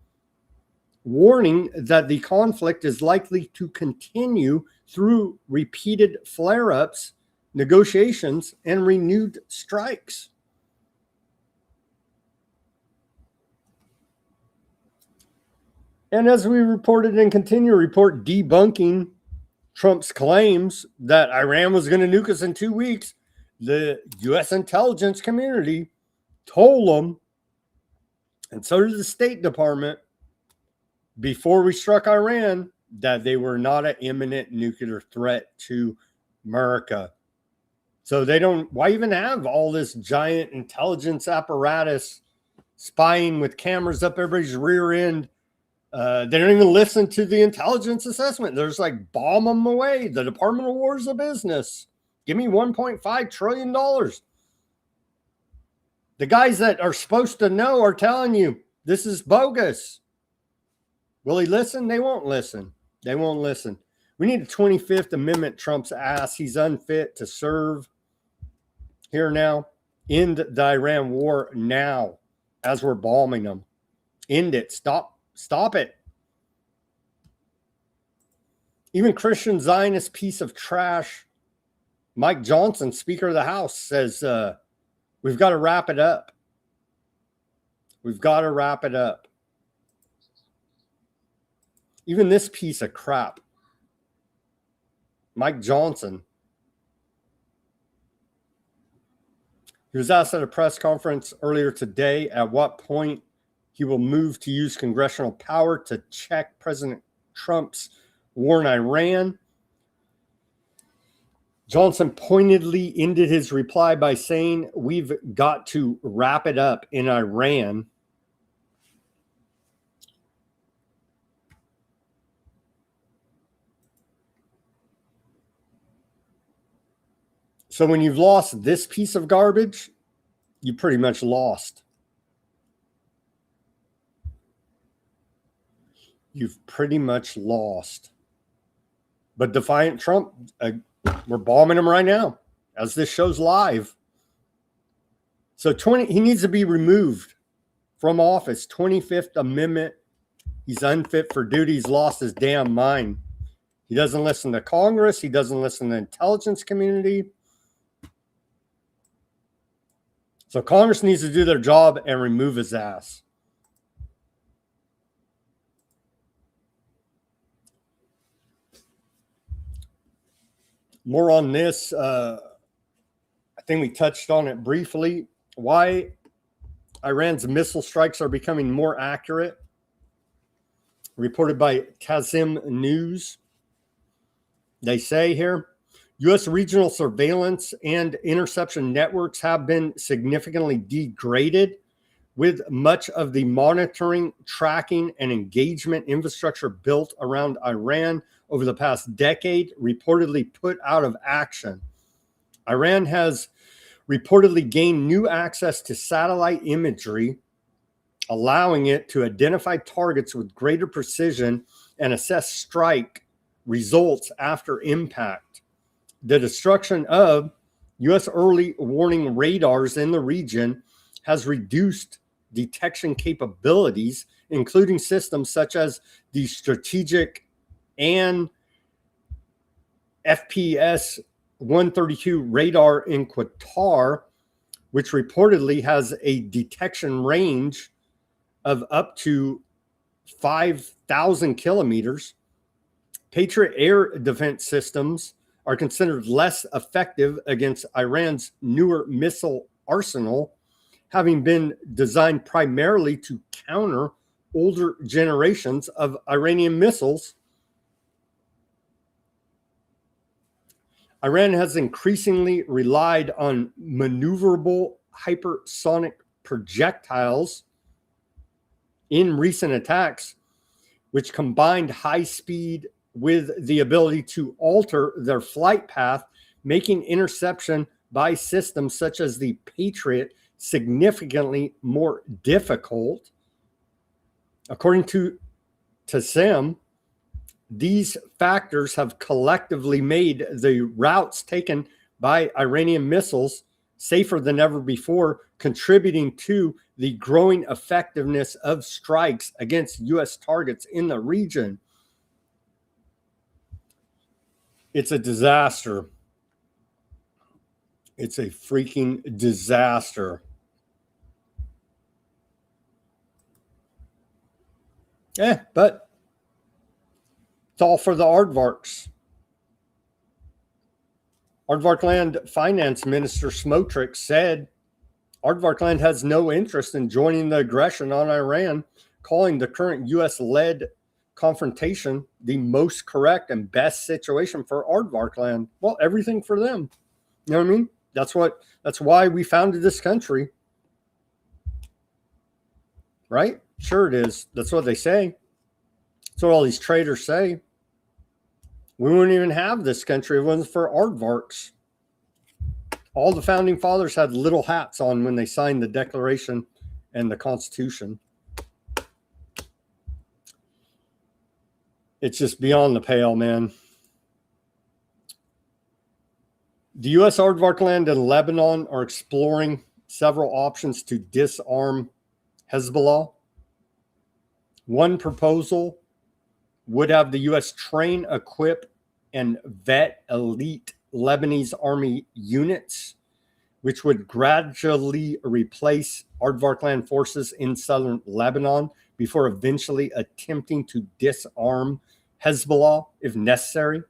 warning that the conflict is likely to continue through repeated flare-ups, negotiations, and renewed strikes. And as we reported and continue to report, debunking Trump's claims that Iran was going to nuke us in 2 weeks, the U.S. intelligence community told them, and so did the State Department, before we struck Iran, that they were not an imminent nuclear threat to America. So they don't, why even have all this giant intelligence apparatus spying with cameras up everybody's rear end? They don't even listen to the intelligence assessment. They're just like, bomb them away. The Department of War is a business. Give me $1.5 trillion. The guys that are supposed to know are telling you this is bogus. Will he listen? They won't listen. They won't listen. We need a 25th Amendment Trump's ass. He's unfit to serve. Here now. End the Iran war now as we're bombing them. End it. Stop it. Even Christian Zionist piece of trash, Mike Johnson, Speaker of the House, says we've got to wrap it up. We've got to wrap it up. Even this piece of crap, Mike Johnson, he was asked at a press conference earlier today at what point he will move to use congressional power to check President Trump's war in Iran. Johnson pointedly ended his reply by saying, "We've got to wrap it up in Iran." So when you've lost this piece of garbage, you pretty much lost. You've pretty much lost. But defiant Trump, we're bombing him right now as this show's live. So he needs to be removed from office. 25th Amendment. He's unfit for duty. He's lost his damn mind. He doesn't listen to Congress. He doesn't listen to the intelligence community. So Congress needs to do their job and remove his ass. More on this. I think we touched on it briefly. Why Iran's missile strikes are becoming more accurate. Reported by Kazim News. They say here, U.S. regional surveillance and interception networks have been significantly degraded, with much of the monitoring, tracking, and engagement infrastructure built around Iran over the past decade reportedly put out of action. Iran has reportedly gained new access to satellite imagery, allowing it to identify targets with greater precision and assess strike results after impact. The destruction of U.S. early warning radars in the region has reduced detection capabilities, including systems such as the strategic and FPS 132 radar in Qatar, which reportedly has a detection range of up to 5,000 kilometers. Patriot air defense systems are considered less effective against Iran's newer missile arsenal, having been designed primarily to counter older generations of Iranian missiles. Iran has increasingly relied on maneuverable hypersonic projectiles in recent attacks, which combined high speed with the ability to alter their flight path, making interception by systems such as the Patriot significantly more difficult. According to TASSIM, these factors have collectively made the routes taken by Iranian missiles safer than ever before, contributing to the growing effectiveness of strikes against U.S. targets in the region. It's a disaster. It's a freaking disaster. Yeah, but it's all for the aardvarks. Aardvarkland Finance Minister Smotrich said Aardvarkland has no interest in joining the aggression on Iran, calling the current U.S.-led confrontation the most correct and best situation for Aardvarkland. Well, everything for them. You know what I mean? That's why we founded this country. Right? Sure it is. That's what they say. That's what all these traitors say. We wouldn't even have this country if it wasn't for aardvarks. All the founding fathers had little hats on when they signed the Declaration and the Constitution. It's just beyond the pale, man. The U.S. Aardvarkland and Lebanon are exploring several options to disarm Hezbollah. One proposal would have the U.S. train, equip, and vet elite Lebanese army units, which would gradually replace Aardvarkland forces in southern Lebanon before eventually attempting to disarm Hezbollah if necessary.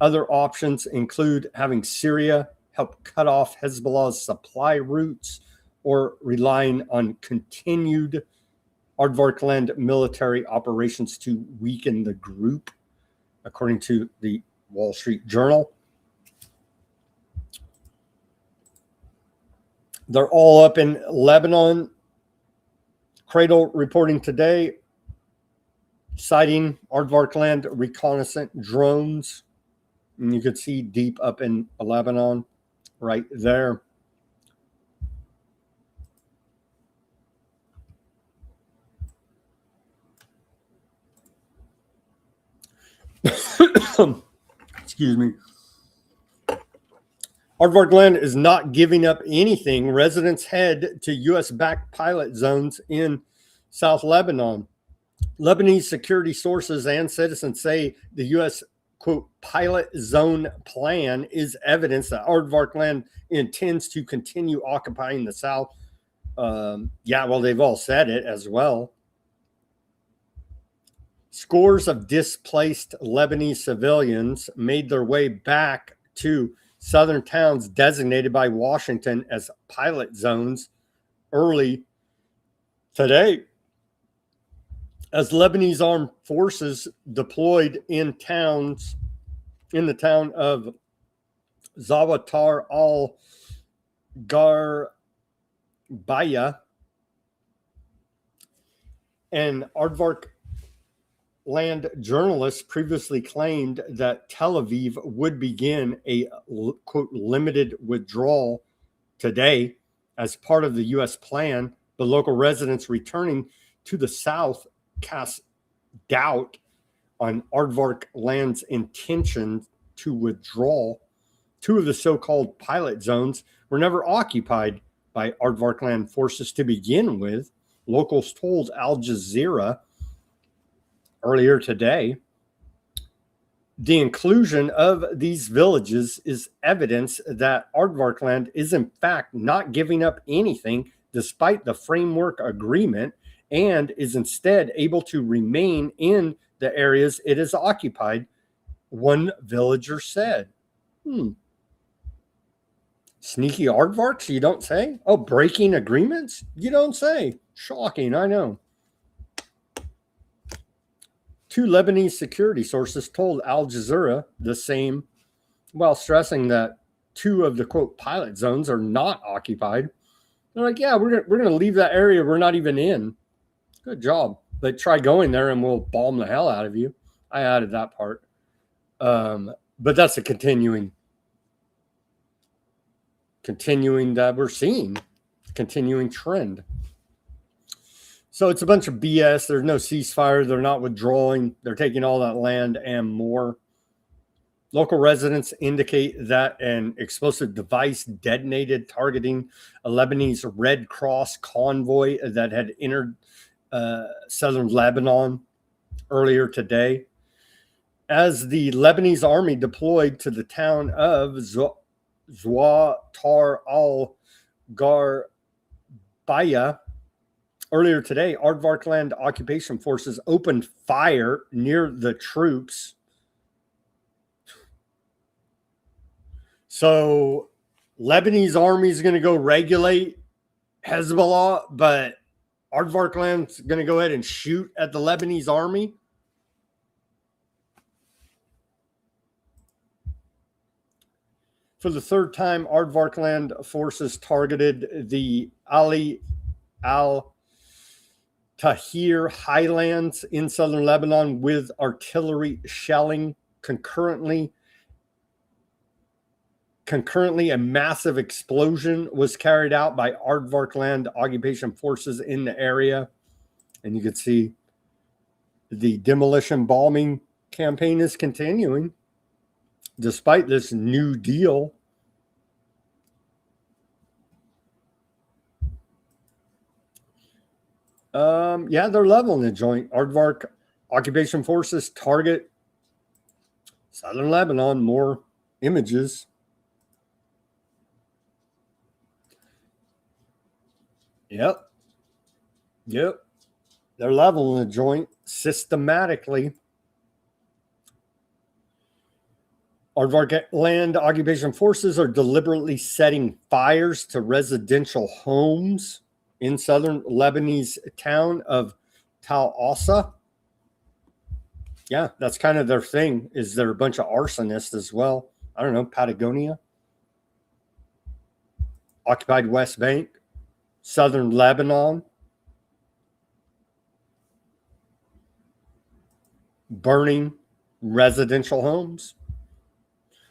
Other options include having Syria help cut off Hezbollah's supply routes or relying on continued Aardvarkland military operations to weaken the group, according to the Wall Street Journal. They're all up in Lebanon. Cradle reporting today, citing Aardvarkland reconnaissance drones. And you could see deep up in Lebanon right there. Excuse me. Aardvarkland is not giving up anything. Residents head to U.S.-backed pilot zones in South Lebanon. Lebanese security sources and citizens say the U.S., quote, pilot zone plan is evidence that Aardvarkland intends to continue occupying the South. They've all said it as well. Scores of displaced Lebanese civilians made their way back to southern towns designated by Washington as pilot zones early today, as Lebanese armed forces deployed in the town of Zawatar al-Garbaya. And Aardvarkland journalists previously claimed that Tel Aviv would begin a, quote, limited withdrawal today as part of the U.S. plan, but local residents returning to the south cast doubt on Aardvarkland's intention to withdraw. Two of the so-called pilot zones were never occupied by Aardvarkland forces to begin with. Locals told Al Jazeera earlier today the inclusion of these villages is evidence that Aardvarkland is in fact not giving up anything despite the framework agreement, and is instead able to remain in the areas it has occupied, one villager said. Sneaky aardvarks, you don't say? Oh, breaking agreements? You don't say. Shocking, I know. 2 Lebanese security sources told Al Jazeera the same, while stressing that 2 of the, quote, pilot zones are not occupied. They're like, yeah, we're going to leave that area we're not even in. Good job. But try going there and we'll bomb the hell out of you. I added that part. But that's a continuing that we're seeing, continuing trend. So it's a bunch of BS. There's no ceasefire. They're not withdrawing. They're taking all that land and more. Local residents indicate that an explosive device detonated targeting a Lebanese Red Cross convoy that had entered southern Lebanon earlier today. As the Lebanese army deployed to the town of Zawatar al-Garbaya earlier today, Aardvarkland occupation forces opened fire near the troops. So Lebanese army is going to go regulate Hezbollah, but Aardvarkland's going to go ahead and shoot at the Lebanese army. For the third time, Aardvarkland forces targeted the Ali al-Tahir highlands in southern Lebanon with artillery shelling. Concurrently, a massive explosion was carried out by Aardvarkland occupation forces in the area. And you can see the demolition bombing campaign is continuing despite this new deal. Yeah, they're leveling the joint. Aardvark occupation forces target southern Lebanon. More images. Yep. They're leveling the joint systematically. Aardvarkland occupation forces are deliberately setting fires to residential homes in southern Lebanese town of Tal Assa. Yeah, that's kind of their thing, is they're a bunch of arsonists as well. I don't know, Patagonia. Occupied West Bank, southern Lebanon. Burning residential homes.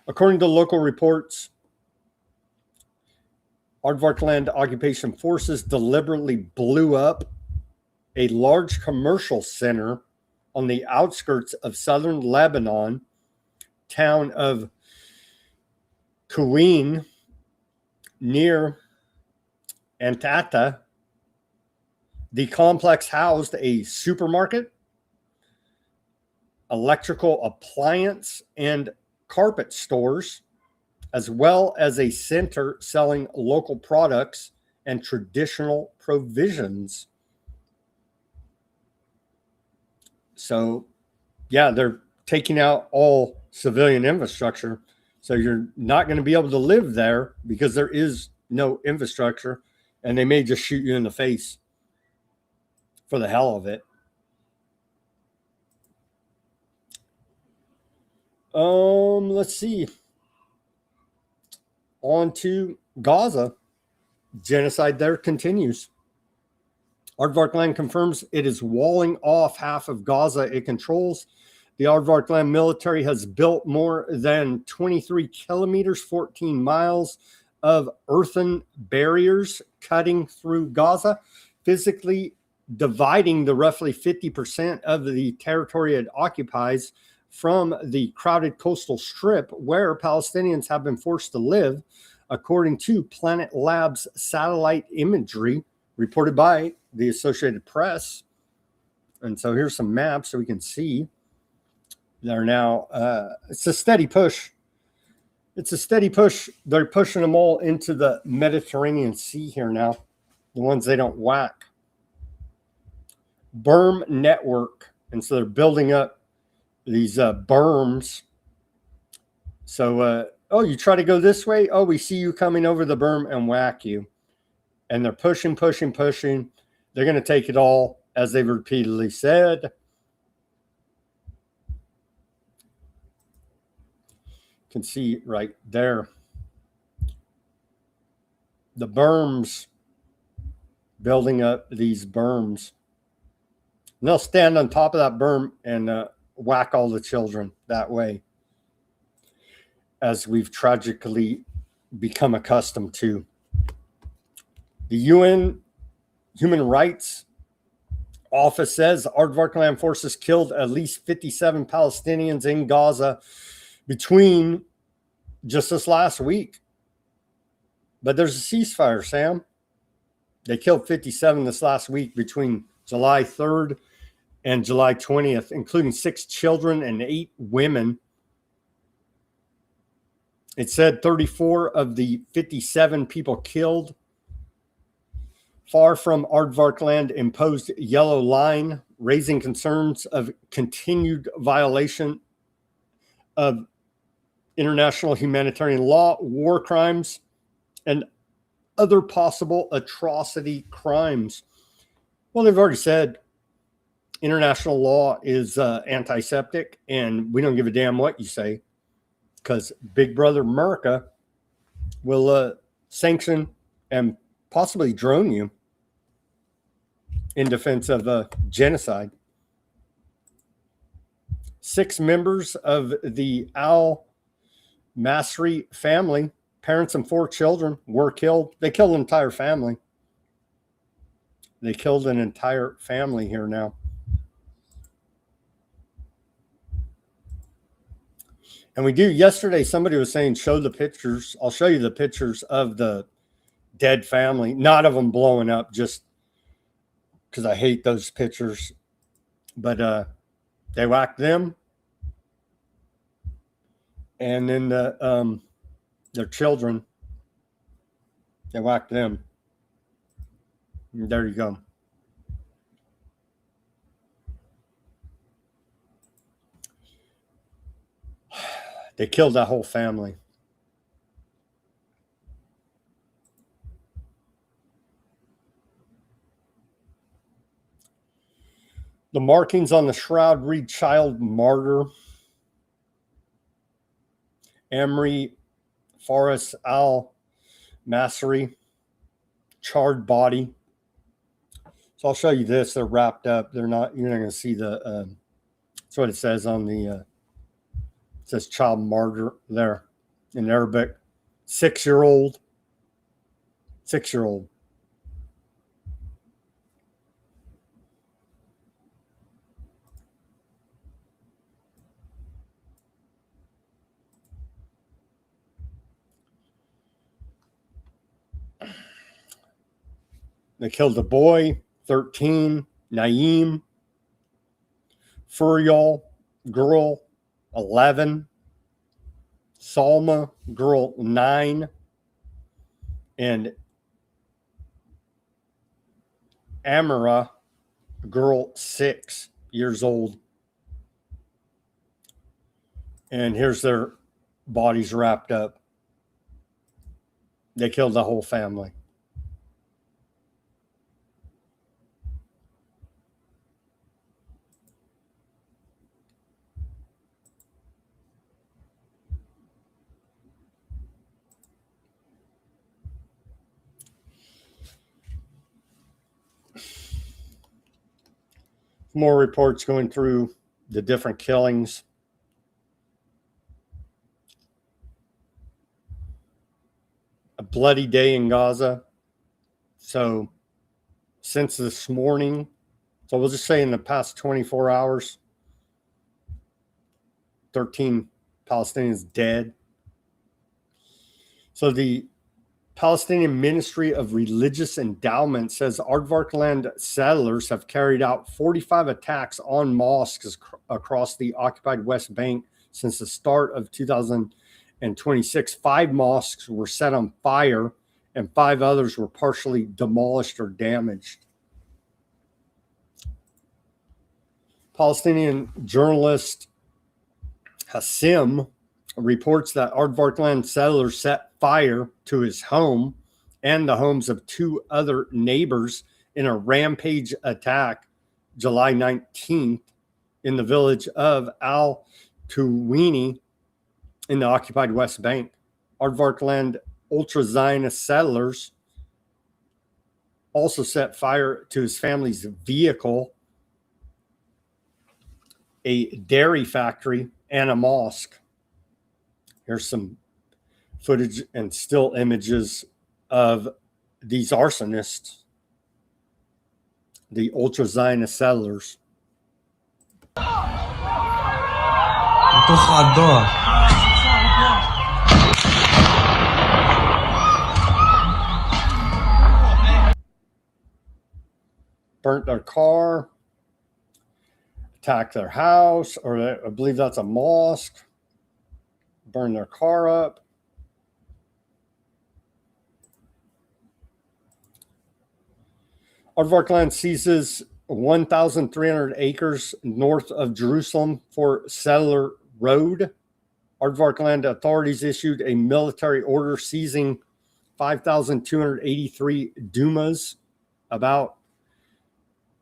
According to local reports, Aardvarkland occupation forces deliberately blew up a large commercial center on the outskirts of southern Lebanon, town of Kuwin, near Antata. The complex housed a supermarket, electrical appliance, and carpet stores, as well as a center selling local products and traditional provisions. So, yeah, they're taking out all civilian infrastructure. So you're not going to be able to live there because there is no infrastructure, and they may just shoot you in the face for the hell of it. Let's see. On to Gaza. Genocide there continues. Aardvarkland confirms it is walling off half of Gaza it controls. The Aardvarkland military has built more than 23 kilometers, 14 miles of earthen barriers cutting through Gaza, physically dividing the roughly 50% of the territory it occupies from the crowded coastal strip where Palestinians have been forced to live according to Planet Labs satellite imagery reported by the Associated Press. And so here's some maps so we can see. They're now, it's a steady push. It's a steady push. They're pushing them all into the Mediterranean Sea here now, the ones they don't whack. Berm network. And so they're building up these berms. So, oh, you try to go this way? Oh, we see you coming over the berm and whack you. And they're pushing, pushing, pushing. They're going to take it all, as they've repeatedly said. You can see right there. The berms, building up these berms. And they'll stand on top of that berm and whack all the children that way, as we've tragically become accustomed to. The UN Human Rights Office says Aardvark land forces killed at least 57 Palestinians in Gaza between just this last week. But there's a ceasefire, Sam. They killed 57 this last week between July 3rd and July 20th, including 6 children and 8 women. It said 34 of the 57 people killed. Far from Aardvark land imposed yellow line, raising concerns of continued violation of international humanitarian law, war crimes, and other possible atrocity crimes. Well, they've already said international law is antiseptic, and we don't give a damn what you say, because Big Brother America will sanction and possibly drone you in defense of genocide. 6 members of the Al-Masri family, parents and 4 children, were killed. They killed an entire family. They killed an entire family here now. And we do, yesterday, somebody was saying, show the pictures. I'll show you the pictures of the dead family. Not of them blowing up, just because I hate those pictures. But they whacked them. And then their children, they whacked them. And there you go. They killed that whole family. The markings on the shroud read child martyr. Amri Faris Al-Masri, charred body. So I'll show you this. They're wrapped up. They're not, you're not going to see the, that's what it says on the, it says child martyr there in Arabic. 6-year-old. 6-year-old. They killed a boy, 13, Naeem, Furial, girl, 11, Salma, girl, 9, and Amara, girl, 6 years old. And here's their bodies wrapped up. They killed the whole family. More reports going through the different killings. A bloody day in Gaza. So since this morning, so we'll just say in the past 24 hours, 13 Palestinians dead. So the Palestinian Ministry of Religious Endowment says Aardvark land settlers have carried out 45 attacks on mosques across the occupied West Bank since the start of 2026. 5 mosques were set on fire and 5 others were partially demolished or damaged. Palestinian journalist Hassim reports that Aardvark land settlers set fire to his home and the homes of 2 other neighbors in a rampage attack July 19th in the village of Al Tuwini in the occupied West Bank. Aardvark land ultra-Zionist settlers also set fire to his family's vehicle, a dairy factory, and a mosque. Here's some footage and still images of these arsonists, the ultra-Zionist settlers. Burnt their car, attacked their house, or I believe that's a mosque, burned their car up. Aardvark land seizes 1,300 acres north of Jerusalem for Settler Road. Aardvark land authorities issued a military order seizing 5,283 dumas, about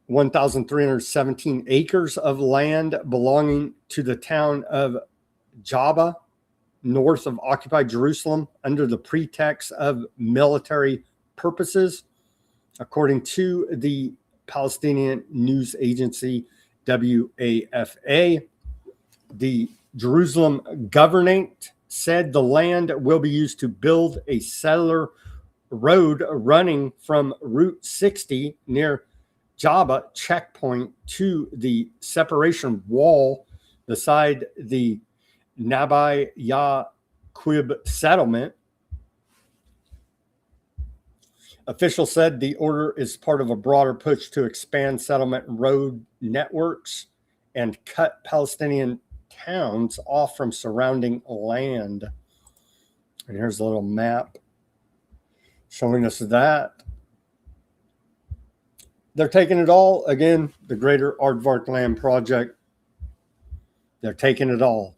1,317 acres of land belonging to the town of Jabba, north of occupied Jerusalem, under the pretext of military purposes. According to the Palestinian news agency WAFA, the Jerusalem governorate said the land will be used to build a settler road running from Route 60 near Jabba checkpoint to the separation wall beside the Nabai Yaqub settlement. Officials said the order is part of a broader push to expand settlement road networks and cut Palestinian towns off from surrounding land. And here's a little map showing us that. They're taking it all. Again, the Greater Aardvark Land Project. They're taking it all.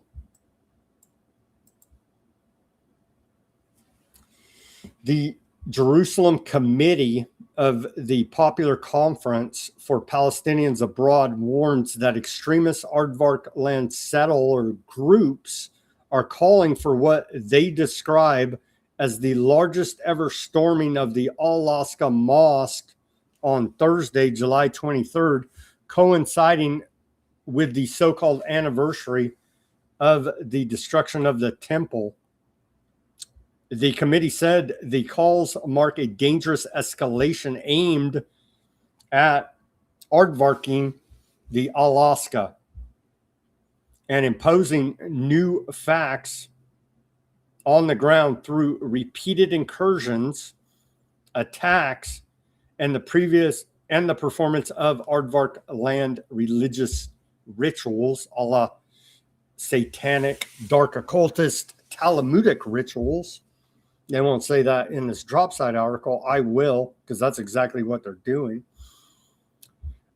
The Jerusalem Committee of the Popular Conference for Palestinians Abroad warns that extremist Aardvark land settler groups are calling for what they describe as the largest ever storming of the Al-Aqsa Mosque on Thursday, July 23rd, coinciding with the so-called anniversary of the destruction of the temple. The committee said the calls mark a dangerous escalation aimed at aardvarking the Al-Aqsa and imposing new facts on the ground through repeated incursions, attacks, and the performance of Aardvark land religious rituals, a la satanic, dark occultist, Talmudic rituals. They won't say that in this drop side article. I will, because that's exactly what they're doing.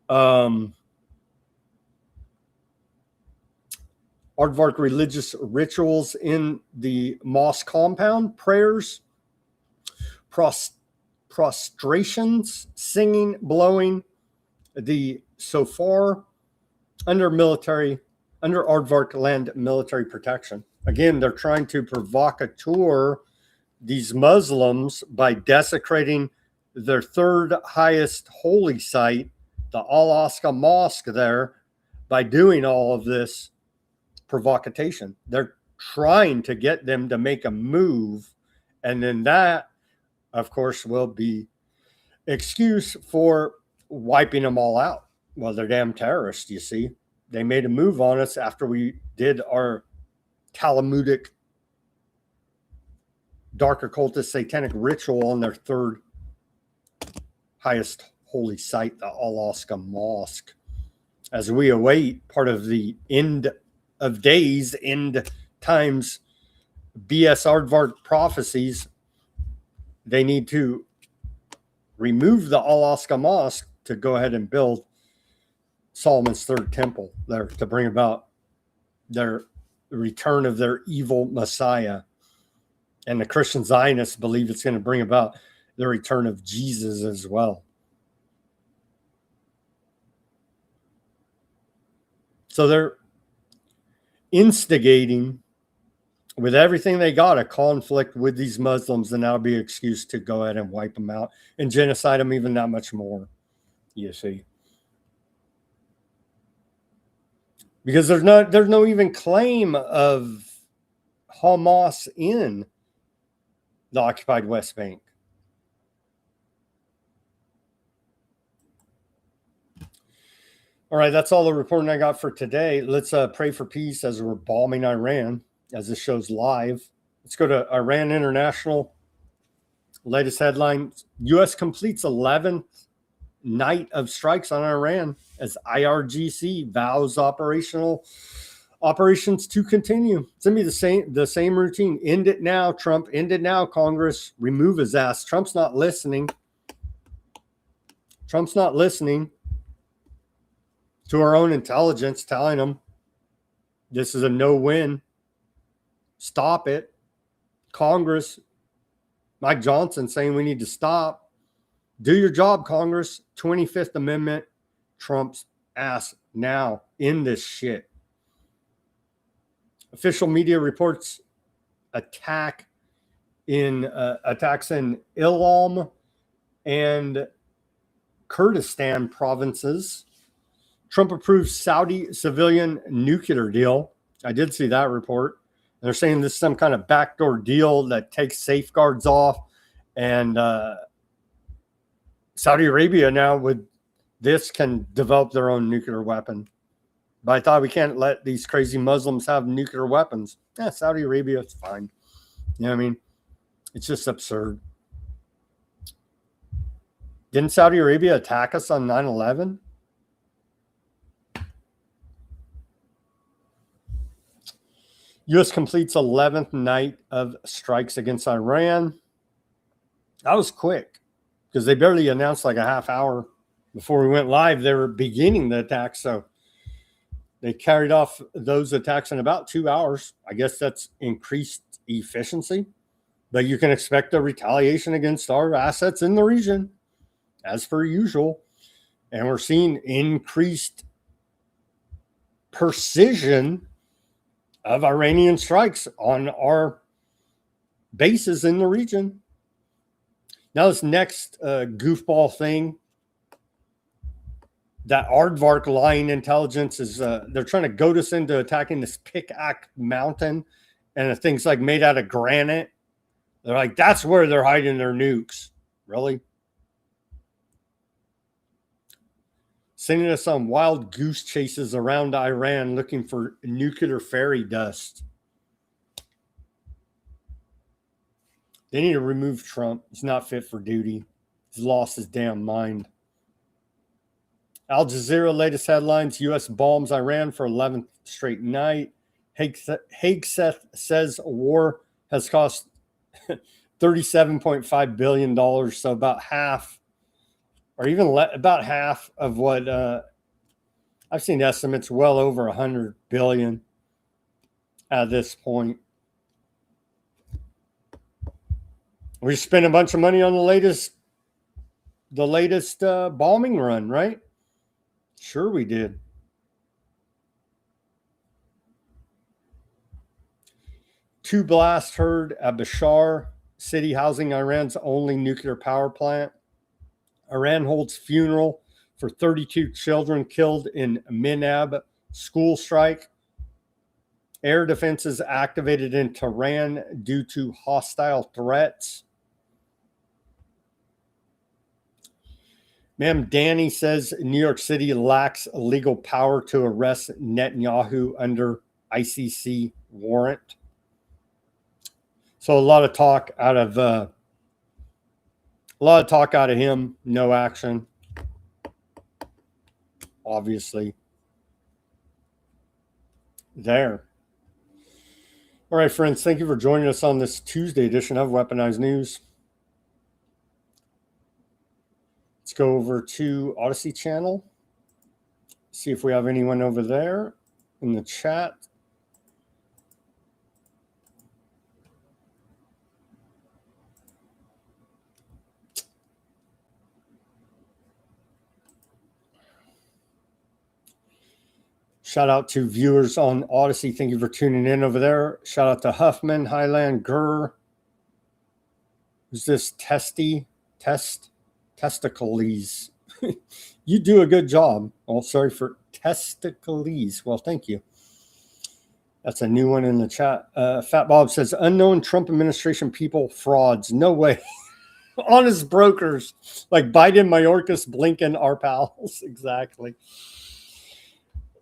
Aardvark religious rituals in the mosque compound, prayers, prostrations, singing, blowing the shofar under Aardvark land military protection. Again, they're trying to provocateur these Muslims by desecrating their third highest holy site, the Al-Aqsa Mosque there, by doing all of this provocation. They're trying to get them to make a move, and then that, of course, will be excuse for wiping them all out. Well, they're damn terrorists, you see. They made a move on us after we did our Talmudic dark occultist satanic ritual on their third highest holy site, the Alaska Mosque. As we await part of the end of days, end times, BS Aardvark prophecies, they need to remove the Alaska Mosque to go ahead and build Solomon's third temple there to bring about their return of their evil Messiah. And the Christian Zionists believe it's going to bring about the return of Jesus as well. So they're instigating with everything they got a conflict with these Muslims, and that'll be an excuse to go ahead and wipe them out and genocide them even that much more, you see. Because there's no even claim of Hamas in the occupied West Bank. All right, that's all the reporting I got for today. Let's pray for peace as we're bombing Iran, as this show's live. Let's go to Iran International. Latest headline, U.S. completes 11th night of strikes on Iran as IRGC vows operations to continue. It's going to be the same routine. End it now, Trump. End it now, Congress. Remove his ass. Trump's not listening. Trump's not listening to our own intelligence telling them this is a no-win. Stop it. Congress, Mike Johnson saying we need to stop. Do your job, Congress. 25th Amendment, Trump's ass now in this shit. Official media reports attacks in Ilam and Kurdistan provinces. Trump approves Saudi civilian nuclear deal. I did see that report. They're saying this is some kind of backdoor deal that takes safeguards off. And Saudi Arabia now with this can develop their own nuclear weapon. But I thought we can't let these crazy Muslims have nuclear weapons. Yeah, Saudi Arabia, it's fine. You know what I mean? It's just absurd. Didn't Saudi Arabia attack us on 9/11? U.S. completes 11th night of strikes against Iran. That was quick because they barely announced like a half hour before we went live. They were beginning the attack. So they carried off those attacks in about 2 hours. I guess that's increased efficiency. But you can expect a retaliation against our assets in the region as per usual. And we're seeing increased precision of Iranian strikes on our bases in the region. Now this next goofball thing, that Aardvark lying intelligence is, they're trying to goad us into attacking this Pickaxe Mountain, and the thing's like made out of granite. They're like, that's where they're hiding their nukes. Really? Sending us on wild goose chases around Iran looking for nuclear fairy dust. They need to remove Trump. He's not fit for duty. He's lost his damn mind. Al Jazeera latest headlines. U.S. bombs Iran for 11th straight night. Hegseth says war has cost $37.5 billion. So about half, or even about half of what I've seen estimates well over 100 billion at this point. We spent a bunch of money on the latest bombing run, right? Sure we did. Two blasts heard at Bashar city housing Iran's only nuclear power plant. Iran holds funeral for 32 children killed in Minab school strike. Air defenses activated in Tehran due to hostile threats. Ma'am Danny says New York City lacks legal power to arrest Netanyahu under ICC warrant. So a lot of talk out of him, no action. Obviously. There. All right, friends, thank you for joining us on this Tuesday edition of Weaponized News. Let's go over to Odysee channel. See if we have anyone over there in the chat. Shout out to viewers on Odysee. Thank you for tuning in over there. Shout out to Huffman, Highland, Gurr. Who's this? Testicles. You do a good job. Oh, sorry for testicles. Well, thank you. That's a new one in the chat. Fat Bob says, unknown Trump administration people, frauds. No way. Honest brokers like Biden, Mayorkas, Blinken, our pals. Exactly.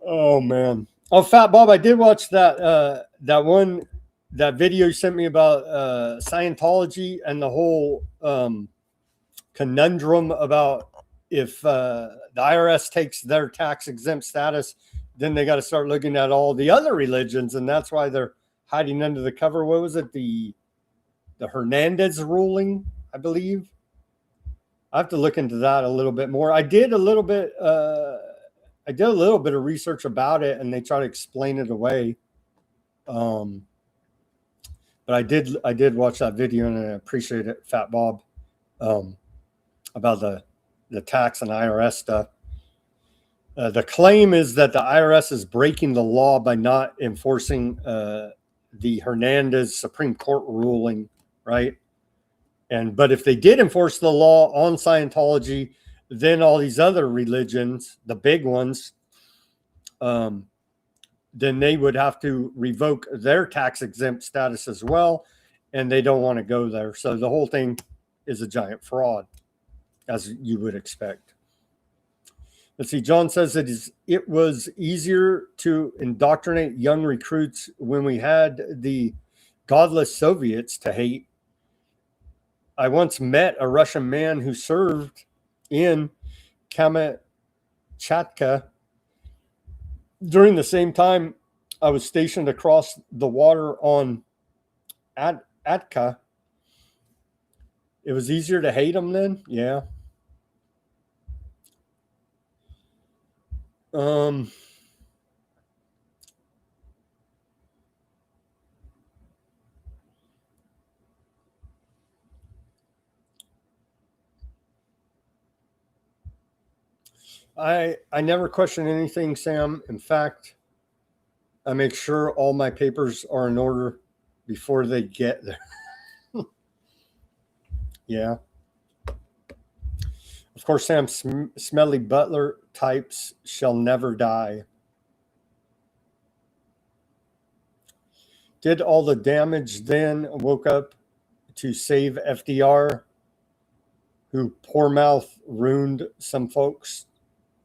Oh, man. Oh, Fat Bob, I did watch that video you sent me about Scientology and the whole conundrum about if the IRS takes their tax exempt status, then they got to start looking at all the other religions, and that's why they're hiding under the cover. What was it? The Hernandez ruling, I believe. I have to look into that a little bit more. I did a little bit of research about it, and they try to explain it away. But I did watch that video, and I appreciate it, Fat Bob, about the tax and IRS stuff. The claim is that the IRS is breaking the law by not enforcing the Hernandez Supreme Court ruling, right? But if they did enforce the law on Scientology, then all these other religions, the big ones, then they would have to revoke their tax exempt status as well, and they don't want to go there. So the whole thing is a giant fraud, as you would expect. Let's see. John says it was easier to indoctrinate young recruits when we had the godless Soviets to hate. I once met a Russian man who served in Kamchatka. During the same time, I was stationed across the water on Atka. It was easier to hate him then? Yeah. I never question anything, Sam. In fact, I make sure all my papers are in order before they get there. Yeah. Of course, Sam, smelly butler types shall never die. Did all the damage then, woke up to save FDR, who poor mouth ruined some folks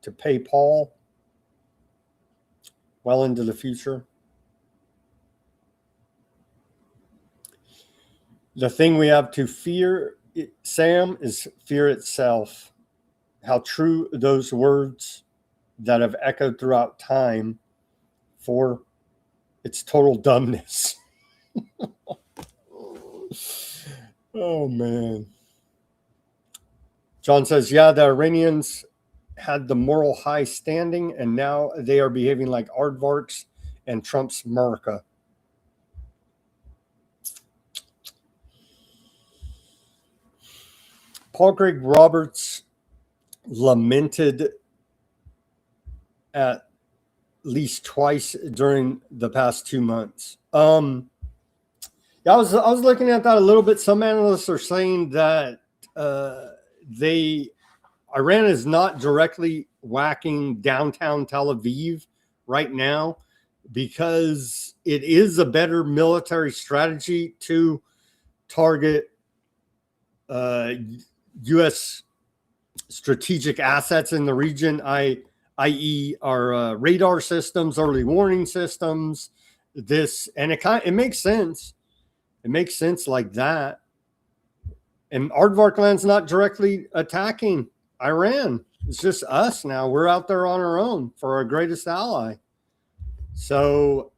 to pay Paul well into the future. The thing we have to fear, Sam, is fear itself. How true those words that have echoed throughout time for its total dumbness. Oh, man. John says, yeah, the Iranians had the moral high standing, and now they are behaving like aardvarks and Trump's America. Paul Craig Roberts lamented at least twice during the past 2 months. I was looking at that a little bit. Some analysts are saying that Iran is not directly whacking downtown Tel Aviv right now because it is a better military strategy to target U.S. strategic assets in the region, i.e. our radar systems, early warning systems. And it makes sense It makes sense like that. And Aardvark land's not directly attacking Iran. It's just us now. We're out there on our own for our greatest ally. So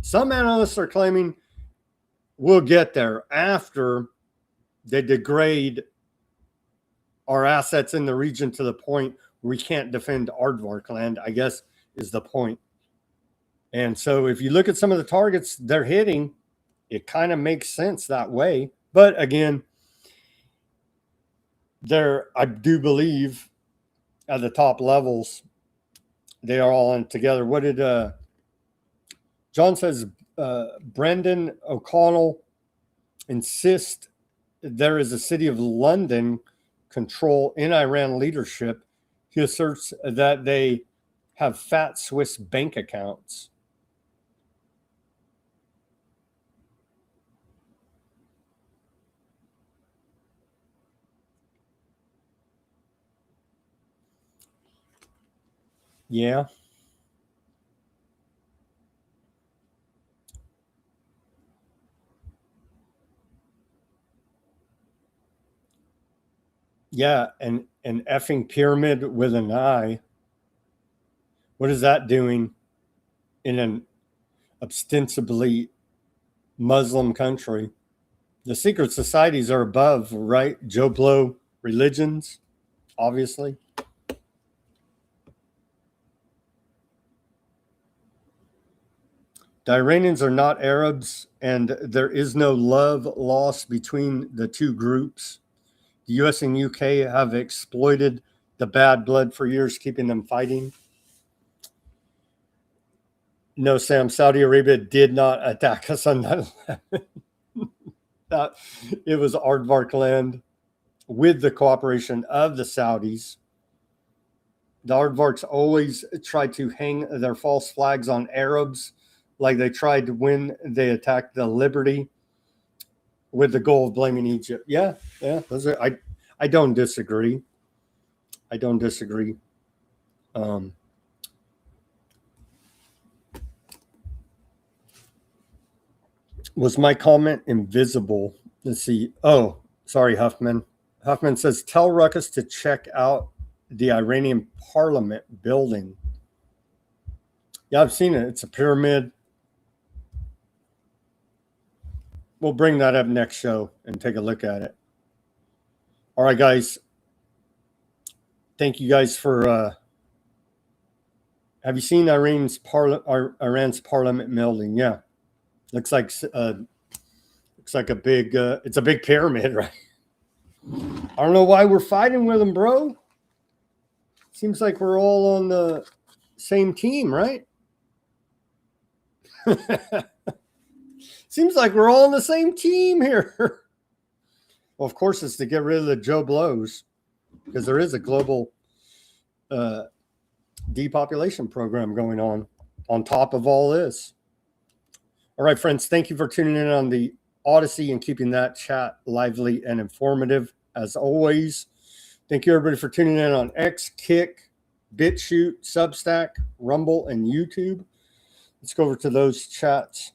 some analysts are claiming we'll get there after they degrade our assets in the region to the point where we can't defend Aardvark land, I guess is the point. And so if you look at some of the targets they're hitting, it kind of makes sense that way. But again, I do believe at the top levels, they are all in together. What did John says? Brendan O'Connell insists there is a city of London control in Iran leadership. He asserts that they have fat Swiss bank accounts. Yeah. Yeah, and an effing pyramid with an eye. What is that doing in an ostensibly Muslim country? The secret societies are above, right? Joe Blow religions, obviously. The Iranians are not Arabs, and there is no love lost between the two groups. The US and UK have exploited the bad blood for years, keeping them fighting. No, Sam, Saudi Arabia did not attack us on 9/11. It was Aardvark land with the cooperation of the Saudis. The Aardvarks always try to hang their false flags on Arabs, like they tried when they attacked the Liberty with the goal of blaming Egypt. Yeah, those are, I don't disagree. I don't disagree. Was my comment invisible? Let's see. Oh, sorry, Huffman. Huffman says, tell Ruckus to check out the Iranian parliament building. Yeah, I've seen it. It's a pyramid. We'll bring that up next show and take a look at it. All right, guys. Thank you guys for. Have you seen Iran's parliament building? Yeah, looks like a big. It's a big pyramid, right? I don't know why we're fighting with them, bro. Seems like we're all on the same team, right? Seems like we're all on the same team here. Well, of course, it's to get rid of the Joe Blows, because there is a global depopulation program going on top of all this. All right, friends, thank you for tuning in on the Odysee and keeping that chat lively and informative as always. Thank you, everybody, for tuning in on X, Kick, Bitchute, Substack, Rumble, and YouTube. Let's go over to those chats.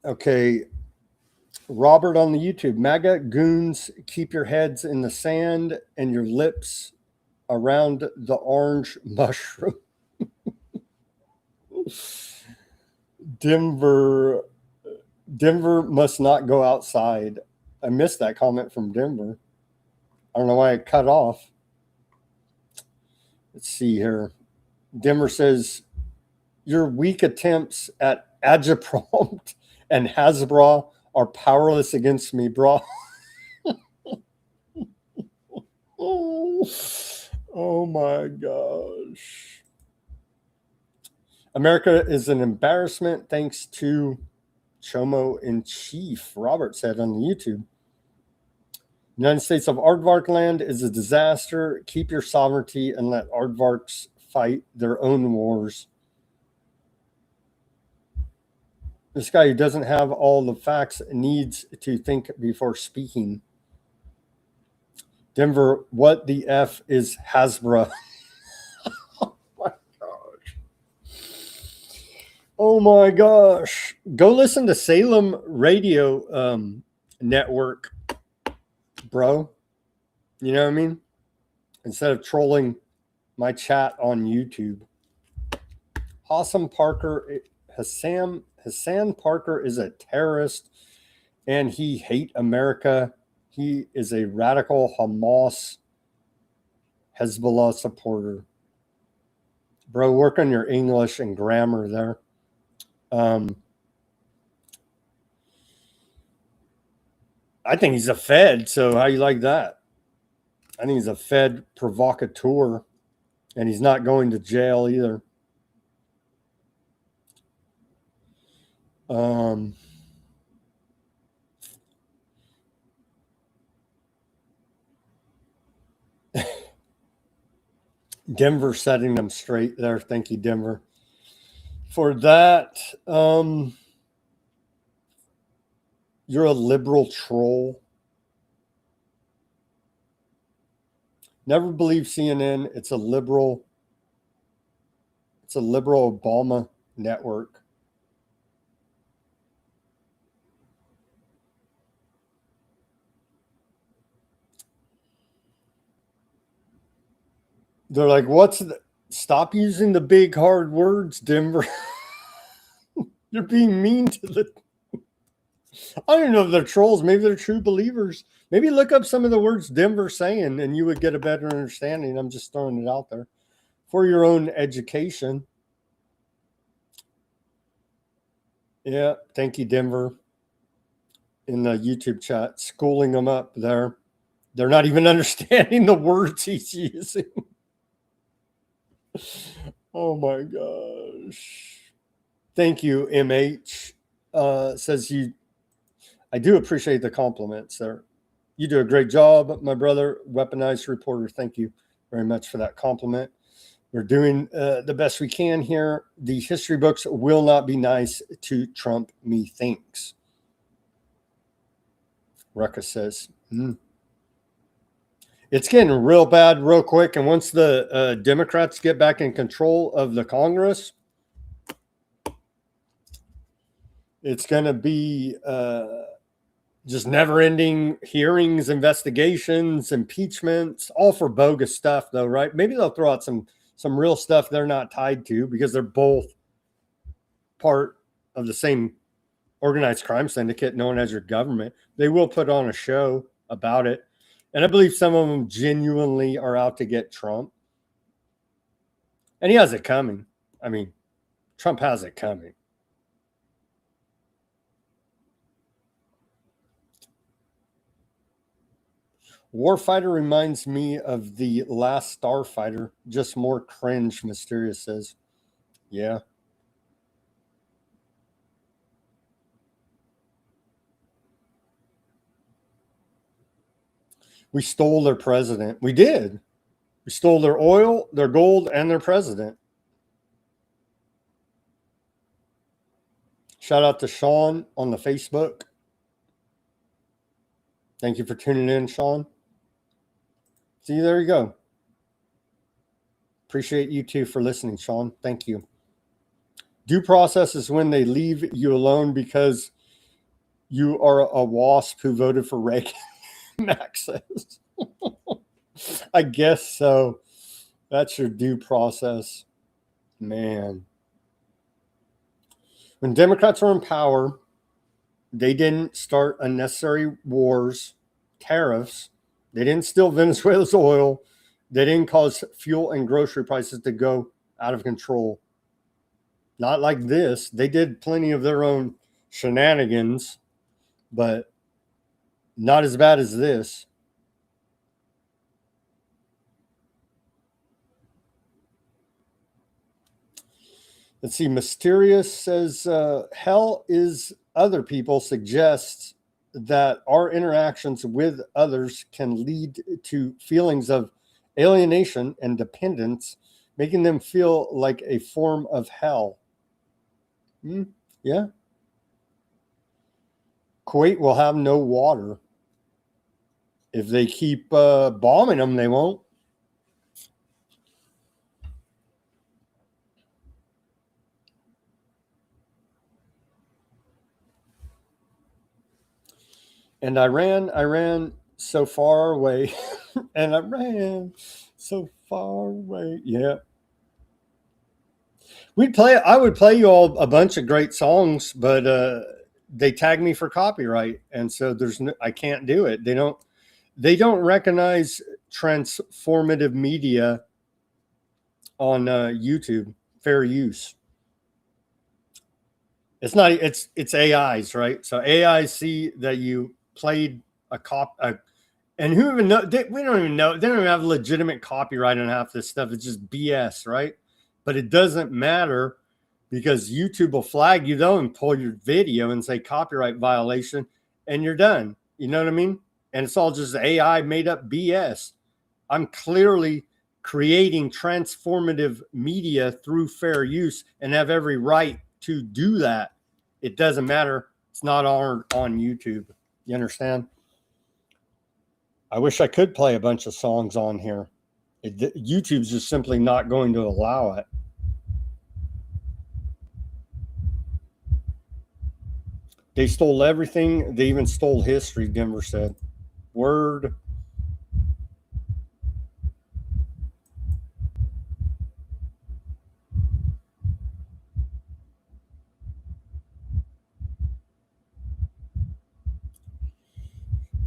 Okay. Robert on the YouTube. MAGA goons, keep your heads in the sand and your lips around the orange mushroom. Denver must not go outside. I missed that comment from Denver. I don't know why it cut off. Let's see here. Denver says, your weak attempts at Agitprompt and Hasbro are powerless against me, bro. Oh my gosh. America is an embarrassment thanks to Chomo in Chief, Robert said on the YouTube. United States of Aardvark land is a disaster. Keep your sovereignty and let Aardvarks fight their own wars. This guy who doesn't have all the facts needs to think before speaking. Denver, what the F is Hasbro? Oh my gosh. Oh my gosh. Go listen to Salem Radio Network, bro. You know what I mean? Instead of trolling my chat on YouTube. Hassan Parker is a terrorist and he hate America. He is a radical Hamas Hezbollah supporter. Bro, work on your English and grammar there. I think he's a Fed, so how you like that? I think he's a Fed provocateur, and he's not going to jail either. Denver setting them straight there. Thank you, Denver, for that. You're a liberal troll. Never believe CNN. It's a liberal Obama network. They're like, stop using the big hard words, Denver. You're being mean to the. I don't know if they're trolls. Maybe they're true believers. Maybe look up some of the words Denver's saying and you would get a better understanding. I'm just throwing it out there for your own education. Yeah. Thank you, Denver. In the YouTube chat, schooling them up there. They're not even understanding the words he's using. Oh my gosh. Thank you, MH. Says I do appreciate the compliments there. You do a great job, my brother, Weaponized reporter. Thank you very much for that compliment. We're doing the best we can here. The history books will not be nice to Trump, methinks. Ruckus says, It's getting real bad real quick. And once the Democrats get back in control of the Congress, it's going to be just never-ending hearings, investigations, impeachments, all for bogus stuff, though, right? Maybe they'll throw out some real stuff they're not tied to because they're both part of the same organized crime syndicate known as your government. They will put on a show about it. And I believe some of them genuinely are out to get Trump. And he has it coming. I mean, Trump has it coming. Warfighter reminds me of the last Starfighter, just more cringe, Mysterious says. Yeah. We stole their president. We did. We stole their oil, their gold, and their president. Shout out to Sean on the Facebook. Thank you for tuning in, Sean. See, there you go. Appreciate you too for listening, Sean. Thank you. Due process is when they leave you alone because you are a wasp who voted for Reagan. Max says. I guess so. That's your due process. Man. When Democrats were in power, they didn't start unnecessary wars, tariffs. They didn't steal Venezuela's oil. They didn't cause fuel and grocery prices to go out of control. Not like this. They did plenty of their own shenanigans, but not as bad as this. Let's see. Mysterious says, hell is other people suggests that our interactions with others can lead to feelings of alienation and dependence, making them feel like a form of hell. Yeah. Kuwait will have no water. If they keep bombing them, they won't. And I ran so far away. And I ran so far away. Yeah. I would play you all a bunch of great songs, but they tag me for copyright. And so I can't do it. They don't recognize transformative media on YouTube, fair use. It's not, it's AIs, right? So AIs see that you played and who even know, we don't even know, they don't even have legitimate copyright on half this stuff. It's just BS, right? But it doesn't matter because YouTube will flag you though and pull your video and say copyright violation and you're done. You know what I mean? And it's all just AI made up BS. I'm clearly creating transformative media through fair use and have every right to do that. It doesn't matter. It's not on YouTube. You understand? I wish I could play a bunch of songs on here. YouTube's just simply not going to allow it. They stole everything. They even stole history, Denver said. Word.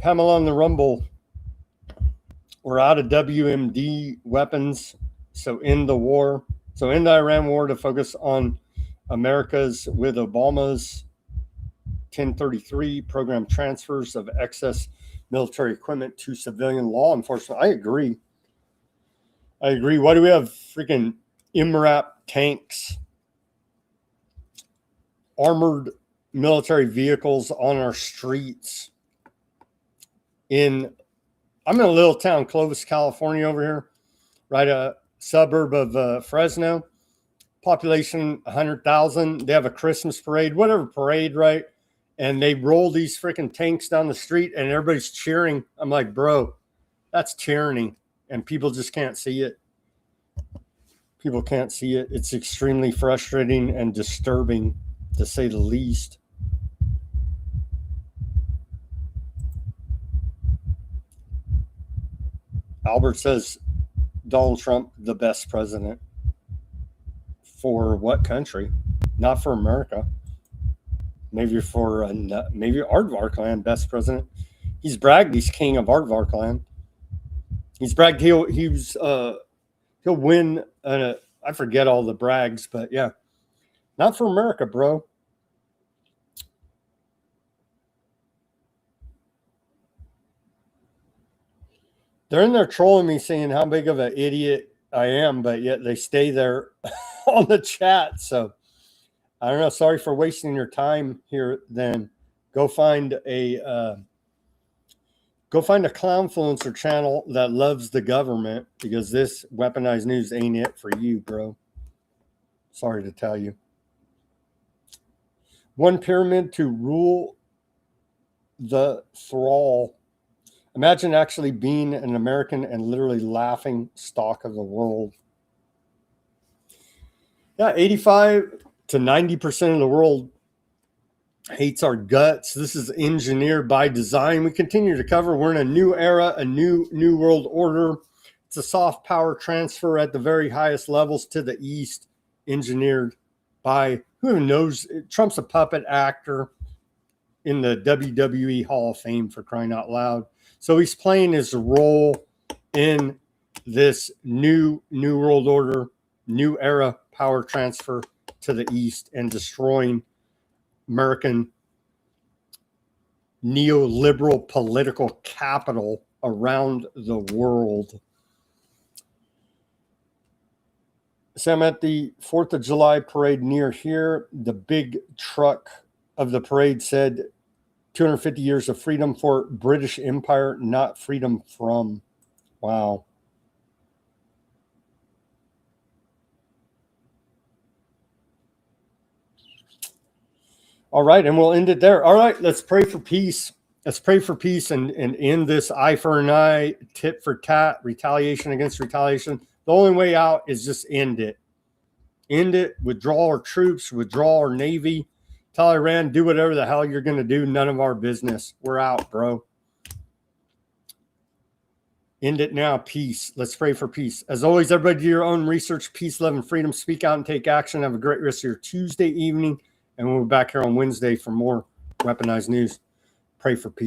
Pamela on the Rumble. We're out of WMD weapons. So end the war. So end the Iran war to focus on America's with Obama's 1033 program transfers of excess military equipment to civilian law enforcement. I agree. Why do we have freaking MRAP tanks, armored military vehicles on our streets? I'm in a little town, Clovis, California over here, right? A suburb of Fresno. Population 100,000. They have a Christmas parade, whatever parade, right? And they roll these freaking tanks down the street and everybody's cheering. I'm like, bro, that's tyranny. And people just can't see it. People can't see it. It's extremely frustrating and disturbing, to say the least. Albert says Donald Trump, the best president. For what country? Not for America. Maybe for maybe Aardvark land, best president. He's bragged he's king of Aardvark land. He's bragged he'll win. I forget all the brags, but yeah, not for America, bro. They're in there trolling me, saying how big of an idiot I am, but yet they stay there on the chat. So I don't know. Sorry for wasting your time here. Then go find a clownfluencer channel that loves the government, because this weaponized news ain't it for you, bro. Sorry to tell you. One pyramid to rule the thrall. Imagine actually being an American and literally laughing stock of the world. Yeah, 85 to 90% of the world hates our guts. This is engineered by design. We continue to cover. We're in a new era, a new world order. It's a soft power transfer at the very highest levels to the east, engineered by, who even knows? Trump's a puppet actor in the WWE Hall of Fame, for crying out loud. So he's playing his role in this new world order, new era power transfer to the east and destroying American neoliberal political capital around the world. So I'm at the 4th of July parade near here. The big truck of the parade said 250 years of freedom for British Empire, not freedom from. Wow. All right, and we'll end it there. All right, let's pray for peace. Let's pray for peace and end this eye for an eye, tit for tat, retaliation against retaliation. The only way out is just end it. End it, withdraw our troops, withdraw our Navy, Tell Iran, do whatever the hell you're going to do. None of our business. We're out, bro. End it now. Peace. Let's pray for peace. As always, everybody do your own research. Peace, love, and freedom. Speak out and take action. Have a great rest of your Tuesday evening. And we'll be back here on Wednesday for more Weaponized News. Pray for peace.